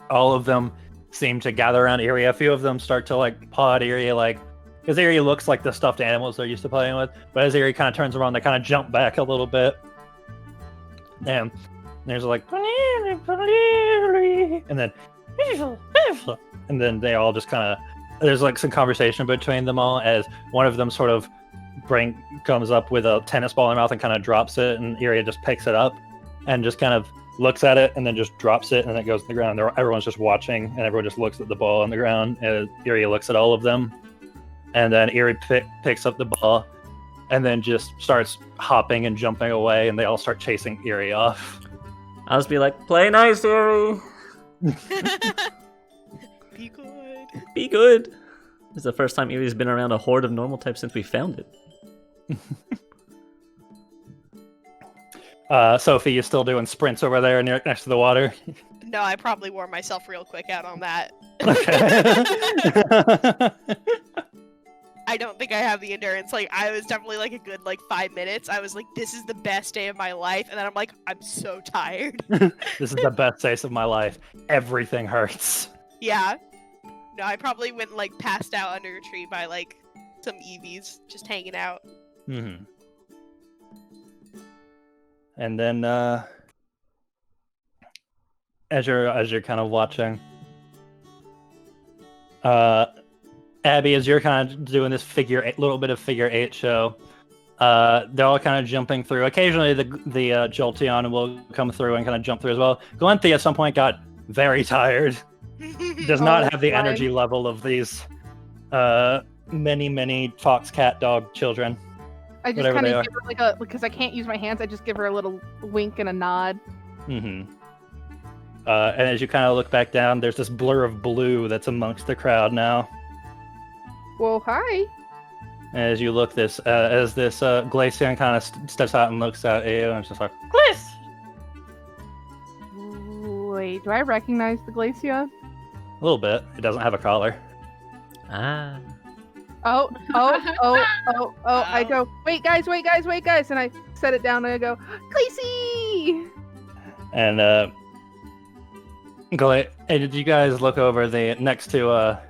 all of them seem to gather around Eerie, a few of them start to like pod Eerie, like, because Eerie looks like the stuffed animals they're used to playing with. But as Eerie kind of turns around, they kind of jump back a little bit, and there's like, and then they all just kind of, there's like some conversation between them all as one of them sort of comes up with a tennis ball in her mouth and kind of drops it, and Eerie just picks it up and just kind of looks at it and then just drops it, and it goes to the ground. Everyone's just watching, and everyone just looks at the ball on the ground, and Eerie looks at all of them, and then Eerie picks up the ball and then just starts hopping and jumping away, and they all start chasing Eerie off. I'll just be like, play nice, Eerie! Be good. Be good! This is the first time Eerie's been around a horde of normal types since we found it. Sophie, you still doing sprints over there next to the water? No, I probably wore myself real quick out on that. Okay. I don't think I have the endurance. Like, I was definitely like a good 5 minutes. I was like, this is the best day of my life. And then I'm like, I'm so tired. This is the best days of my life. Everything hurts. Yeah. No, I probably went passed out under a tree by some Eevees just hanging out. Mm-hmm. And then as you're kind of watching, Abby, as you're kind of doing this little bit of figure eight show, they're all kind of jumping through. Occasionally, the Jolteon will come through and kind of jump through as well. Glenthea at some point got very tired. Does not have the energy level of these many fox, cat, dog children. I just kind of give her because I can't use my hands, I just give her a little wink and a nod. Mm-hmm. And as you kind of look back down, there's this blur of blue that's amongst the crowd now. Well, hi. As you look as this Glaceon kind of steps out and looks at you, and it's just like, Glace! Wait, do I recognize the Glaceon? A little bit. It doesn't have a collar. Ah. Oh, I go, wait guys, and I set it down and I go, Glacie! And and you guys look over next to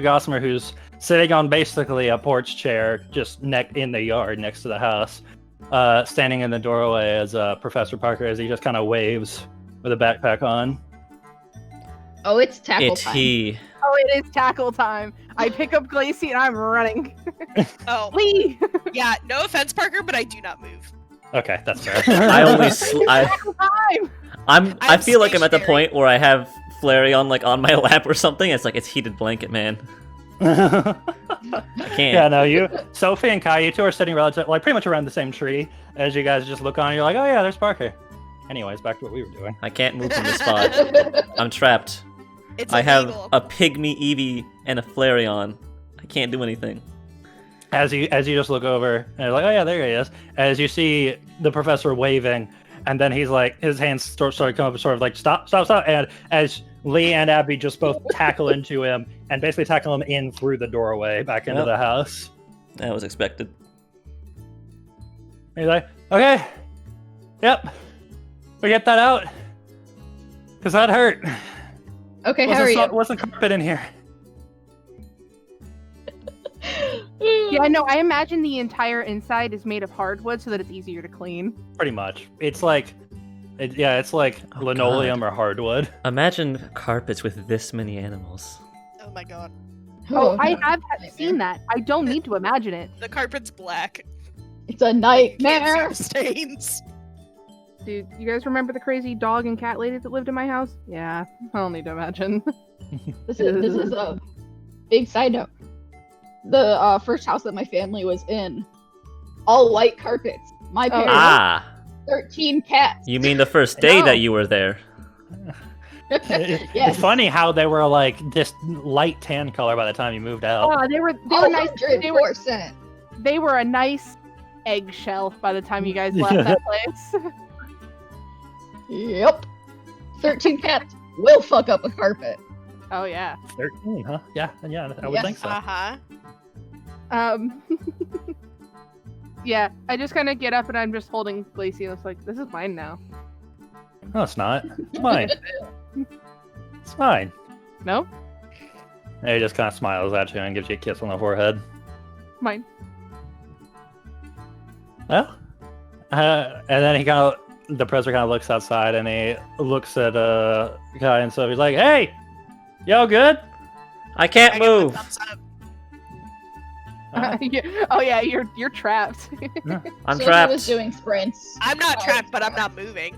Gossamer, who's sitting on basically a porch chair, just in the yard next to the house, standing in the doorway as Professor Parker, as he just kind of waves with a backpack on. Oh, it's tackle It's time. he. Oh, it is tackle time. I pick up Glacie and I'm running. Oh, Lee! yeah. No offense, Parker, but I do not move. Okay, that's fair. I only Tackle time! I feel like I'm at the stationary. point where I have Flareon on my lap or something. It's heated blanket, man. I can't. Yeah, no, Sophie and Kai, you two are sitting pretty much around the same tree. As you guys just look on, you're like, oh yeah, there's Parker. Anyways, back to what we were doing. I can't move from this spot. I'm trapped. It's I have illegal. a pygmy Eevee and a Flareon. I can't do anything. As you just look over, and you're like, oh yeah, there he is. As you see the professor waving, and then he's like, his hands start to come up, sort of like, stop. And as Lee and Abby just both tackle into him, and basically tackle him in through the doorway back into the house. That was expected. He's like, okay, yep, we get that out, because that hurt. Okay, hurry up. Wasn't carpet in here. Yeah, no, I imagine the entire inside is made of hardwood so that it's easier to clean. Pretty much. It's like linoleum or hardwood. Imagine carpets with this many animals. Oh my god. Oh, I no. have Nightmare. seen that. I don't need to imagine it. The carpet's black. It's a You nightmare. can't see the stains. Dude, you guys remember the crazy dog and cat lady that lived in my house? Yeah, I don't need to imagine. This is a big side note. The first house that my family was in, all white carpets. My parents, Ah, 13 cats. you mean the first day No. that you were there? Yes. It's funny how they were like this light tan color by the time you moved out. Oh, they were nice. They were 100%. they were a nice eggshell by the time you guys left that place. Yep. 13 cats will fuck up a carpet. Oh yeah. 13, huh? Yeah, I would Yes. think so. Uh-huh. Yeah, I just kind of get up and I'm just holding Glacy and it's like, this is mine now. No, it's not. It's mine. It's mine. No, And he just kind of smiles at you and gives you a kiss on the forehead. mine. Well, and then the president kind of looks outside and he looks at guy and so he's like, "Hey, y'all good?" I can't I give a move. thumbs up. Oh yeah, you're trapped. I'm Sylvie trapped. was doing sprints. I'm not Oh, trapped, but I'm not moving.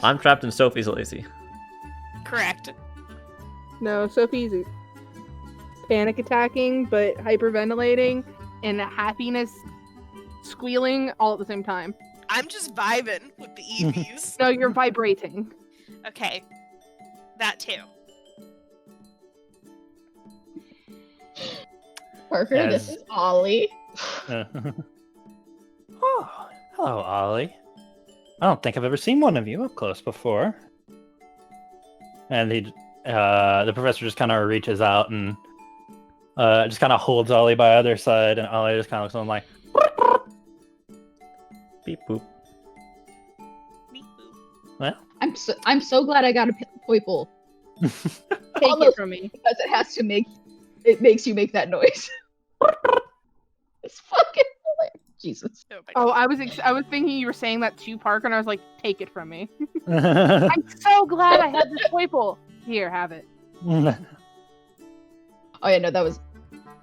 I'm trapped in Sophie's lazy. Correct. No, Sophie's panic attacking, but hyperventilating and happiness squealing all at the same time. I'm just vibing with the Eevees. No, you're vibrating. Okay. That too. Parker, Yes. this is Ollie. Oh, hello, Ollie. I don't think I've ever seen one of you up close before. And the professor just kind of reaches out and just kind of holds Ollie by the other side, and Ollie just kind of looks at him like, Beep boop. Beep boop. "Well, I'm so glad I got a Poiple Take Almost. it from me. because it makes you make that noise. It's fucking hilarious. Jesus. Oh my Oh, God. I was thinking you were saying that to Parker, and I was like, take it from me. I'm so glad I had this Poiple. Here, have it. Oh yeah, no, that was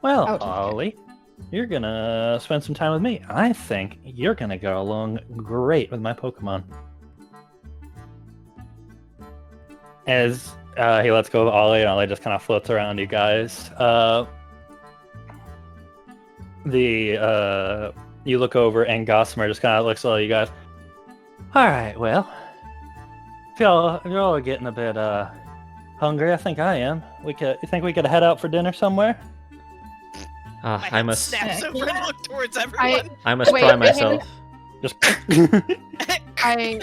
Well, Ouch. Ollie, you're gonna spend some time with me. I think you're gonna go along great with my Pokemon." As he lets go of Ollie, and Ollie just kind of floats around you guys. You look over, and Gossamer just kind of looks at all you guys. All right, well, if you're all getting a bit hungry, I think I am. You think we could head out for dinner somewhere? My I head must snaps over and look towards everyone. I must Wait, pry wait, myself. Just I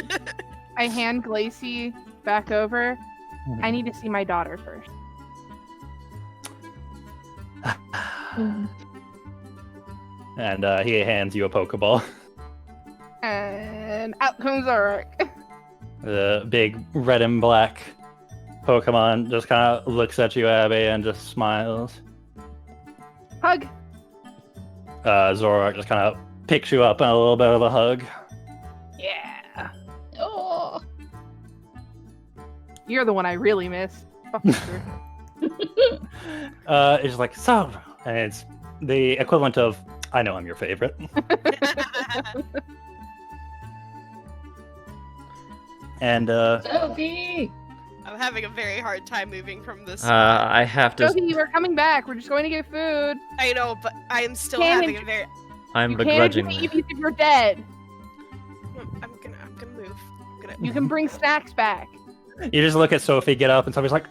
hand Glacy back over. I need to see my daughter first. And he hands you a Pokeball. And out comes Zorak. The big red and black Pokemon just kind of looks at you, Abby, and just smiles. Hug. Zorak just kind of picks you up in a little bit of a hug. Yeah. oh. You're the one I really miss. Fuck you, sir. It's just like, so, and it's the equivalent of, I know I'm your favorite. And Sophie. I'm having a very hard time moving from this. I have to. Sophie, we're coming back. We're just going to get food. I know, but I am still Can't having a int- very. I'm You can't begrudging. do Eevees if you're dead. I'm gonna move. I'm gonna. You can bring snacks back. you just look at Sophie get up, and Sophie's like,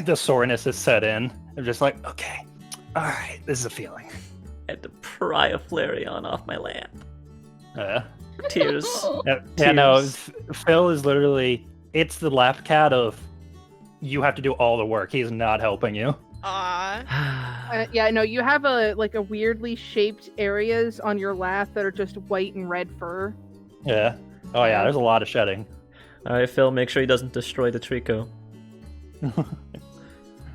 the soreness is set in. I'm just like, okay, all right, this is a feeling. I had to pry a Flareon off my lamp. Tears. Yeah, no, Tears. Phil is literally, it's the lap cat of, you have to do all the work. He's not helping you. Aw. Yeah, no, you have a weirdly shaped areas on your lap that are just white and red fur. Yeah. Oh yeah, there's a lot of shedding. All right, Phil, make sure he doesn't destroy the Trico.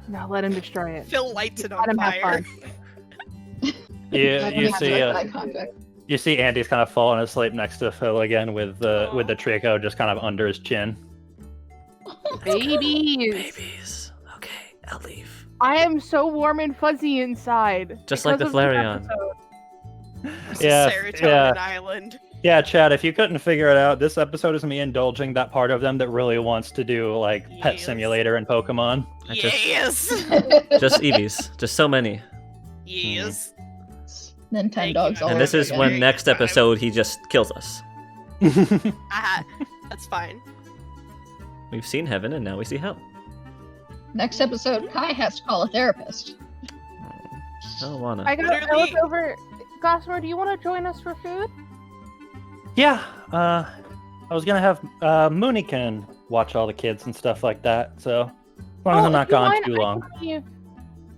No, let him destroy it. Phil lights it Let on him have fire. fun. Yeah, you see, Eye contact. you see Andy's kind of falling asleep next to Phil again with the Trico just kind of under his chin. Babies. Babies. Okay, I'll leave. I am so warm and fuzzy inside. Just like the because of this Flareon. episode. This Yeah, is Serotonin Island. Yeah, Chad, if you couldn't figure it out, this episode is me indulging that part of them that really wants to do like Pet Yes. Simulator and Pokemon. Yes. Just Eevees. Just so many. Yes. Then 10 Thank dogs you. all And this over is again. when next episode he just kills us. That's fine. We've seen heaven and now we see hell. Next episode, Kai has to call a therapist. I don't wanna. I look over. Gossamer, do you want to join us for food? Yeah, I was gonna have Mooney can watch all the kids and stuff like that, so as long as I'm if not you gone mind, too long.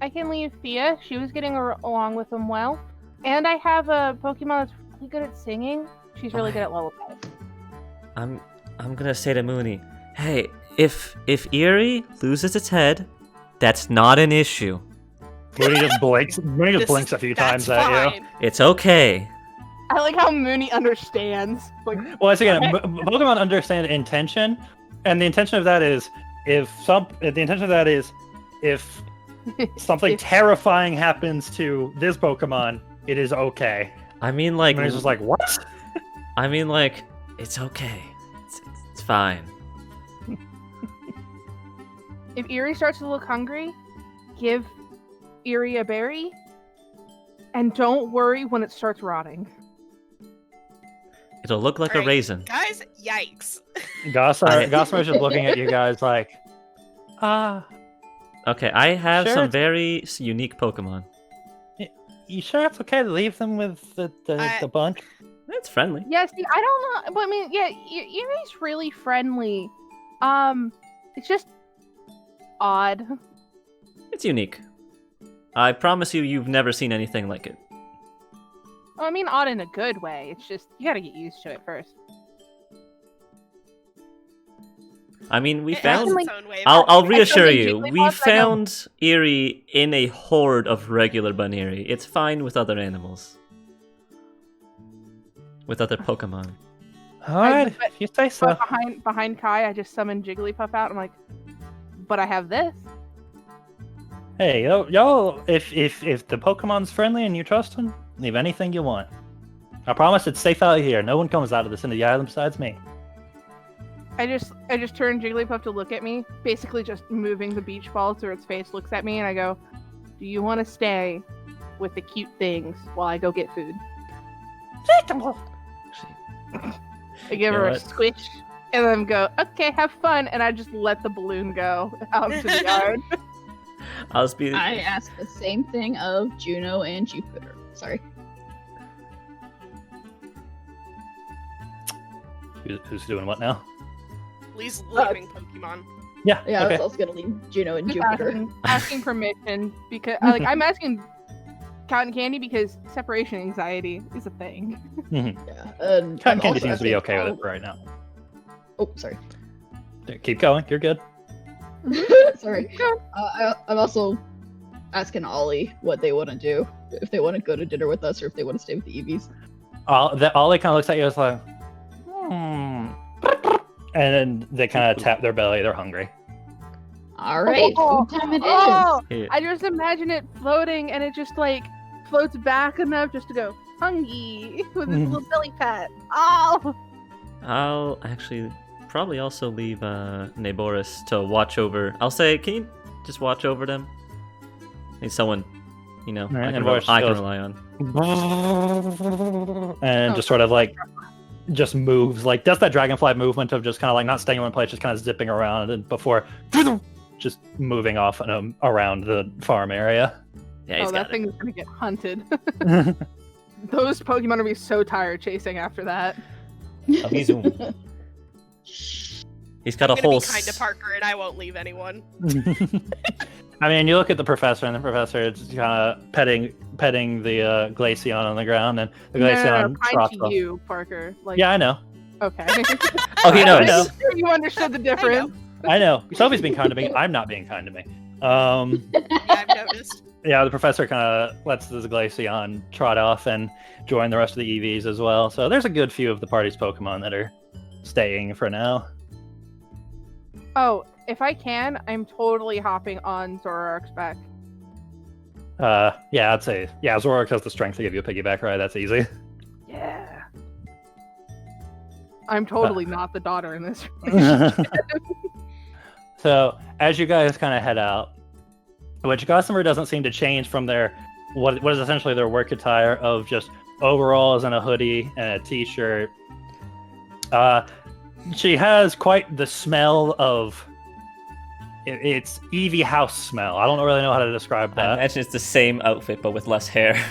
I can leave Thea. She was getting along with them well. And I have a Pokemon that's really good at singing. She's really good at lullabies. I'm gonna say to Mooney, hey, if Eerie loses its head, that's not an issue. Mooney just blinks. Mooney just blinks a few times at you. Fine. It's okay. I like how Mooney understands. Like, Well, once again, Pokemon understand intention, and the intention of that is if something terrifying happens to this Pokemon, it is okay. I mean, like, Mooney's just like, what? I mean, like, it's okay. It's fine. if Eerie starts to look hungry, give Eerie a berry. And don't worry when it starts rotting. It'll look like a Alright, raisin. Guys, yikes. Gossamer's just looking at you guys like, Okay, I have Sure, some it's- very unique Pokemon. you sure it's okay to leave them with the bunch? It's friendly. Yeah, see, I don't know. But I mean, yeah, Eerie's really friendly. It's just odd. It's unique. I promise you, you've never seen anything like it. Well, I mean, odd in a good way. It's just, you gotta get used to it first. I mean, we It has found. its own way of I'll acting. reassure like you, Jigglypuff, we I know. found Eerie in a horde of regular Baneri. It's fine with other animals. With other Pokemon. Alright, but- if you say so. But behind Kai, I just summoned Jigglypuff out. I'm like, but I have this. Hey, y'all, if the Pokemon's friendly and you trust them, leave anything you want. I promise it's safe out here. No one comes out of this into the island besides me. I just turned Jigglypuff to look at me, basically just moving the beach ball so its face looks at me, and I go, "Do you want to stay with the cute things while I go get food?" I give her a what? squish, and then go, "Okay, have fun," and I just let the balloon go out to the yard. I'll just be. I asked the same thing of Juno and Jupiter. Sorry. Who's doing what now? Lee's leaving Pokemon. Yeah, Yeah, okay. I was gonna leave Juno and Just Jupiter. asking permission because, like, I'm asking Cotton Candy because separation anxiety is a thing. Yeah, and Cotton I'm Candy also seems to be asking okay with all- it right now. Oh, sorry. Keep going. You're good. Sorry. I'm also asking Ollie what they want to do. If they want to go to dinner with us or if they want to stay with the Eevees. Ollie kind of looks at you and is like, and then they kind of tap their belly. They're hungry. All right, Oh, food time it is. Oh, Here. I just imagine it floating and it just like floats back enough just to go hungry with its little belly pat. Oh, I'll actually probably also leave Naboris to watch over. I'll say, can you just watch over them? Need someone, you know, Alright, I can Naboris I can goes- rely on. And just sort of like, just moves, like does that dragonfly movement of just kind of like not staying in one place, just kind of zipping around, and before just moving off around the farm area. Yeah, he's oh, got that it. thing is gonna get hunted. Those Pokemon will be so tired chasing after that. He's got a I'm gonna whole. be kind to Parker, and I won't leave anyone. I mean, you look at the professor, and the professor is kind of petting the Glaceon on the ground, and the Glaceon Kind trots to off. you, Parker. Like, Yeah, I know. okay. Oh, he knows. I know. You understood the difference. I know. Sophie's being kind to me. I'm not being kind to me. Yeah, I've noticed. Yeah, the professor kind of lets the Glaceon trot off and join the rest of the Eevees as well. So there's a good few of the party's Pokemon that are staying for now. Oh, if I can, I'm totally hopping on Zoroark's back. Yeah, I'd say Zorak has the strength to give you a piggyback ride. That's easy. Yeah. I'm totally not the daughter in this. So as you guys kind of head out, which Gossamer doesn't seem to change from their what is essentially their work attire of just overalls and a hoodie and a t-shirt. She has quite the smell of it's Eevee house smell. I don't really know how to describe I that. imagine it's the same outfit but with less hair.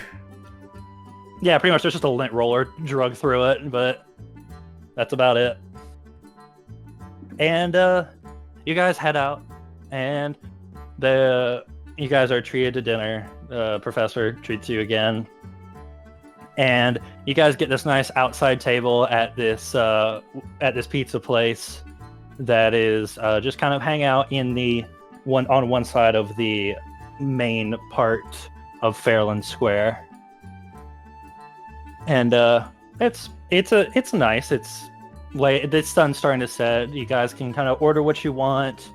Yeah, pretty much. There's just a lint roller drug through it, but that's about it. And you guys head out, and you guys are treated to dinner. The professor treats you again, and you guys get this nice outside table at this pizza place that is just kind of hang out in the on one side of the main part of Fairland Square. And it's nice. It's late. The sun's starting to set. You guys can kind of order what you want.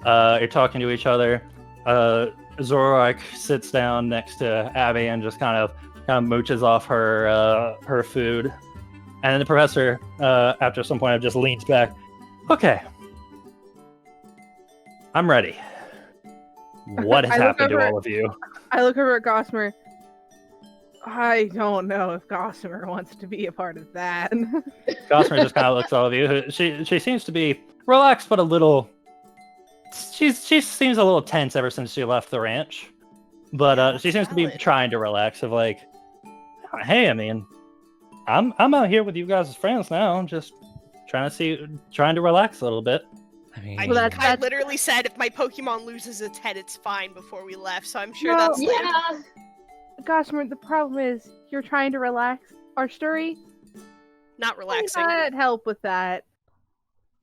You're talking to each other. Zorak sits down next to Abby and just kind of mooches off her food. And then the professor, after some point, just leans back. Okay, I'm ready. What has happened to all of you? I look over at Gossamer. I don't know if Gossamer wants to be a part of that. Gossamer just kind of looks at all of you. She seems to be relaxed, but a little. She seems a little tense ever since she left the ranch, but she seems to be trying to relax. Of like, hey, I mean, I'm out here with you guys as friends now. I'm just trying to relax a little bit. I mean, I literally said if my Pokemon loses its head, it's fine before we left. So I'm sure that's like, Yeah. Gossamer, the problem is you're trying to relax our story. not relaxing. I'd help with that.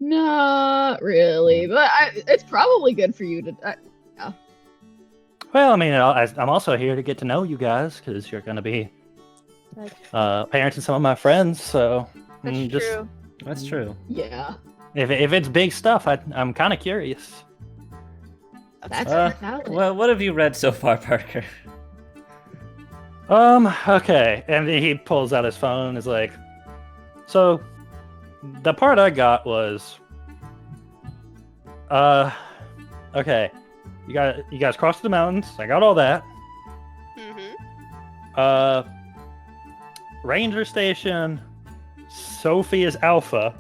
Not really, but it's probably good for you to. Well, I mean, I'm also here to get to know you guys because you're going to be parenting some of my friends. So That's true. that's true. Yeah, if it's big stuff, I'm kind of curious. that's valid. Well, what have you read so far, Parker? Okay, and then he pulls out his phone and is like, so the part I got was, okay, you guys crossed the mountains. I got all that. Mm-hmm. Ranger Station, Sophie is Alpha.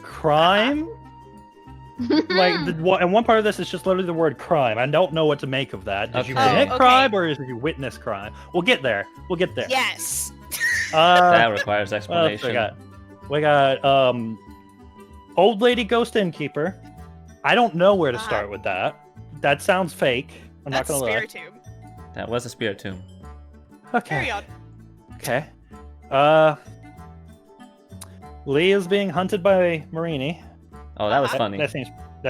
Crime? And one part of this is just literally the word crime. I don't know what to make of that. Did you Okay. commit Oh, okay. crime or did you witness crime? We'll get there. Yes. That requires What else explanation. we got Old Lady Ghost Innkeeper. I don't know where to start with that. That sounds fake. I'm That's not gonna lie. Spiritomb. That was a spirit tomb. Okay. Carry on. Okay. Lee is being hunted by Marini. Oh, that was Uh-huh. funny. That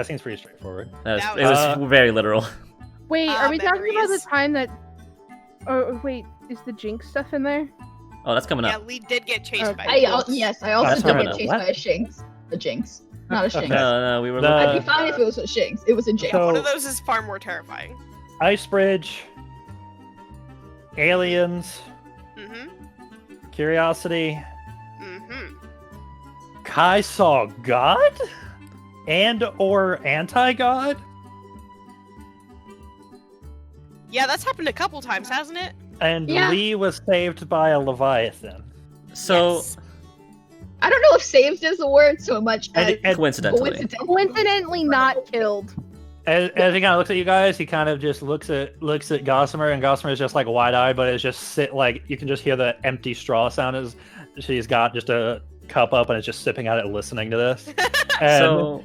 seems pretty straightforward. That It was was- very literal. Wait, are we talking about the memories. time that? Oh, wait, is the Jinx stuff in there? Oh, that's coming Yeah, up. Lee did get chased Okay. by I wolves. also That's did not get chased what? by a Shinx. A Jinx, not a Shinx. No, we were The- looking. I'd be fine if it was a Shinx. It was a Jinx. So- One of those is far more terrifying. Ice Bridge, Aliens, Mm-hmm. Curiosity, Mm-hmm. Kai saw God? And or anti-God? Yeah, that's happened a couple times, hasn't it? And Yeah. Lee was saved by a Leviathan. So, Yes. I don't know if saved is the word so much as And coincidentally. Coincidentally, not killed. as he kind of looks at you guys, he kind of just looks at Gossamer, and Gossamer is just like wide-eyed, but it's just you can just hear the empty straw sound as she's got just a cup up and is just sipping at it, listening to this. And so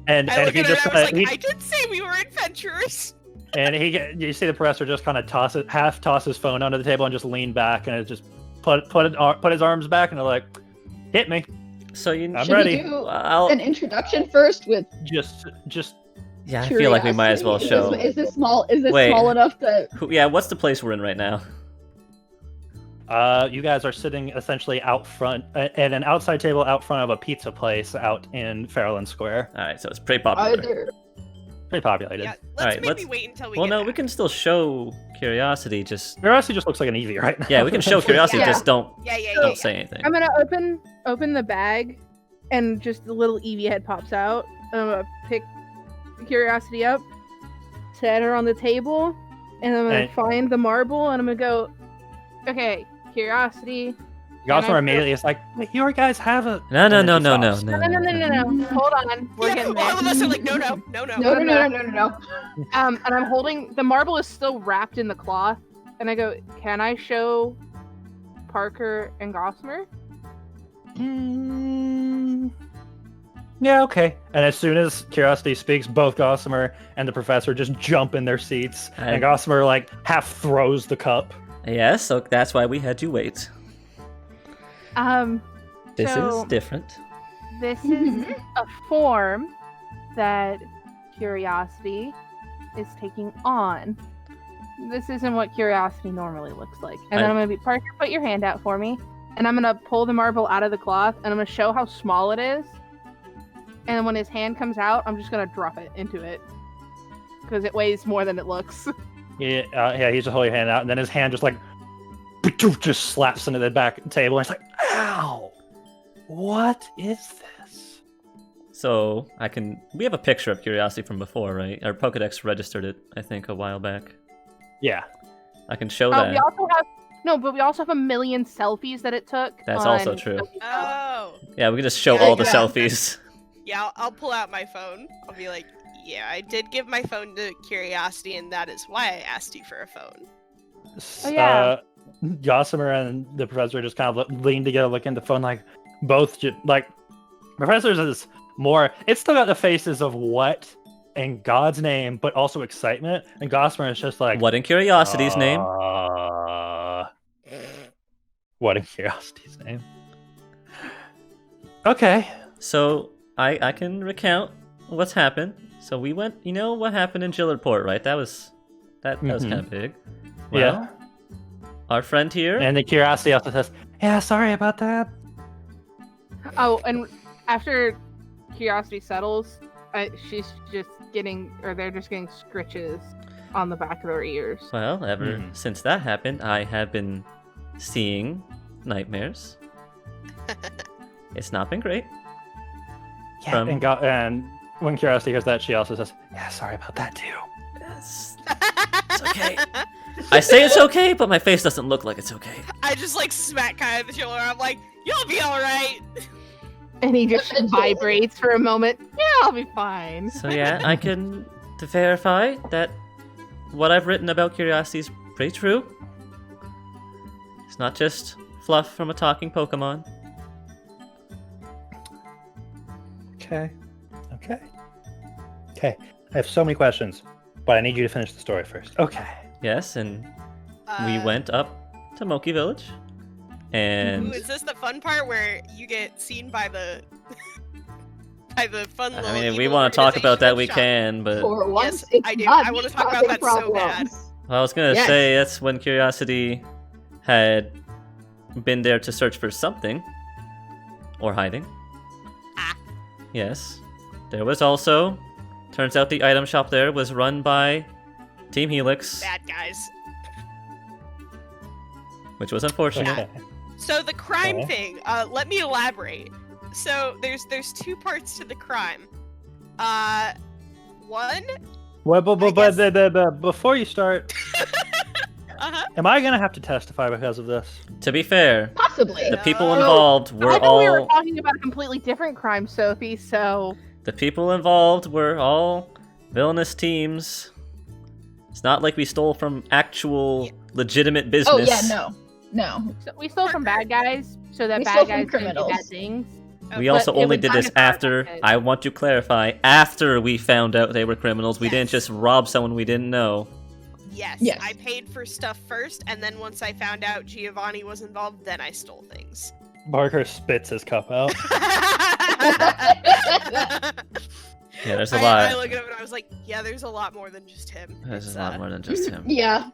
and I look he at it just and I was kinda- like, I did say we were adventurous. and you see the professor just kind of toss his phone under the table and just lean back and it just put his arms back and they're like, hit me. so you. I'm Should ready. we do I'll, an introduction first with Just yeah, I feel like we might as well curiosity? show. Is this small? Is this Wait. small enough to? Yeah, what's the place we're in right now? you guys are sitting essentially out front at an outside table out front of a pizza place out in Fairland Square. All right, so it's pretty Are popular. there Pretty populated. Yeah, let's Alright, maybe let's- wait until we Well, get no, back. we can still show Curiosity. Just Curiosity just looks like an Eevee right now. yeah, we can show Curiosity. Yeah. Just don't Yeah. say anything. I'm gonna open the bag, and just the little Eevee head pops out. And I'm gonna pick Curiosity up, set her on the table, and I'm gonna Hey. find the marble, and I'm gonna go. Okay, Curiosity. Gossamer immediately is like, wait, you guys have a. No. And then she stops. No. Hold on, we're Yeah, getting all there. of us are like, no. No. And I'm holding the marble is still wrapped in the cloth, and I go, "Can I show Parker and Gossamer?" Yeah, okay. And as soon as Curiosity speaks, both Gossamer and the professor just jump in their seats, and Gossamer like half throws the cup. Yes, so that's why we had you wait. This So- is different. This is a form that Curiosity is taking on. This isn't what Curiosity normally looks like. And then I'm going to be, Parker, put your hand out for me. And I'm going to pull the marble out of the cloth, and I'm going to show how small it is. And when his hand comes out, I'm just going to drop it into it. Because it weighs more than it looks. Yeah, he's just holding your hand out, and then his hand just like just slaps into the back table, and it's like, ow! What is this? So we have a picture of Curiosity from before, right? Our Pokedex registered it, I think, a while back. Yeah. I can show Oh, that. we also have a million selfies that it took. That's on also true. Oh. Yeah, we can just show Yeah, all the yeah. selfies. Yeah, I'll pull out my phone. I'll be like, yeah, I did give my phone to Curiosity, and that is why I asked you for a phone. Oh, yeah. Gossamer and the professor just kind of lean together, look into the phone, like both like professor's is more. It's still got the faces of what in God's name, but also excitement. And Gossamer is just like, What in Curiosity's name? What in Curiosity's name? Okay. So I can recount what's happened. So we went, you know what happened in Jillardport, right? That was kind of big. Well, Yeah. Our friend here. And the Curiosity also says, yeah, sorry about that. Oh, and after Curiosity settles, she's just they're just getting scritches on the back of their ears. Well, ever since that happened, I have been seeing nightmares. It's not been great. Yeah, and when Curiosity hears that, she also says, yeah, sorry about that too. It's okay. I say it's okay, but my face doesn't look like it's okay. I just like smack Kai on the shoulder. I'm like, you'll be all right. And he just vibrates for a moment. Yeah, I'll be fine. So yeah, I can verify that what I've written about Curiosity is pretty true. It's not just fluff from a talking Pokemon. Okay. I have so many questions, but I need you to finish the story first. Okay. Yes, and we went up to Moki Village, and Ooh, is this the fun part where you get seen by the by the fun little I mean, if we evil want to talk about that, we organization can. But For once, Yes, it's I do. not I want me to talk about causing that so bad. problems. I was gonna Yes. say that's when Curiosity had been there to search for something, or hiding. Yes, there was also. Turns out the item shop there was run by Team Helix, Bad guys. which was unfortunate. Okay. So the crime Okay. thing, let me elaborate. So there's two parts to the crime. One, Well, but I guess- before you start, am I gonna have to testify because of this? To be fair, Possibly. the people No. involved were I thought we were all talking about a completely different crime, Sophie, so... the people involved were all villainous teams. It's not like we stole from actual legitimate business. Oh yeah, no. So we stole from bad guys, so that We bad stole from guys can do criminals. bad things. We also But it only was did this not after, affected. I want to clarify, after we found out they were criminals. We didn't Yes. just rob someone we didn't know. yes, Yes. I paid for stuff first, and then once I found out Giovanni was involved, then I stole things. Parker spits his cup out. Yeah, there's a I lot. look at him and I was like, yeah, there's a lot more than just him. There's It's, a lot more than just him. Yeah,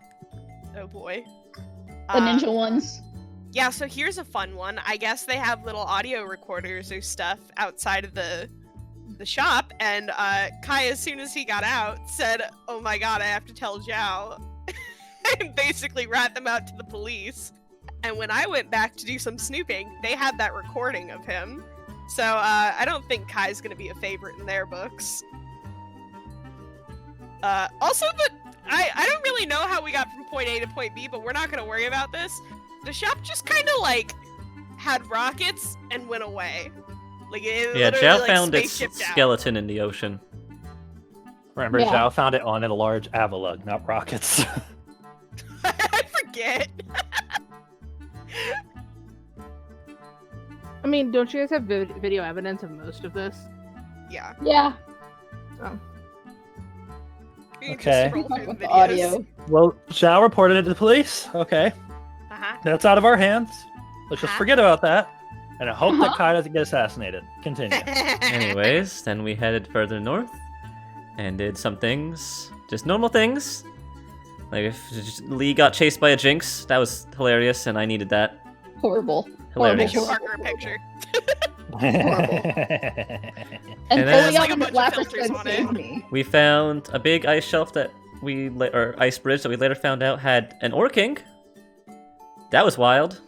Oh boy. the ninja ones. Yeah, so here's a fun one. I guess they have little audio recorders or stuff outside of the the shop, and Kai, as soon as he got out, said, "Oh my god, I have to tell Zhao," and basically rat them out to the police. And when I went back to do some snooping, they had that recording of him. So I don't think Kai's gonna be a favorite in their books. Also, I don't really know how we got from point A to point B, but we're not gonna worry about this. The shop just kind of like had rockets and went away. Like it Yeah, literally, Zhao like, found its spaceshipped out. skeleton in the ocean. Remember, Yeah. Zhao found it on a large avalug, not rockets. I forget. I mean, don't you guys have video evidence of most of this? Yeah. Yeah. You can Okay. just We scroll talked through about the the videos. audio. Well, Zhao reported it to the police. Okay, Uh-huh. that's out of our hands. Let's just Uh-huh. forget about that. And I hope that Uh-huh. Kai doesn't get assassinated. Continue. Anyways, then we headed further north and did some things, just normal things. Like if Lee got chased by a Jinx, that was hilarious, and I needed that. Horrible. Hilarious. Show Parker a picture. And And then- pulling There's, out like, a the bunch of lapis filters that on saved it. me. We found a big ice shelf that or ice bridge that we later found out had an Ore King. That was wild.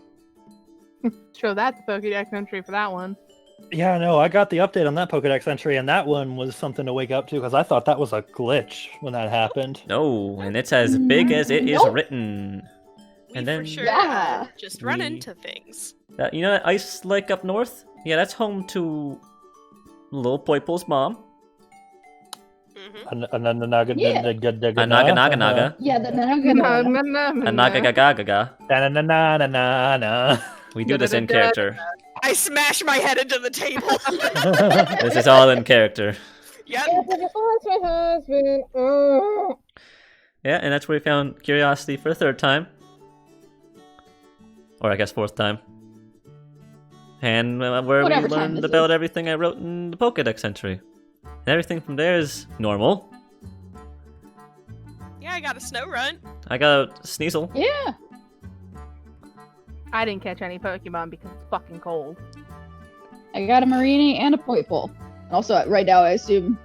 Show that to Pokédex entry for that one. Yeah, no, I got the update on that Pokedex entry, and that one was something to wake up to because I thought that was a glitch when that happened. No, and it's as big as it is Nope. written. We And then- for sure Yeah. just run We- into things. That, you know that ice lake up north? Yeah, that's home to Lil Poiple's mom. Mm-hmm. Yeah. A naga naga naga. Yeah, the No, Naga. no, no, A naga gaga gaga. Na-na-na-na-na-na. We do this in character. I smash my head into the table. This is all in character. Yep. Yeah, and that's where we found Curiosity for a third time. Or I guess fourth time. And where Whatever we time learned this about is. everything I wrote in the Pokedex entry. And everything from there is normal. Yeah, I got a snow run. I got a Sneasel. Yeah. I didn't catch any Pokemon because it's fucking cold. I got a Marini and a Poiple. Also, right now, I assume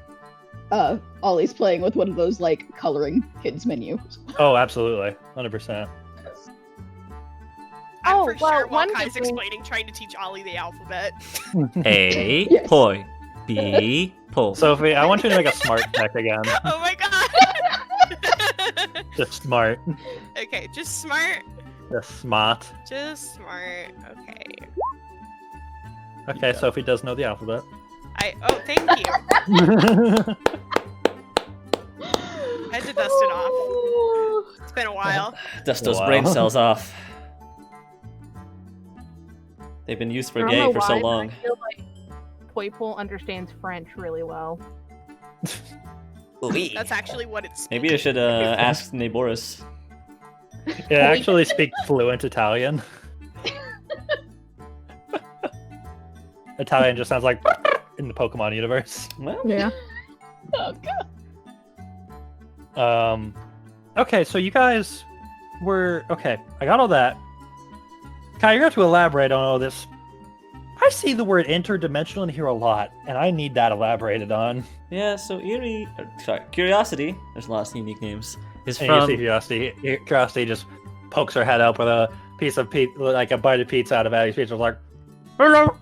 Ollie's playing with one of those, like, coloring kids menus. Oh, absolutely. 100%. I'm Oh, for well, sure while one Kai's good thing- explaining, trying to teach Ollie the alphabet. A, Yes. poi, B, pull. Sophie, I want you to make a smart check again. Oh my god. Just smart. Okay, just smart. Just smart. Just smart. Okay. Okay, Sophie does know the alphabet. Oh, thank you. I had to dust it off. It's been a while. Dust those Wow. brain cells off. They've been used I for don't gay know for so why, but long. I feel like Poiple understands French really well. That's actually what it's. Maybe I should ask Neighboris. Yeah, I actually speak fluent Italian. Italian just sounds like in the Pokemon universe. Well, Yeah. Oh, God. Okay, so you guys were okay. I got all that. Kai, you're gonna have to elaborate on all this. I see the word interdimensional in here a lot, and I need that elaborated on. yeah, so Curiosity, there's lots of unique names, is And you see from... Curiosity. Curiosity just pokes her head up with a piece of pizza, like a bite of pizza out of Addie's pizza. Like, hello,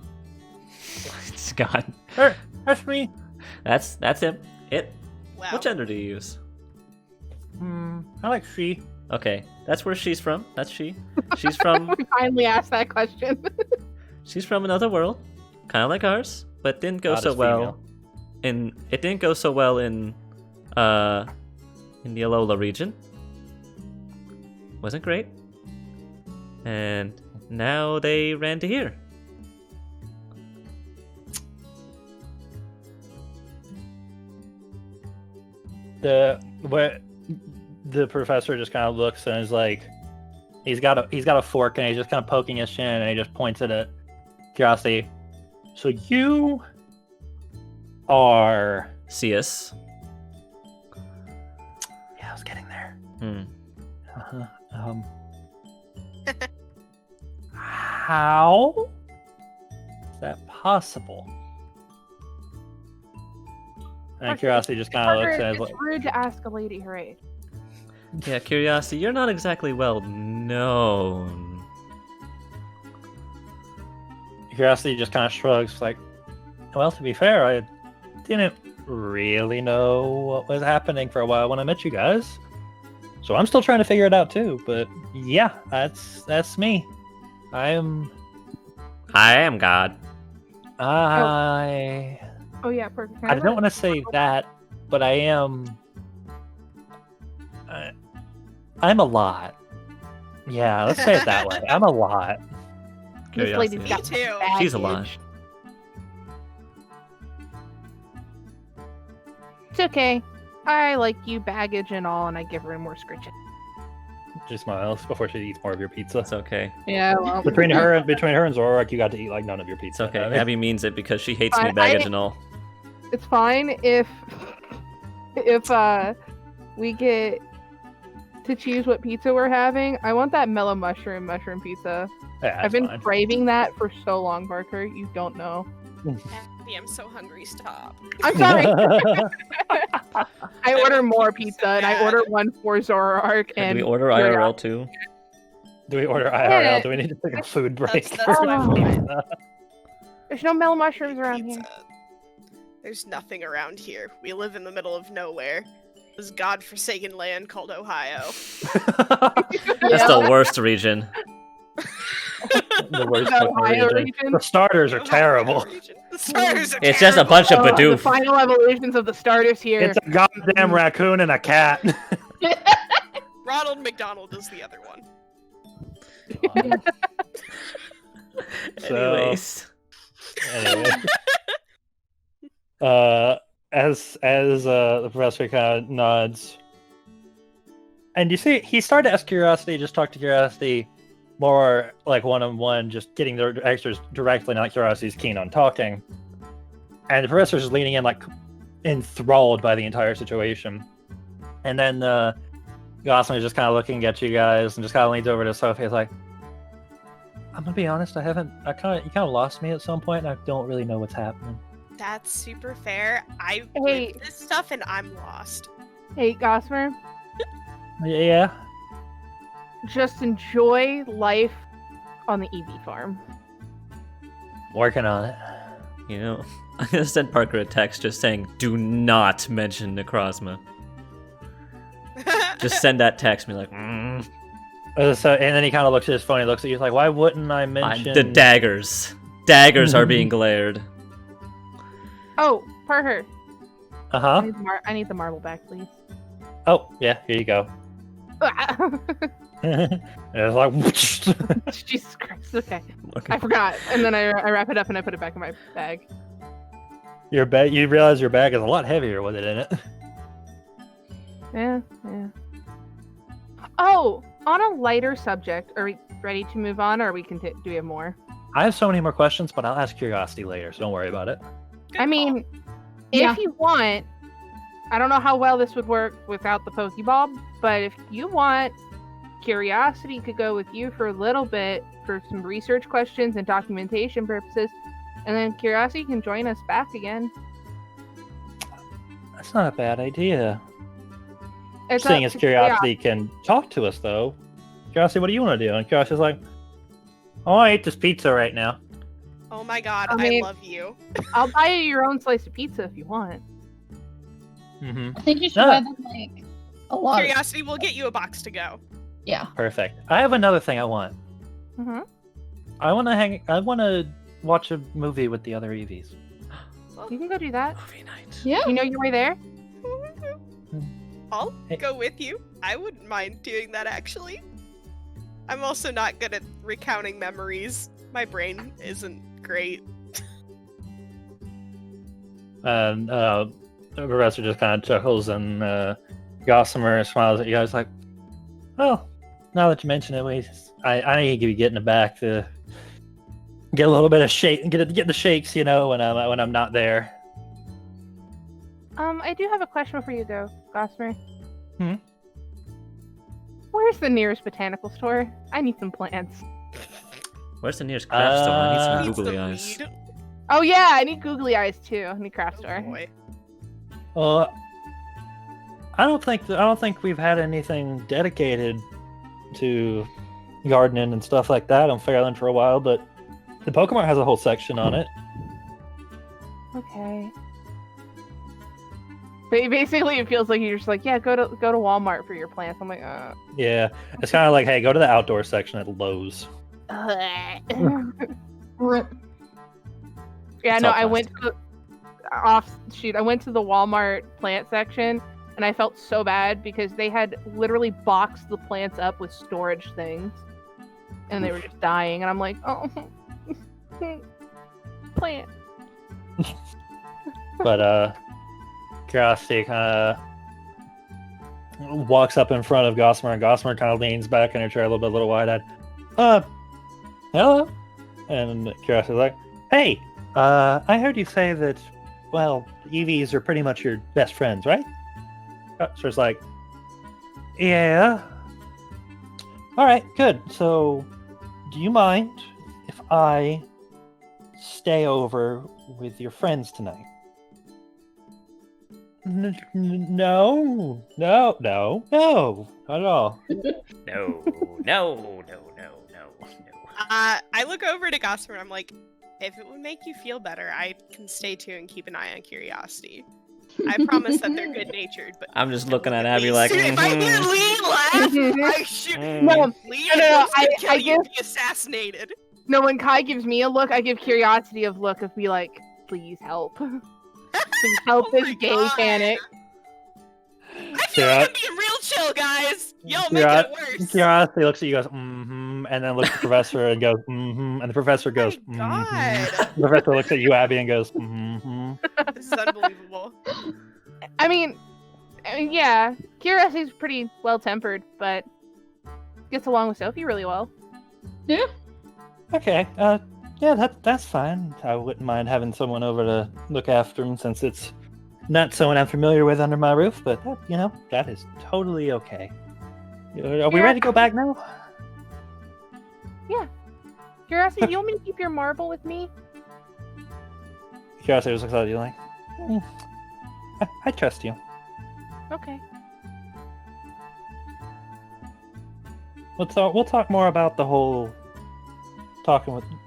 God. hey, that's me. That's him. It. Wow. What gender do you use? I like she. Okay, that's where she's from. That's she. She's from... We finally asked that question. She's from another world, kind of like ours, but didn't go Not so as well. It didn't go so well in the Alola region. Wasn't great. And now they ran to here. The professor just kind of looks and is like, he's got a fork and he's just kind of poking his chin and he just points it at Curiosity. So you are. See us. Yeah, I was getting there. Hmm. Uh-huh. How is that possible? And Curiosity just kind of looks Parker, at it's it like, rude to ask a lady her age. Yeah, Curiosity, you're not exactly well known. Curiosity just kind of shrugs, like, well, to be fair, I didn't really know what was happening for a while when I met you guys. So I'm still trying to figure it out too, but yeah, that's me. I am God. Oh yeah, Parker. I don't want to say that, but I am. I'm a lot. Yeah, let's say it that way. I'm a lot. This lady's Curiosity. got Me too. baggage. She's a lot. It's okay. I like you, baggage and all, and I give her more scritches. She smiles before she eats more of your pizza. It's okay. Yeah, well. Between her and Zorak, you got to eat like none of your It's pizza. okay. I mean, Abby means it because she hates me, I- baggage and all. It's fine if we get to choose what pizza we're having. I want that mellow mushroom pizza. yeah, I've been fine. craving that for so long, Parker. You don't know. Abby, I'm so hungry. Stop. I'm sorry. I order more So pizza, and I bad. order one for Zorark. And And we order IRL too? Do we order IRL? Do we need to take a food break? That's what I'm doing. there's no mellow mushrooms around here. Pizza. There's nothing around here. We live in the middle of nowhere. This godforsaken land called Ohio. It's the worst region. The worst The fucking Ohio region. region? The starters are Ohio terrible. region. The starters are It's just a terrible. bunch of Oh, the Bidoof. final evolutions of the starters here. It's a goddamn raccoon and a cat. Ronald McDonald is the other one. So- Anyways. Anyway. As the professor kind of nods, and you see he started to ask Curiosity, just talk to Curiosity more like one-on-one, just getting the extras directly, not Curiosity's keen on talking. And the professor's just leaning in, like enthralled by the entire situation. And then Gossamer is just kind of looking at you guys and just kind of leans over to Sophie. He's like, "I'm gonna be honest, you kind of lost me at some point, and I don't really know what's happening." That's super fair. I Hey. live this stuff and I'm lost. Hey, Gossamer, Yeah. just enjoy life on the Eevee farm. Working on it. You know, I'm gonna send Parker a text just saying, "Do not mention Necrozma." Just send that text. Me like, So, and then he kind of looks at his phone. He looks at you he's like, "Why wouldn't I mention the daggers. Daggers are being glared. Oh, Parker, Uh-huh. I need the marble back, please. Oh, yeah. Here you go. And it's like, Jesus Christ. Okay, Okay. I forgot, and then I wrap it up and I put it back in my bag. your bag. You realize your bag is a lot heavier with it in it. Yeah. Oh, on a lighter subject, are we ready to move on, or do we have more? I have so many more questions, but I'll ask Curiosity later, so don't worry about it. Good I mean, Yeah. if you want, I don't know how well this would work without the Pokeball, but if you want, Curiosity could go with you for a little bit for some research questions and documentation purposes, and then Curiosity can join us back again. That's not a bad idea. It's Seeing up as to Curiosity can talk to us, though. Curiosity, what do you want to do? And Curiosity's like, "Oh, I ate this pizza right now." Oh my god, I I mean- love you. I'll buy you your own slice of pizza if you want. Mm-hmm. I think you should No. buy them like a lot. Curiosity will get you a box to go. Yeah. Perfect. I have another thing I want. Mm-hmm. I want to watch a movie with the other Eevees. You can go do that. Movie night. Yeah. You know your way there? I'll Hey. go with you. I wouldn't mind doing that actually. I'm also not good at recounting memories. My brain isn't great. And the professor just kind of chuckles, and Gossamer smiles at you guys like, "Well, now that you mention it, I need to be getting it back to get a little bit of shake, get the shakes, when I'm not there." I do have a question for you though, Gossamer. Hmm? Where's the nearest botanical store? I need some plants. Where's the nearest craft store? I need some Needs googly the eyes. weed. Oh yeah, I need googly eyes too. I need craft Oh store. boy. Well, I don't think we've had anything dedicated to gardening and stuff like that on Fairland for a while, but the Pokemon has a whole section on it. Okay. But basically, it feels like you're just like, yeah, go to Walmart for your plants. I'm like, Yeah, it's kind of like, hey, go to the outdoor section at Lowe's. Rip. Yeah, It's no, all I went to I went to the Walmart plant section, and I felt so bad because they had literally boxed the plants up with storage things, and they were just dying. And I'm like, oh, plant. But Curiosity kind of walks up in front of Gossamer, and Gossamer kind of leans back in her chair a little wide-eyed. Hello? And Curiosity's like, hey, I heard you say that, well, Eevees are pretty much your best friends, right? So it's like, yeah. Alright, good. So, do you mind if I stay over with your friends tonight? No, not at all. No. I look over to Gossamer and I'm like, if it would make you feel better, I can stay too and keep an eye on Curiosity. I promise that they're good-natured, but I'm just looking at Abby like, if I hear Lee laugh, I shoot. No, Lee no, I I you give- be assassinated. No, when Kai gives me a look, I give Curiosity a look of be like, please help. Please help Oh this my gay God. panic. I feel like I'm being real chill, guys. Y'all make it worse. Curiosity looks at you, goes, and then looks at the professor and goes, and the professor goes, Oh my God. The professor looks at you, Abby, and goes, This is unbelievable. I mean, yeah, Curiosity's pretty well-tempered, but gets along with Sophie really well. Yeah. Okay, yeah, that's fine. I wouldn't mind having someone over to look after him since it's not someone I'm familiar with under my roof, but that is totally okay. Are we ready to go back now? Yeah. Curiosity, do you want me to keep your marble with me? Curiosity just looks at you like, I trust you. Okay. We'll talk more about the whole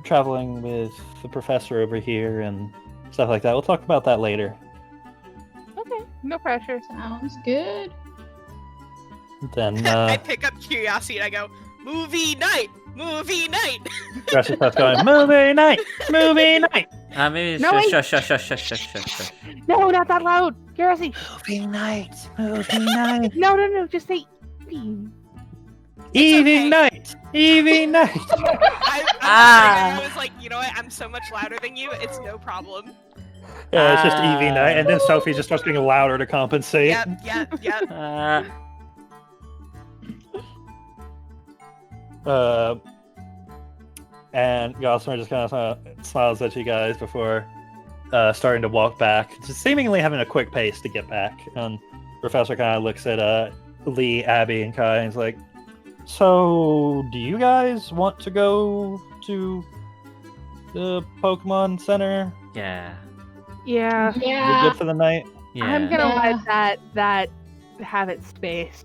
traveling with the professor over here and stuff like that. We'll talk about that later. Okay, no pressure. Sounds good. Then I pick up Curiosity and I go, movie night! Movie night! Curiosity starts going, movie night! Movie night! maybe No, wait. shush. No, not that loud! Curiosity! Movie night! Movie night! No, just say Eevee. Evening night! Evening night! I was like, you know what? I'm so much louder than you. It's no problem. Yeah, it's just Eevee night, and then Sophie just starts getting louder to compensate. Yep. And Gossamer just kind of smiles at you guys before starting to walk back, just seemingly having a quick pace to get back. And Professor kind of looks at Lee, Abby, and Kai, and he's like, so, do you guys want to go to the Pokemon Center? Yeah. Yeah. You're good for the night? Yeah. I'm gonna Yeah. let that have its space.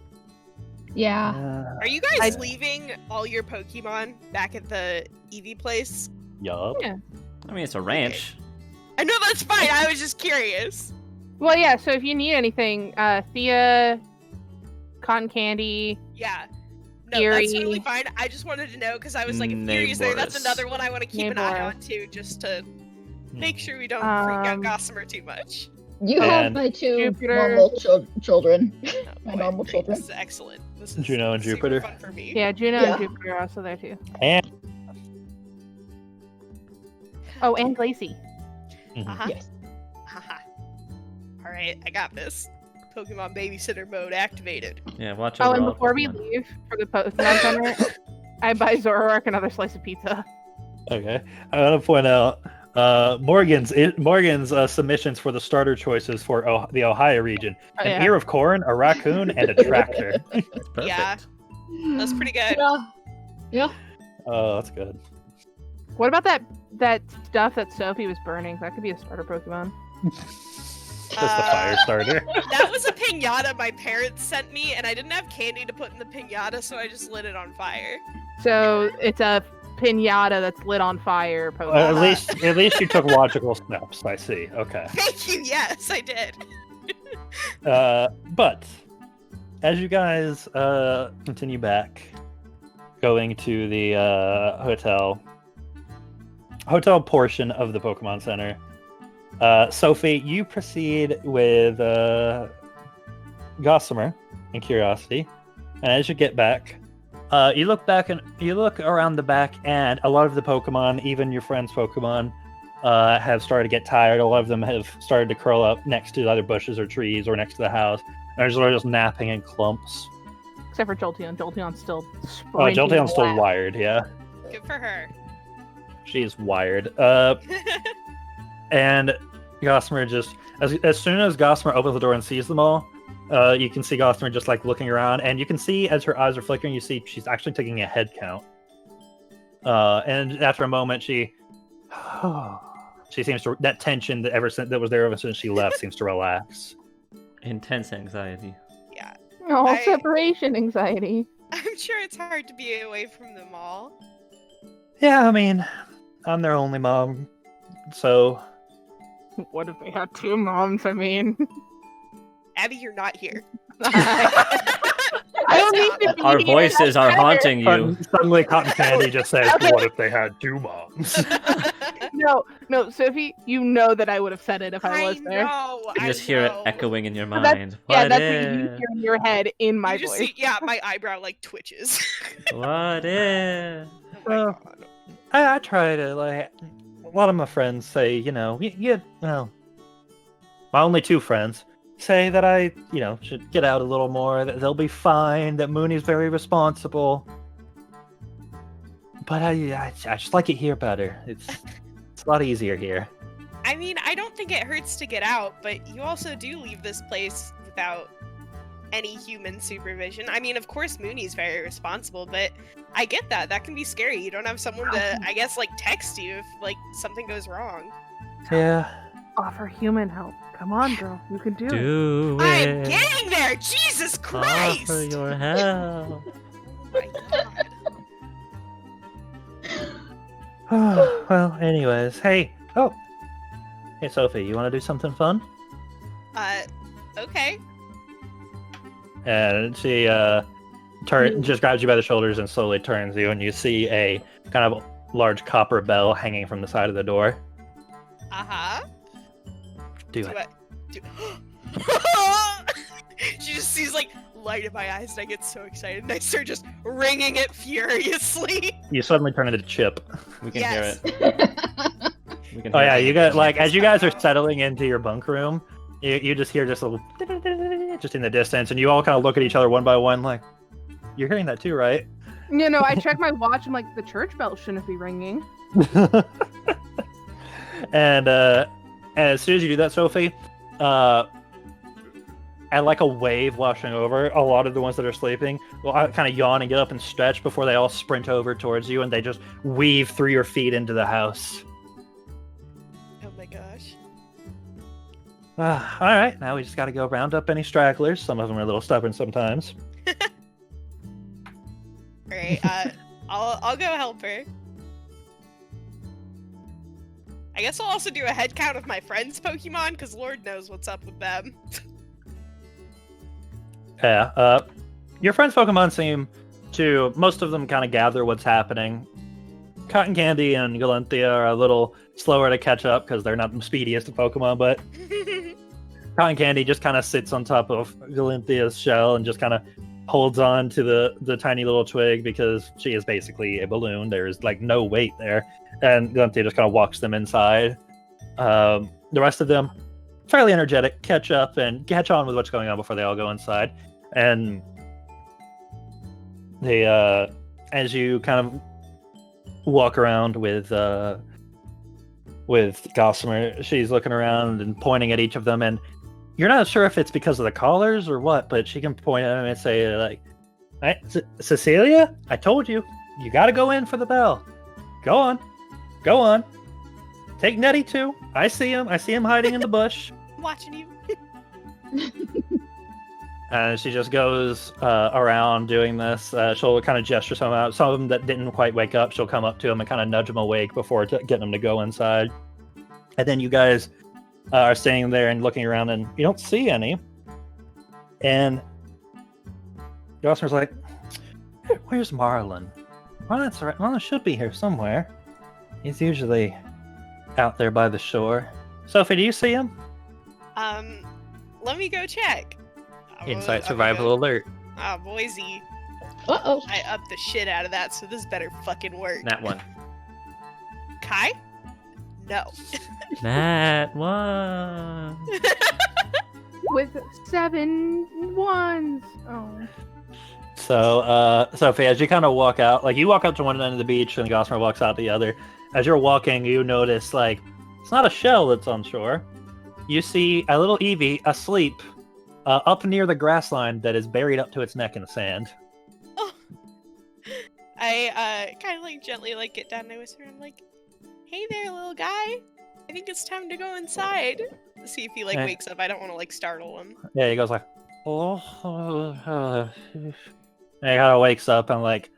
Yeah. Are you guys leaving all your Pokemon back at the Eevee place? Yup. Yeah. I mean, it's a ranch. I know that's fine. I was just curious. Well, yeah, so if you need anything, Thea, Cotton Candy, Yeah. No, Eerie. that's totally fine. I just wanted to know because I was like, if Fury's there, that's Neighbors. another one I want to keep an eye Neighbor. on too, just to make sure we don't freak out Um, Gossamer too much. You have And- my two Jupiter. normal children. Oh, My boy, normal great. children. This is excellent. This is Juno and super Jupiter. fun for me. yeah, Juno Yeah. and Jupiter are also there too. And Oh, and Glacy. Uh-huh. Yes. Haha. All right, I got this. Pokemon babysitter mode activated. Yeah, watch Oh, over and all before we Pokemon. leave for the Pokemon Center, I buy Zoroark another slice of pizza. okay, I want to point out Morgan's submissions for the starter choices for the Ohio region: Oh, an yeah. ear of corn, a raccoon, and a tractor. That's perfect. Yeah. That's pretty good. Yeah. Oh, that's good. What about that stuff that Sophie was burning? That could be a starter Pokemon. Just the fire starter. That was a piñata my parents sent me, and I didn't have candy to put in the piñata, so I just lit it on fire. So it's a pinata that's lit on fire. Pokemon. At least you took logical steps. I see. Okay. Thank you. Yes, I did. But as you guys continue back, going to the hotel portion of the Pokemon Center, Sophie, you proceed with Gossamer and Curiosity, and as you get back, you look back and you look around the back, and a lot of the Pokemon, even your friends' Pokemon, have started to get tired. A lot of them have started to curl up next to either bushes or trees or next to the house. They're just napping in clumps. Except for Jolteon. Jolteon's still Jolteon's still wired, yeah. Good for her. She is wired. And Gossamer just... As soon as Gossamer opens the door and sees them all, you can see Gossamer just looking around, and you can see as her eyes are flickering, you see she's actually taking a head count. And after a moment, she seems to, that tension that was there ever since she left seems to relax. Intense anxiety. Yeah. Oh, separation anxiety. I'm sure it's hard to be away from them all. Yeah, I mean, I'm their only mom, so... What if they had two moms? I mean... Abby, you're not here. I don't need to be Our here, voices are haunting you. Suddenly Cotton Candy just says, Okay. what if they had two moms? No, Sophie, you know that I would have said it if I was there. Know, You just hear it echoing in your But mind. Yeah, that's What what you if? hear in your head in my You just voice. see, yeah, my eyebrow twitches. What if? Oh my Well, God. I try to, a lot of my friends say, well, my only two friends say that I, should get out a little more, that they'll be fine, that Mooney's very responsible. But I just like it here better. It's a lot easier here. I mean, I don't think it hurts to get out, but you also do leave this place without any human supervision. I mean, of course, Mooney's very responsible, but I get that. That can be scary. You don't have someone to, I guess, text you if, something goes wrong. Yeah. Offer human help. Come on, girl. You can do it. Do I'm it. getting there! Jesus Christ! Offer your help. Oh my God. Well, anyways, hey Sophie, you want to do something fun? Okay. And she just grabs you by the shoulders and slowly turns you, and you see a kind of large copper bell hanging from the side of the door. Uh-huh. Do it. She just sees light in my eyes, and I get so excited, and I start just ringing it furiously. You suddenly turn into Chip. We can Yes. hear it. We can Oh hear yeah, it. you got as you guys are settling into your bunk room, you just hear just a little just in the distance, and you all kind of look at each other one by one, you're hearing that too, right? I check my watch. I'm like, the church bell shouldn't be ringing. And as soon as you do that, Sophie, and a wave washing over, a lot of the ones that are sleeping will kind of yawn and get up and stretch before they all sprint over towards you, and they just weave through your feet into the house. Oh my gosh. All right, now we just got to go round up any stragglers. Some of them are a little stubborn sometimes. Alright, I'll go help her. I guess I'll also do a head count of my friends' Pokemon, because Lord knows what's up with them. Yeah, your friends' Pokemon seem to, most of them kind of gather what's happening. Cotton Candy and Galanthea are a little slower to catch up because they're not the speediest of Pokemon, but Cotton Candy just kind of sits on top of Galanthea's shell and just kind of holds on to the tiny little twig because she is basically a balloon. There's no weight there. And Galanthea just kind of walks them inside. The rest of them, fairly energetic, catch up and catch on with what's going on before they all go inside. And they, as you kind of walk around with Gossamer, she's looking around and pointing at each of them, and you're not sure if it's because of the collars or what, but she can point at them and say, Cecilia, I told you, you got to go in for the bell. Go on. Take Nettie too. I see him hiding in the bush. watching you. And she just goes around doing this. She'll kind of gesture some out. Some of them that didn't quite wake up, she'll come up to them and kind of nudge them awake before getting them to go inside. And then you guys are standing there and looking around, and you don't see any. And Gossamer's like, "Where's Marlon? Marlon should be here somewhere. He's usually out there by the shore. Sophie, do you see him?" Let me go check. Insight survival alert. Ah, Boise. Uh-oh. I upped the shit out of that, so this better fucking work. Nat 1. Kai? No. Nat 1. With 7 ones. Oh. So, Sophie, as you kind of walk out, like you walk up to one end of the beach and Gossamer walks out the other. As you're walking, you notice, like, it's not a shell that's on shore. You see a little Eevee asleep up near the grass line that is buried up to its neck in the sand. Oh. I kind of like gently like get down and I whisper, I'm like, "Hey there, little guy. I think it's time to go inside." See if he like wakes up. I don't want to like startle him. Yeah, he goes like, "Oh," and he kind of wakes up and like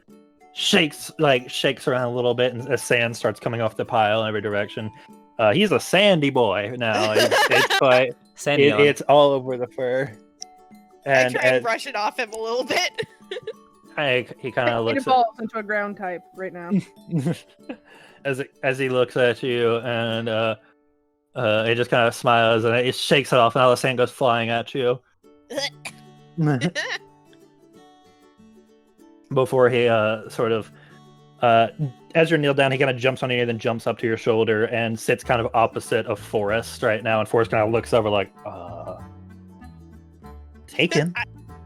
shakes around a little bit, and the sand starts coming off the pile in every direction. He's a sandy boy now. It's quite Sandy it's all over the fur. I try and brush it off him a little bit. He kind of It looks evolves into a ground type right now. as he looks at you, and he just kind of smiles and it shakes it off, and all the sand goes flying at you. Before he sort of as you're kneeled down, he kind of jumps on you and then jumps up to your shoulder and sits kind of opposite of Forrest right now, and Forrest kind of looks over like, taken.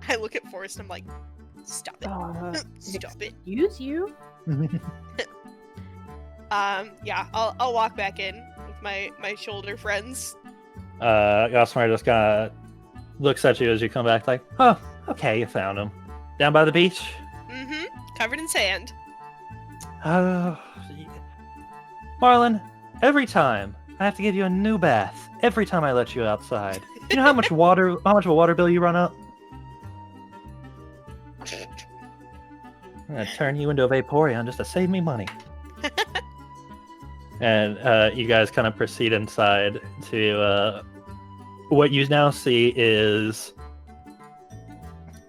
I look at Forrest and I'm like, "Stop it. Stop it." Use you. Yeah, I'll walk back in with my shoulder friends. Gossamer just kind of looks at you as you come back like, "Oh, okay, you found him. Down by the beach?" Mm-hmm. Covered in sand. Marlon, every time I have to give you a new bath. Every time I let you outside. You know how much of a water bill you run up? I'm gonna turn you into a Vaporeon just to save me money. And you guys kind of proceed inside to what you now see is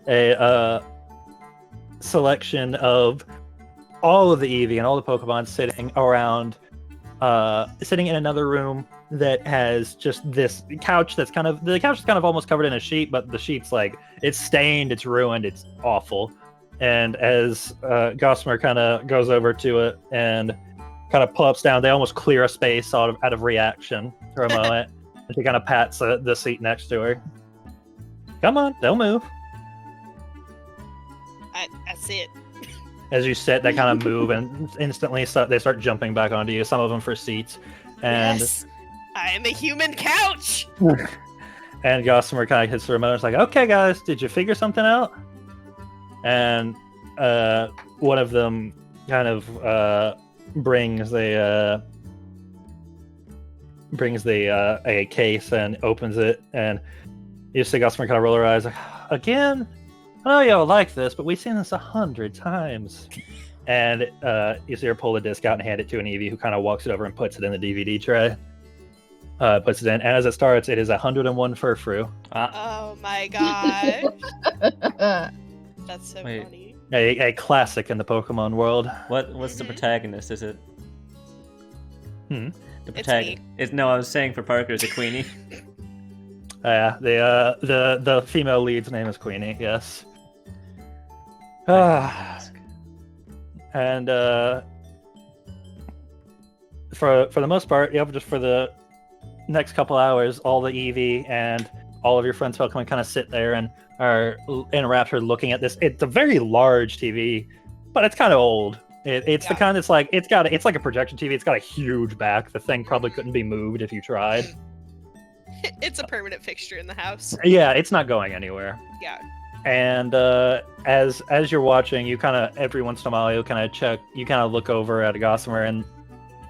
a selection of all of the Eevee and all the Pokemon sitting around, sitting in another room that has just this couch the couch is kind of almost covered in a sheet, but the sheet's like, it's stained, it's ruined, it's awful. And as Gossamer kind of goes over to it and kind of plops down, they almost clear a space out of reaction for a moment. And she kind of pats the seat next to her. Come on, they'll move. That's it. As you sit, they kind of move, and instantly they start jumping back onto you, some of them for seats. And Yes, I am a human couch. And Gossamer kind of hits the remote and is like, "Okay, guys, did you figure something out?" And one of them kind of brings a case and opens it, and you see Gossamer kind of roll her eyes like, "Again? I know y'all like this, but we've seen this 100 times." And you see her pull the disc out and hand it to an Eevee, who kind of walks it over and puts it in the DVD tray. Puts it in, and as it starts, it is 101 Furfrou. Oh my gosh. That's so Wait. funny. A classic in the Pokemon world. What's the protagonist? Is it? Hmm? The It's protagonist. No, I was saying for Parker, is it Queenie? Yeah, the female lead's name is Queenie. Yes. And for the most part, yep, just for the next couple hours, all the Eevee and all of your friends Pokemon kind of sit there and are enraptured looking at this. It's a very large TV, but it's kind of old. It's the kind that's like it's like a projection TV. It's got a huge back. The thing probably couldn't be moved if you tried. It's a permanent fixture in the house. Yeah, it's not going anywhere. Yeah. And as you're watching, you kind of every once in a while you kind of look over at Gossamer, and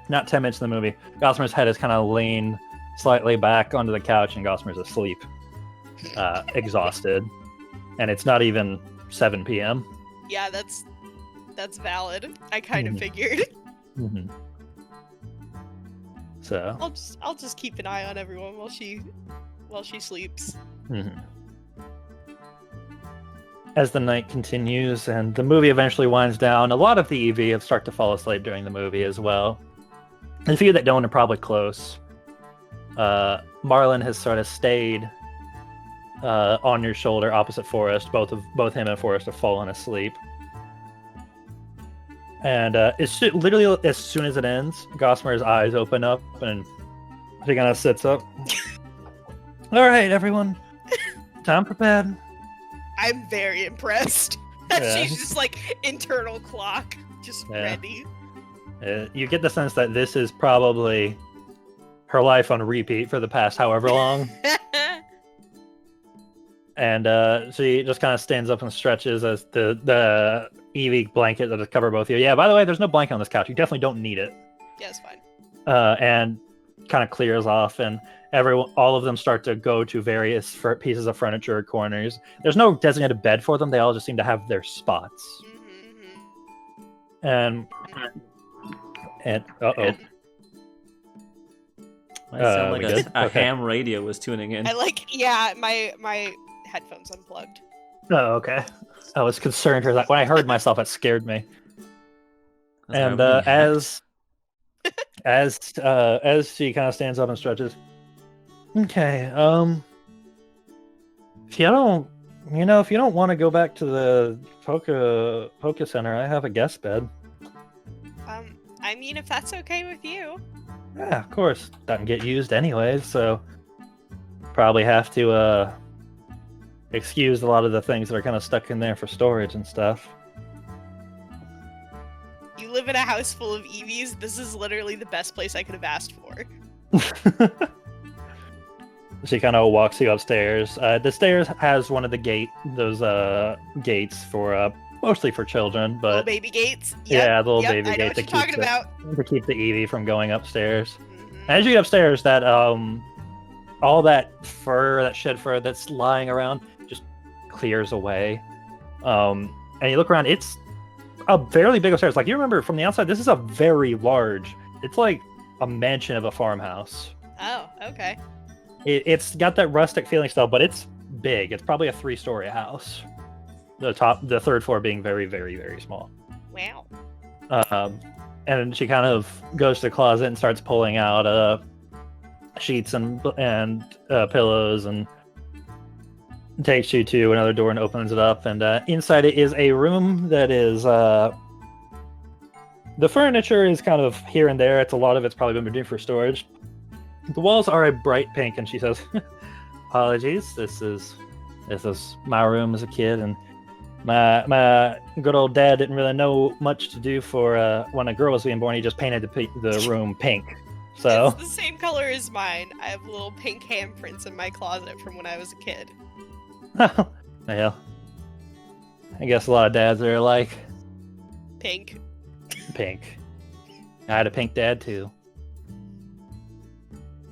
not 10 minutes in the movie, Gossamer's head is kind of leaned slightly back onto the couch, and Gossamer's asleep, exhausted, and it's not even 7 p.m. Yeah, that's valid. I kind of Mhm. figured. Mm-hmm. So. I'll just keep an eye on everyone while she sleeps. Mm-hmm. As the night continues and the movie eventually winds down, a lot of the EV have started to fall asleep during the movie as well. And a few that don't are probably close. Marlon has sort of stayed on your shoulder opposite Forrest. Both him and Forrest have fallen asleep. And literally as soon as it ends, Gossamer's eyes open up and she kind of sits up. All right, everyone, time for bed. I'm very impressed. Yeah. She's just like internal clock, just ready. You get the sense that this is probably her life on repeat for the past however long. And she just kind of stands up and stretches as the Eevee blanket that has covered both of you. Yeah, by the way, there's no blanket on this couch. You definitely don't need it. Yeah, it's fine. And kind of clears off, and all of them start to go to various pieces of furniture or corners. There's no designated bed for them. They all just seem to have their spots. And uh-oh. Might sound like we good? a Okay. ham radio was tuning in. My headphones unplugged. Oh, okay. I was concerned for that. When I heard myself, it scared me. And as she kind of stands up and stretches, okay, if you don't want to go back to the Poke Center, I have a guest bed. I mean, if that's okay with you. Yeah, of course. Doesn't get used anyways, so probably have to excuse a lot of the things that are kind of stuck in there for storage and stuff. You live in a house full of Eevees. This is literally the best place I could have asked for. She kind of walks you upstairs. The stairs has one of the gates for mostly for children, but little baby gates. Yeah, the little baby I know gate what you're that talking about. to keep the Eevee from going upstairs. Mhm. As you get upstairs, that all that shed fur that's lying around just clears away. And you look around, it's a fairly big upstairs. Like, you remember from the outside, this is a very large. It's like a mansion of a farmhouse. Oh, okay. It's got that rustic feeling still, but it's big. It's probably a 3-story house. The third floor being very, very, very small. Wow. And she kind of goes to the closet and starts pulling out sheets and pillows, and takes you to another door and opens it up. And inside it is a room that is the furniture is kind of here and there. A lot of it's probably been redeemed for storage. The walls are a bright pink, and she says, "Apologies. This is my room as a kid, and my good old dad didn't really know much to do for when a girl was being born. He just painted the room pink. So It's the same color as mine. I have little pink handprints in my closet from when I was a kid. well, I guess a lot of dads are like Pink. pink. I had a pink dad too."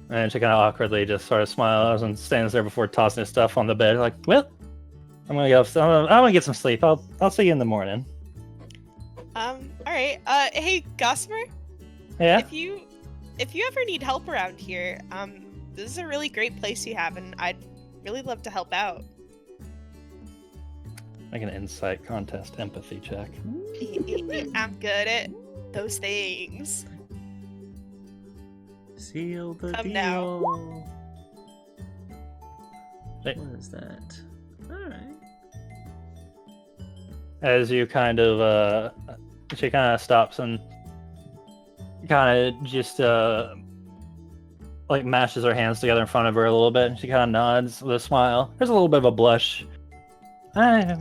And she kind of awkwardly just sort of smiles and stands there before tossing his stuff on the bed. Like, well, I'm gonna get some sleep. I'll see you in the morning. All right. Hey, Gossamer. Yeah. If you ever need help around here, this is a really great place you have, and I'd really love to help out. Like an insight contest empathy check. I'm good at those things. Seal the Come deal. now. Hey. What is that? Alright. As you kind of she kind of stops and kind of just like mashes her hands together in front of her a little bit, and she kind of nods with a smile. There's a little bit of a blush. I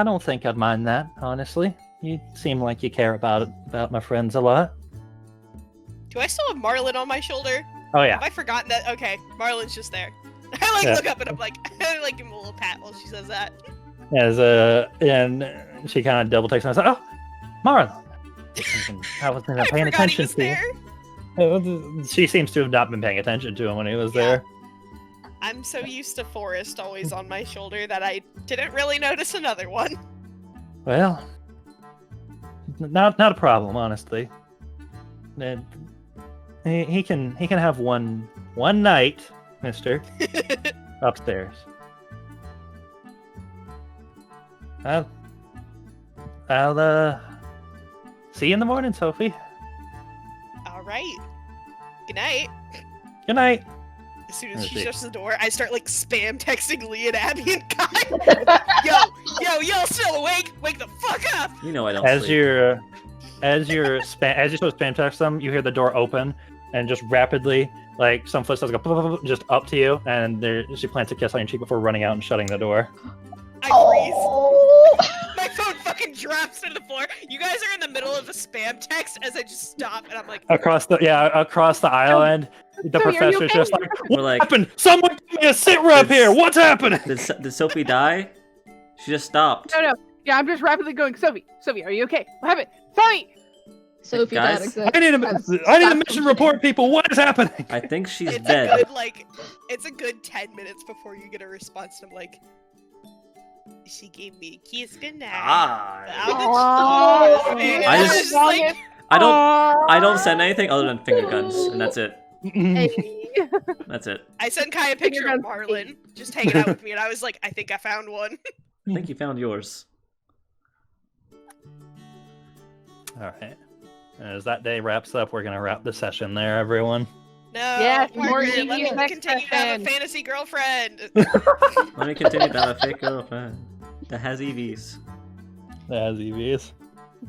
don't think I'd mind that, honestly. You seem like you care about my friends a lot. Do I still have Marlin on my shoulder? Oh yeah. Have I forgotten that? Okay, Marlin's just there. I Yeah. look up and I'm like, I give him a little pat while she says that. And she kind of double takes and I was like, "Oh, Marlon, I wasn't I paying forgot he attention was to you." there. She seems to have not been paying attention to him when he was Yeah. there. I'm so used to Forrest always on my shoulder that I didn't really notice another one. Well, not a problem, honestly. And he can have one night, Mister, upstairs. I'll see you in the morning, Sophie. All right. Good night. Good night. As soon as Let's she see. shuts the door, I start like spam texting Lee and Abby and Kai. yo, still awake? Wake the fuck up! You know I don't As sleep. you're supposed to spam text them, you hear the door open and just rapidly, like some footsteps go just up to you, and she plants a kiss on your cheek before running out and shutting the door. I Oh. freeze. My phone fucking drops to the floor. You guys are in the middle of a spam text as I just stop and I'm like, Across the island, the Sorry, are you professor's okay? just like, We're "What like, happened? Someone give me a sit rep Did- here. What's happening?" did Sophie die? She just stopped. No. Yeah, I'm just rapidly going. Sophie, are you okay? What happened? Sophie! Sophie Guys, got exact. I need a mission report, people. What is happening? I think she's it's dead. it's a good 10 minutes before you get a response and I'm like, she gave me a kiss goodnight. Ah. Oh, man. I was just- like, I don't send anything other than finger guns, and that's it. Hey. That's it. I sent Kai a picture of Finger guns. Marlin just hanging out with me and I was like, I think I found one. I think you found yours. All right. As that day wraps up, we're gonna wrap the session there, everyone. No, Yes, Parker, more let me Eevees next continue to have a session. fantasy girlfriend. Let me continue to have a fake girlfriend that has Eevees. That has Eevees.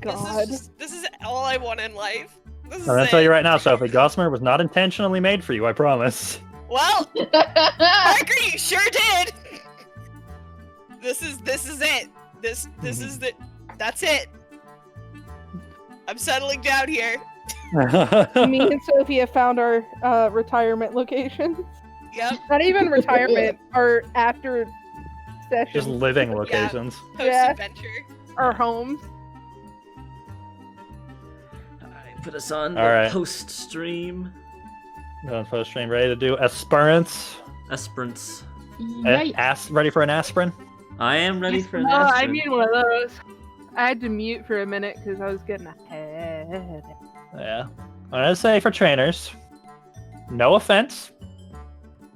God. This is all I want in life. This is I'm gonna it. tell you right now, Sophie, Gossamer was not intentionally made for you. I promise. Well, Parker, you sure did. This is it. This is the. That's it. I'm settling down here. Me and Sophia found our retirement locations. Yep. Not even retirement, our after sessions, Just living locations. Post Yeah. adventure. our homes. Alright, put us on All the right. post stream. Going post stream, ready to do aspirants. Aspirants. Yikes. Ready for an aspirin? I am ready for an Oh, I aspirin. need one of those. I had to mute for a minute because I was getting a head. Yeah. I'm gonna say for trainers, no offense,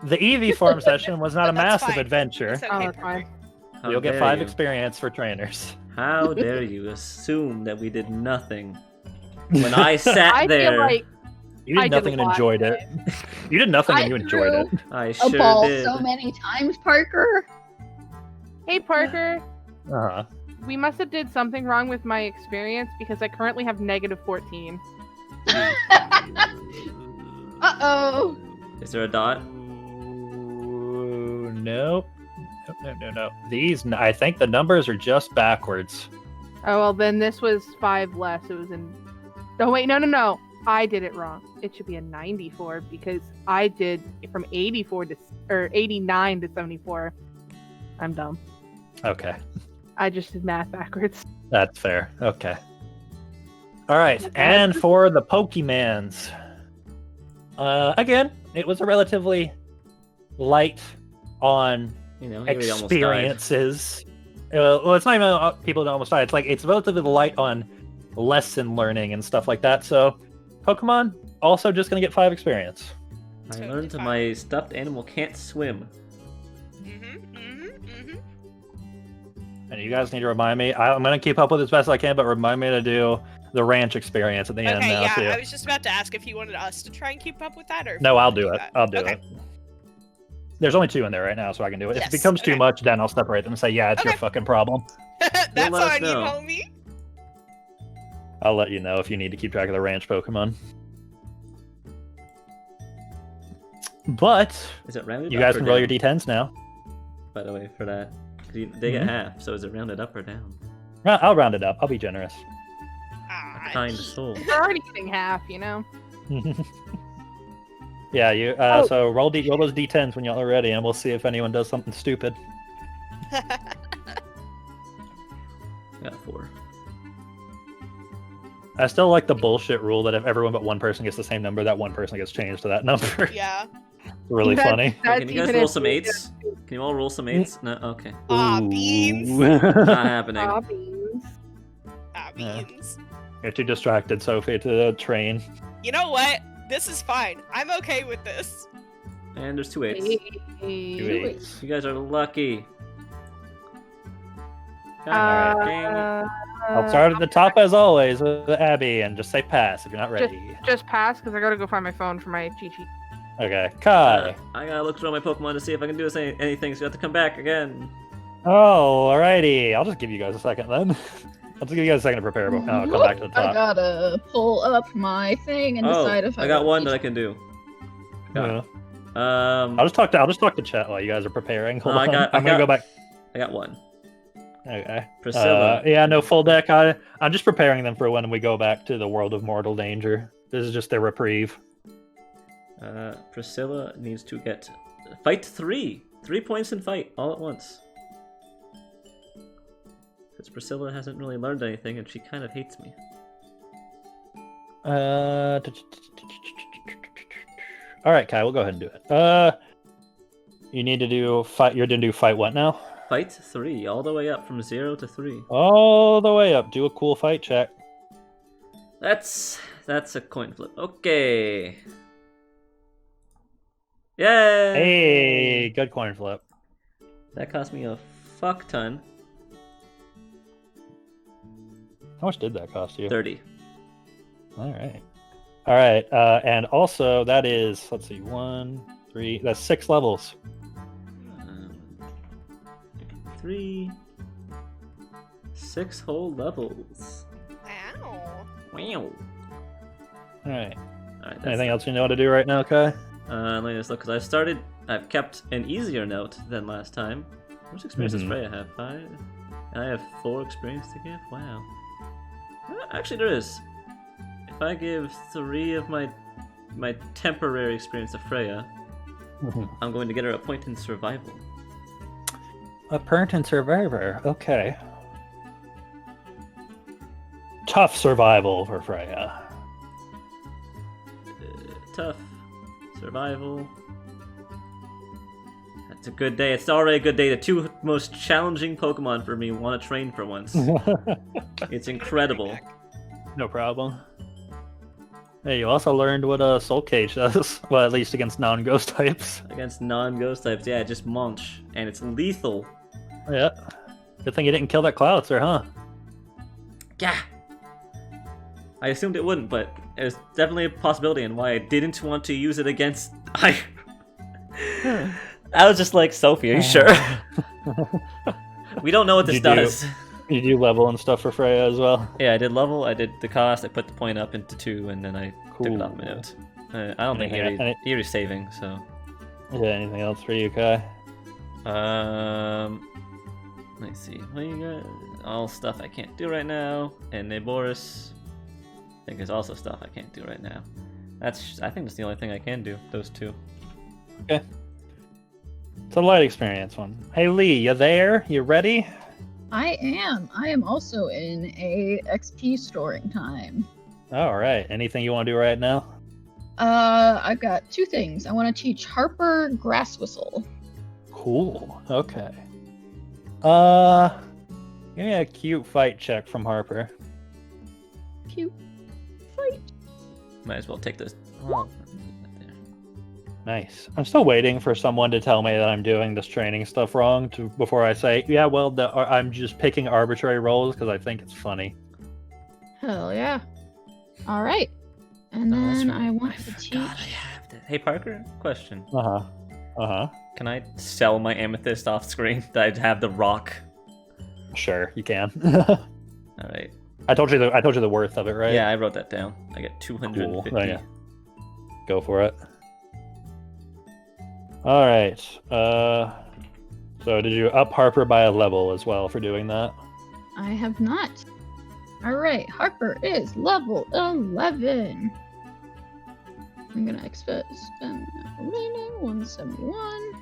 the Eevee form session was not a That's massive fine. adventure. It's Oh, okay, that's Parker. fine. How You'll get dare 5 you. experience for trainers. How dare you assume that we did nothing when I sat I there? feel like You I did did nothing a and lot enjoyed it. You did nothing and I you enjoyed it. I A sure ball did. so many times, Parker. hey Parker, Uh-huh. we must have did something wrong with my experience because I currently have negative 14. Uh-oh. Is there a dot? Ooh, nope. No. I think the numbers are just backwards. Oh well, then this was 5 less. It was in. Oh wait, no. I did it wrong. It should be a 94 because I did from 84 to 89 to 74. I'm dumb. Okay. I just did math backwards. That's fair. Okay. All right, and for the Pokemans, again, it was a relatively light on You know, he already almost died. experiences. Well, it's not even people that almost died. It's like it's relatively light on lesson learning and stuff like that. So, Pokemon also just gonna get 5 experience. I Totally learned fine. my stuffed animal can't swim. And you guys need to remind me. I'm gonna keep up with it as best as I can, but remind me to do the ranch experience at the end Okay, now yeah, too. I was just about to ask if you wanted us to try and keep up with that, or if No, you I'll wanted to do it. that. I'll do Okay. it. There's only 2 in there right now, so I can do it. If Yes, it becomes too okay. much, then I'll separate them and say, yeah, it's your Okay. fucking problem. That's let all us I need, know. homie. I'll let you know if you need to keep track of the ranch Pokemon. But Is it rounded you up guys or can roll your down, D10s now. by the way, for that. 'Cause they get Mhm. half, so is it rounded up or down? I'll round it up. I'll be generous. Ah, Kind soul. We're already getting half, you know. Yeah, you. Oh. So roll those D10s when y'all are ready, and we'll see if anyone does something stupid. Got 4. I still like the bullshit rule that if everyone but one person gets the same number, that one person gets changed to that number. Yeah. Really That's- funny. that's Can you guys even roll if some we eights? Can you all roll some eights? No? Okay. Ah, Ooh. beans. Not happening. Aw, beans. Ah, Yeah. beans. You're too distracted, Sophie, to train. You know what? This is fine. I'm okay with this. And there's 2 eights. Two Hey. eights. You guys are lucky. Uh, I'll start at the top as always with Abby and just say pass if you're not ready. Just pass, because I gotta go find my phone for my cheat sheet. Okay, Kai. I gotta look through all my Pokemon to see if I can do anything, so you have to come back again. Oh, alrighty. I'll just give you guys a second then. I'll just give you guys a second to prepare. Come back to the I top. gotta pull up my thing and decide if I got want one each- that I can do. Yeah. Um, I'll just talk to chat while you guys are preparing. Hold on. I'm gonna go back. I got one. Okay. Priscilla. Yeah, no full deck. I'm just preparing them for when we go back to the world of mortal danger. This is just their reprieve. Priscilla needs to get fight 3. 3 points in fight all at once. Because Priscilla hasn't really learned anything and she kind of hates me. All right, Kai, we'll go ahead and do it. You need to do fight. You're gonna do fight what now? Fight 3, all the way up from 0 to 3. All the way up. Do a cool fight check. That's a coin flip. Okay. Yay! Hey, good coin flip. That cost me a fuck ton. How much did that cost you? 30. All right. And also that is, let's see, 1, 3. That's 6 levels. 3, 6 whole levels. Wow. Wow. All right. Alright, Anything else you know how to do right now, Kai? Let me just look, because I've kept an easier note than last time. How much experience does Freya have? 5? And I have 4 experience to give? Wow. Actually, there is. If I give 3 of my temporary experience to Freya, I'm going to get her a point in survival. A parent and survivor. Okay. Tough survival for Freya. Tough survival. That's a good day. It's already a good day. The 2 most challenging Pokemon for me want to train for once. It's incredible. No problem. Hey, you also learned what a Soul Cage does. Well, at least against non-ghost types. Against non-ghost types, yeah, just munch. And it's lethal. Yeah. Good thing you didn't kill that Cloudster, huh? Yeah. I assumed it wouldn't, but there's definitely a possibility and why I didn't want to use it against I was just like, Sophie, are you sure? We don't know what this does. You do level and stuff for Freya as well? Yeah, I did level, I did the cost, I put the point up into 2, and then I took it off my notes. I don't think Erie's saving, so... Yeah, anything else for you, Kai? Let's see. What you got? All stuff I can't do right now. And Naboris, I think is also stuff I can't do right now. I think that's the only thing I can do. Those 2. Okay. It's a light experience one. Hey Lee, you there? You ready? I am. I am also in a XP storing time. All right. Anything you want to do right now? I've got 2 things. I want to teach Harper Grass Whistle. Cool. Okay. Give me a cute fight check from Harper. Cute fight. Might as well take this. Nice. I'm still waiting for someone to tell me that I'm doing this training stuff wrong before I say, yeah, well, I'm just picking arbitrary roles because I think it's funny. Hell yeah. All right. And then I want to teach. Hey Parker, question. Uh-huh. Can I sell my amethyst off screen? That I have the rock. Sure, you can. All right. I told you the worth of it, right? Yeah, I wrote that down. I get 250. Cool. Oh, yeah. Go for it. All right. So did you up Harper by a level as well for doing that? I have not. All right. Harper is level 11. I'm gonna spend remaining 171.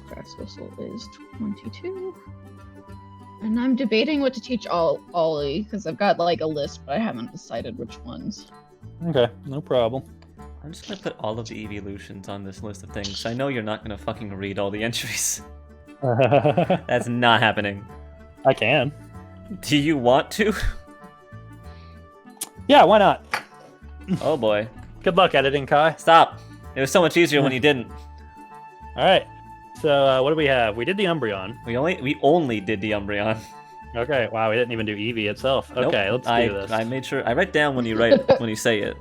Grass Whistle is 22. And I'm debating what to teach Ollie, because I've got like a list, but I haven't decided which ones. Okay, no problem. I'm just gonna put all of the evolutions on this list of things. I know you're not gonna fucking read all the entries. That's not happening. I can. Do you want to? Yeah, why not? Oh boy. Good luck editing, Kai. Stop. It was so much easier when you didn't. All right. So what do we have? We did the Umbreon. We only did the Umbreon. Okay. Wow, we didn't even do Eevee itself. Okay, Nope. let's do this. I made sure I write down when you say it.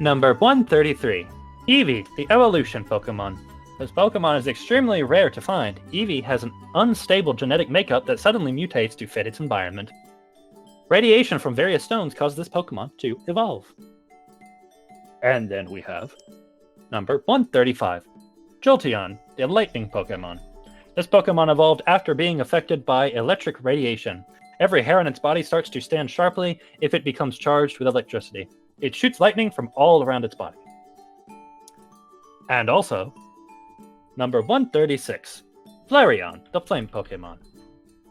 Number 133. Eevee, the evolution Pokemon. This Pokemon is extremely rare to find. Eevee has an unstable genetic makeup that suddenly mutates to fit its environment. Radiation from various stones caused this Pokemon to evolve. And then we have number 135. Jolteon, the lightning Pokemon. This Pokemon evolved after being affected by electric radiation. Every hair on its body starts to stand sharply if it becomes charged with electricity. It shoots lightning from all around its body. And also, number 136. Flareon, the flame Pokemon.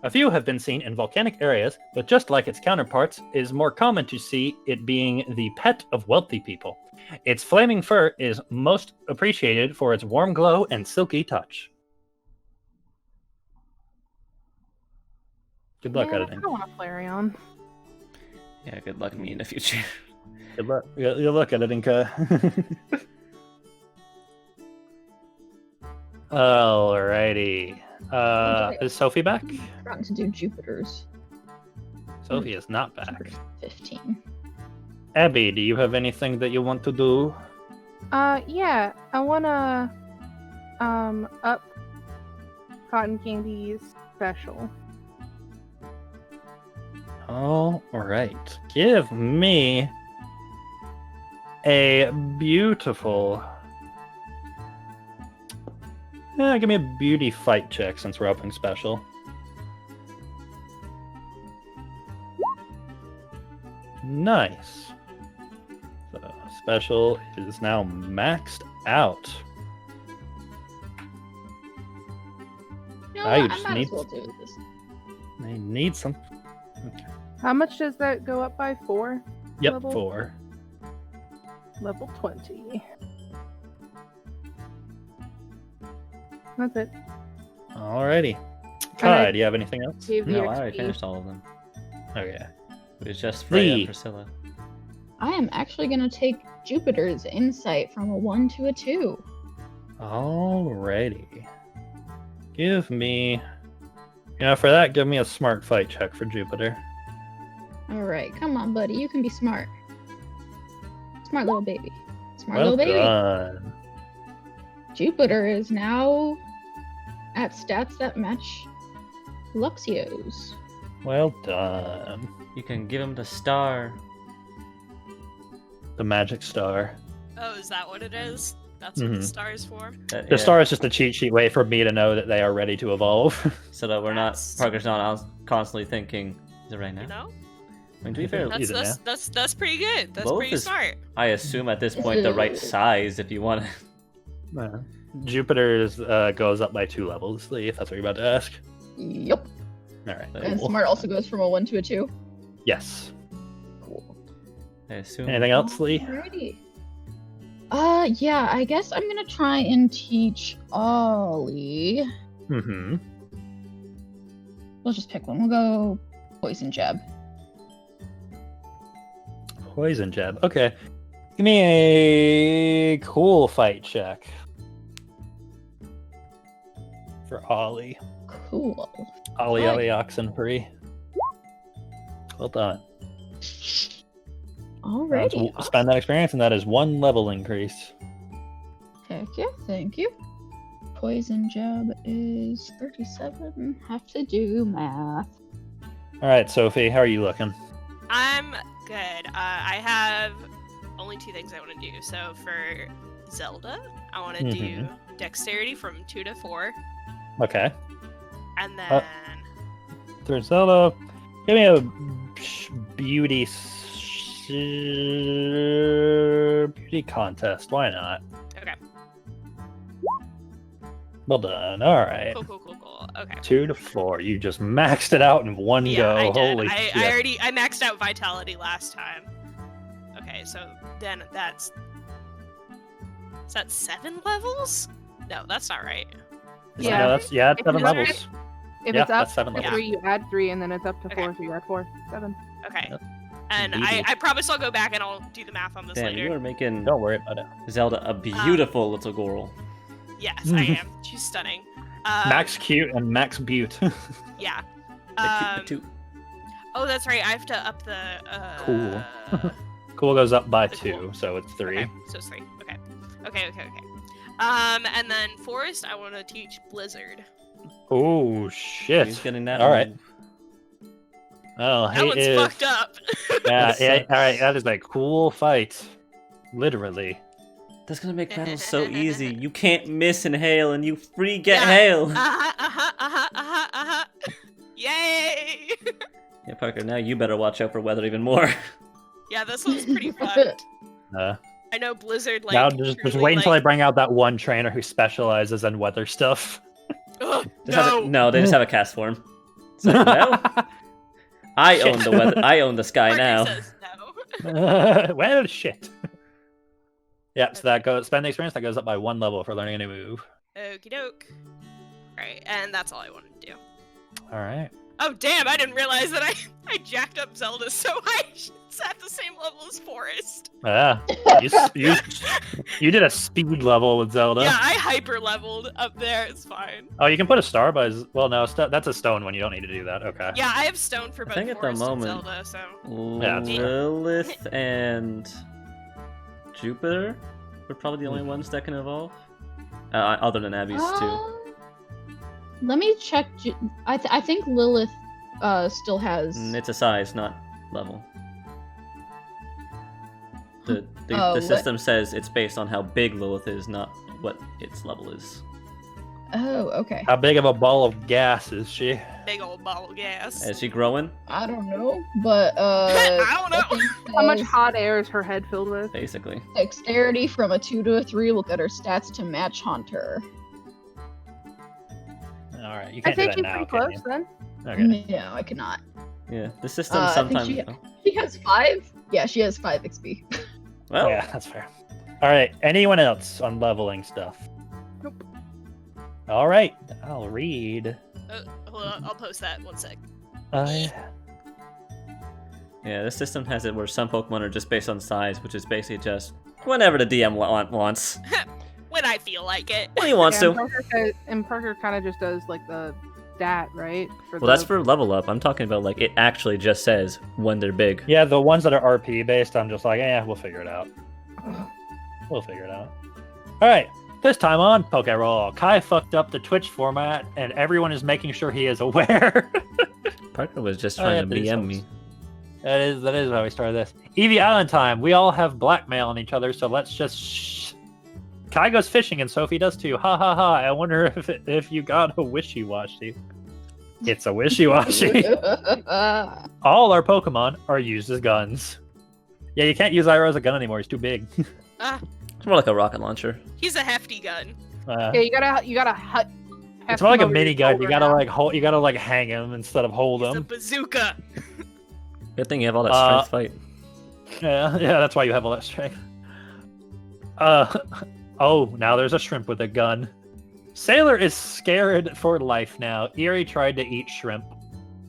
A few have been seen in volcanic areas, but just like its counterparts, it is more common to see it being the pet of wealthy people. Its flaming fur is most appreciated for its warm glow and silky touch. Good luck editing. I don't want a Flareon. Yeah, good luck me in the future. Good luck. Good luck editing, Kai. Alrighty. Is Sophie back? Forgotten to do Jupiter's. Sophie is not back. 15. Abby, do you have anything that you want to do? Yeah, I wanna up Cotton Candy's special. All right. Give me a beautiful... give me a beauty fight check since we're upping special. Nice. So special is now maxed out. You know Now you what? I just might need- as well do this. I need some... How much does that go up by? 4? Yep, Level? 4. Level 20. That's it. Alrighty. And Kai, I do you have anything else? Gave the No, I already XP. finished all of them. Okay. It was just Freya Lee. and Priscilla. I am actually going to take Jupiter's insight from a 1 to a 2. Alrighty. Give me... for that, give me a smart fight check for Jupiter. Alright, come on, buddy. You can be smart. Smart little baby. Smart Well little baby. done. Jupiter is now at stats that match Luxio's. Well done. You can give him the star. The magic star. Oh, is that what it is? That's what the Mhm. star is for? That- The yeah, star is just a cheat sheet way for me to know that they are ready to evolve. so that we're not Parker's not constantly thinking, is it right now? You know? I mean, to be fair, That's- Either, That's pretty good. That's Both pretty is- smart. I assume at this point the right size if you want to. Jupiter's goes up by 2 levels, Lee, if that's what you're about to ask. Yep. Alright. And Cool. smart also goes from a 1 to a 2. Yes. Cool. I assume. Anything else, Lee? Alrighty. Yeah, I guess I'm gonna try and teach Ollie. Mm-hmm. We'll just pick one. We'll go Poison Jab. Poison jab. Okay. Give me a cool fight check. For Ollie. Cool. Ollie Hi. Oxenfree. Well done. Alrighty. Spend that experience, and that is 1 level increase. Heck yeah, thank you. Poison Jab is 37. Have to do math. Alright, Sophie, how are you looking? I'm good. I have only 2 things I want to do. So for Zelda, I want to do Dexterity from 2 to 4, Okay. and then Third Zelda. Give me a beauty beauty contest. Why not? okay. Well done. All right. Cool. Okay. 2 to 4. You just maxed it out in one Yeah, go. I did. Holy I shit. I maxed out vitality last time. Okay, so then is that 7 levels? No, that's not right. Yeah. No, that's 7 it's- levels. If Yeah, it's up that's 7 to levels. 3, you add 3, and then it's up to Okay. 4, so you add 4. 7. Okay. Yep. And Easy. I promise I'll go back and I'll do the math on this Damn, later. you are making Don't worry about it. Zelda a beautiful little girl. Yes, I am. She's stunning. Max cute and max butte. Yeah. Two. Oh, that's right. I have to up the. Cool. Cool goes up by The 2, cool. so it's 3. Okay, so it's 3. Okay. And then Forest, I want to teach Blizzard. Oh shit. He's getting that. All right. move. Oh, That he one's is. fucked up. Yeah, That yeah. sucks. All right, that is a cool fight. Literally. That's gonna make battles so easy. You can't miss and hail, and you free get Yeah. hail. Yay! Yeah, Parker. Now you better watch out for weather even more. Yeah, this one's pretty fun. Uh, I know Blizzard like. now just truly, wait until I like, bring out that one trainer who specializes in weather stuff. Ugh, Just have no. a, no, they just have a cast form. So, no, I Shit. own the weather. I own the sky Parker now. says no. Well, shit. Yeah, so that goes spend the experience. That goes up by 1 level for learning a new move. Okie doke. Alright, and that's all I wanted to do. All right. Oh damn! I didn't realize that I jacked up Zelda so high. It's at the same level as Forest. Yeah. You did a speed level with Zelda. Yeah, I hyper leveled up there. It's fine. Oh, you can put a star by. Well, no, that's a stone one. You don't need to do that. Okay. Yeah, I have stone for both think at the Forest and moment- Zelda. So Yeah, that's fair. Lilith and Jupiter were probably the only ones that can evolve. Other than Abby's too. Let me check. I think Lilith still has. It's a size, not level. The Oh, what? system says it's based on how big Lilith is, not what its level is. Oh, okay. How big of a ball of gas is she? big old ball of gas. Is she growing? I don't know, but I don't know. think How much says hot air is her head filled with? Basically. Dexterity from a 2 to a 3 will get her stats to match Hunter. All right, you I'd can't do say that she's now, pretty can close then. you? Okay. No, I cannot. Yeah, the system I think sometimes. she- oh, She has 5. Yeah, she has 5 XP. well, Yeah, that's fair. All right, anyone else on leveling stuff? Nope. All right, I'll read. Hold on, I'll post that 1 sec. yeah, the system has it where some Pokemon are just based on size, which is basically just whenever the DM wants. When I feel like it. When he wants to. And Parker kind of just does like the stat, right? Well, that's for level up. I'm talking about like it actually just says when they're big. Yeah, the ones that are RP based, I'm just like, we'll figure it out. We'll figure it out. All right, this time on PokeRole, Kai fucked up the Twitch format, and everyone is making sure he is aware. Parker was just Oh, trying yeah, to these BM folks. me. That is how we started this. Eevee Island time. We all have blackmail on each other, so let's just shh. Kai goes fishing and Sophie does too. Ha ha ha. I wonder if you got a wishy-washy. It's a wishy-washy. All our Pokemon are used as guns. Yeah, you can't use Iroh as a gun anymore. He's too big. It's more like a rocket launcher. He's a hefty gun. Yeah, you gotta hut. It's more like a minigun. You gotta like hold. You gotta like hang him instead of hold He's a him. bazooka. Good thing you have all that strength fight. Yeah, that's why you have all that strength. Oh, now there's a shrimp with a gun. Sailor is scared for life now. Eerie tried to eat shrimp.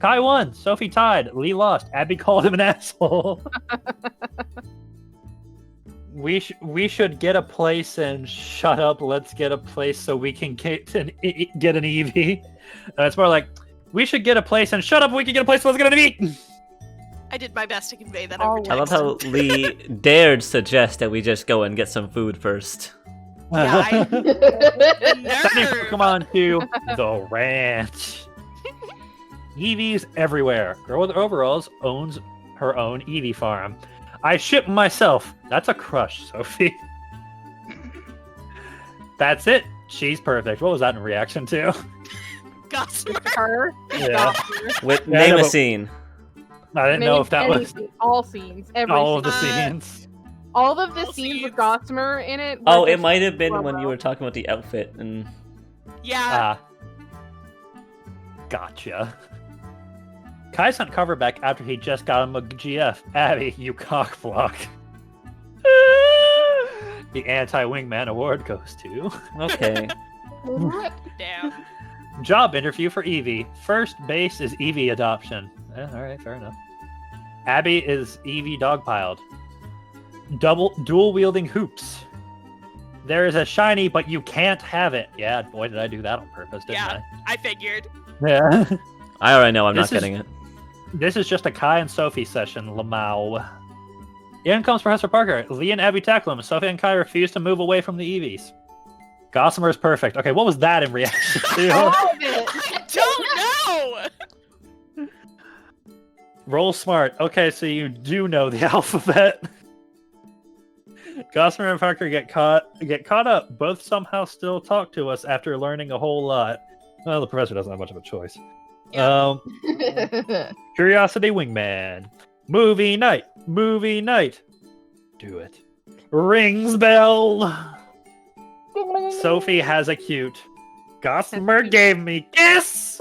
Kai won. Sophie tied. Lee lost. Abby called him an asshole. We should get a place and shut up. Let's get a place so we can get an Eevee. It's more like we should get a place and shut up. We can get a place so let's get an Eevee. I did my best to convey that Oh, over I love text. how Lee dared suggest that we just go and get some food first. Yeah, Sending Nerve. Pokemon to the ranch. Eevees everywhere. Girl with overalls owns her own Eevee farm. I ship myself. That's a crush, Sophie. That's it. She's perfect. What was that in reaction to? Gossamer. Her. Yeah. With Yeah, I name know, a but- scene. I didn't know if that Any was scene, all scenes, every all of the scene. scenes. All of the All scenes with scenes. Gossamer in it. Oh, were it just might have been well, when you well. were talking about the outfit and Yeah. Gotcha. Kai sent cover back after he just got him a GF. Abby, you cockblock. The anti-wingman award goes to... Okay. Damn. Job interview for Eevee. First base is Eevee adoption. Alright, fair enough. Abby is Eevee dogpiled. Dual wielding hoops. There is a shiny, but you can't have it. Yeah, boy, did I do that on purpose, didn't Yeah, I figured. I? Yeah. I already know I'm not This is- getting it. This is just a Kai and Sophie session, Lamau. In comes Professor Parker. Lee and Abby tackle him. Sophie and Kai refuse to move away from the Eevees. Gossamer is perfect. Okay, what was that in reaction to? All of it. I don't know. Roll smart. Okay, so you do know the alphabet. Gossamer and Parker get caught up. Both somehow still talk to us after learning a whole lot. Well, the professor doesn't have much of a choice. Yeah. Curiosity Wingman. Movie night. Do it. Rings bell. Sophie has a cute. Gossamer gave me kiss.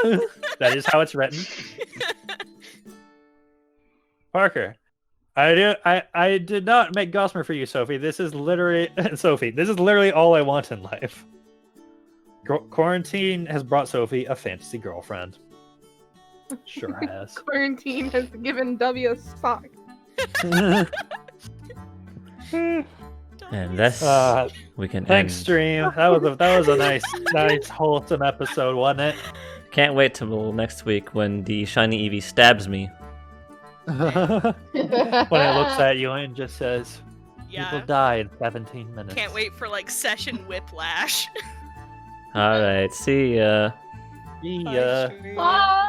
That is how it's written. Parker. I did not make Gossamer for you, Sophie. This is literally Sophie. This is literally all I want in life. Quarantine has brought Sophie a fantasy girlfriend. Sure has. Quarantine has given W a sock. And this we can Thanks, end. stream. That was a nice wholesome episode, wasn't it? Can't wait till next week when the shiny Eevee stabs me. When it looks at you and just says, Yeah. "People die in 17 minutes." Can't wait for like session whiplash. All right, see ya. See Bye, ya. stream. Bye.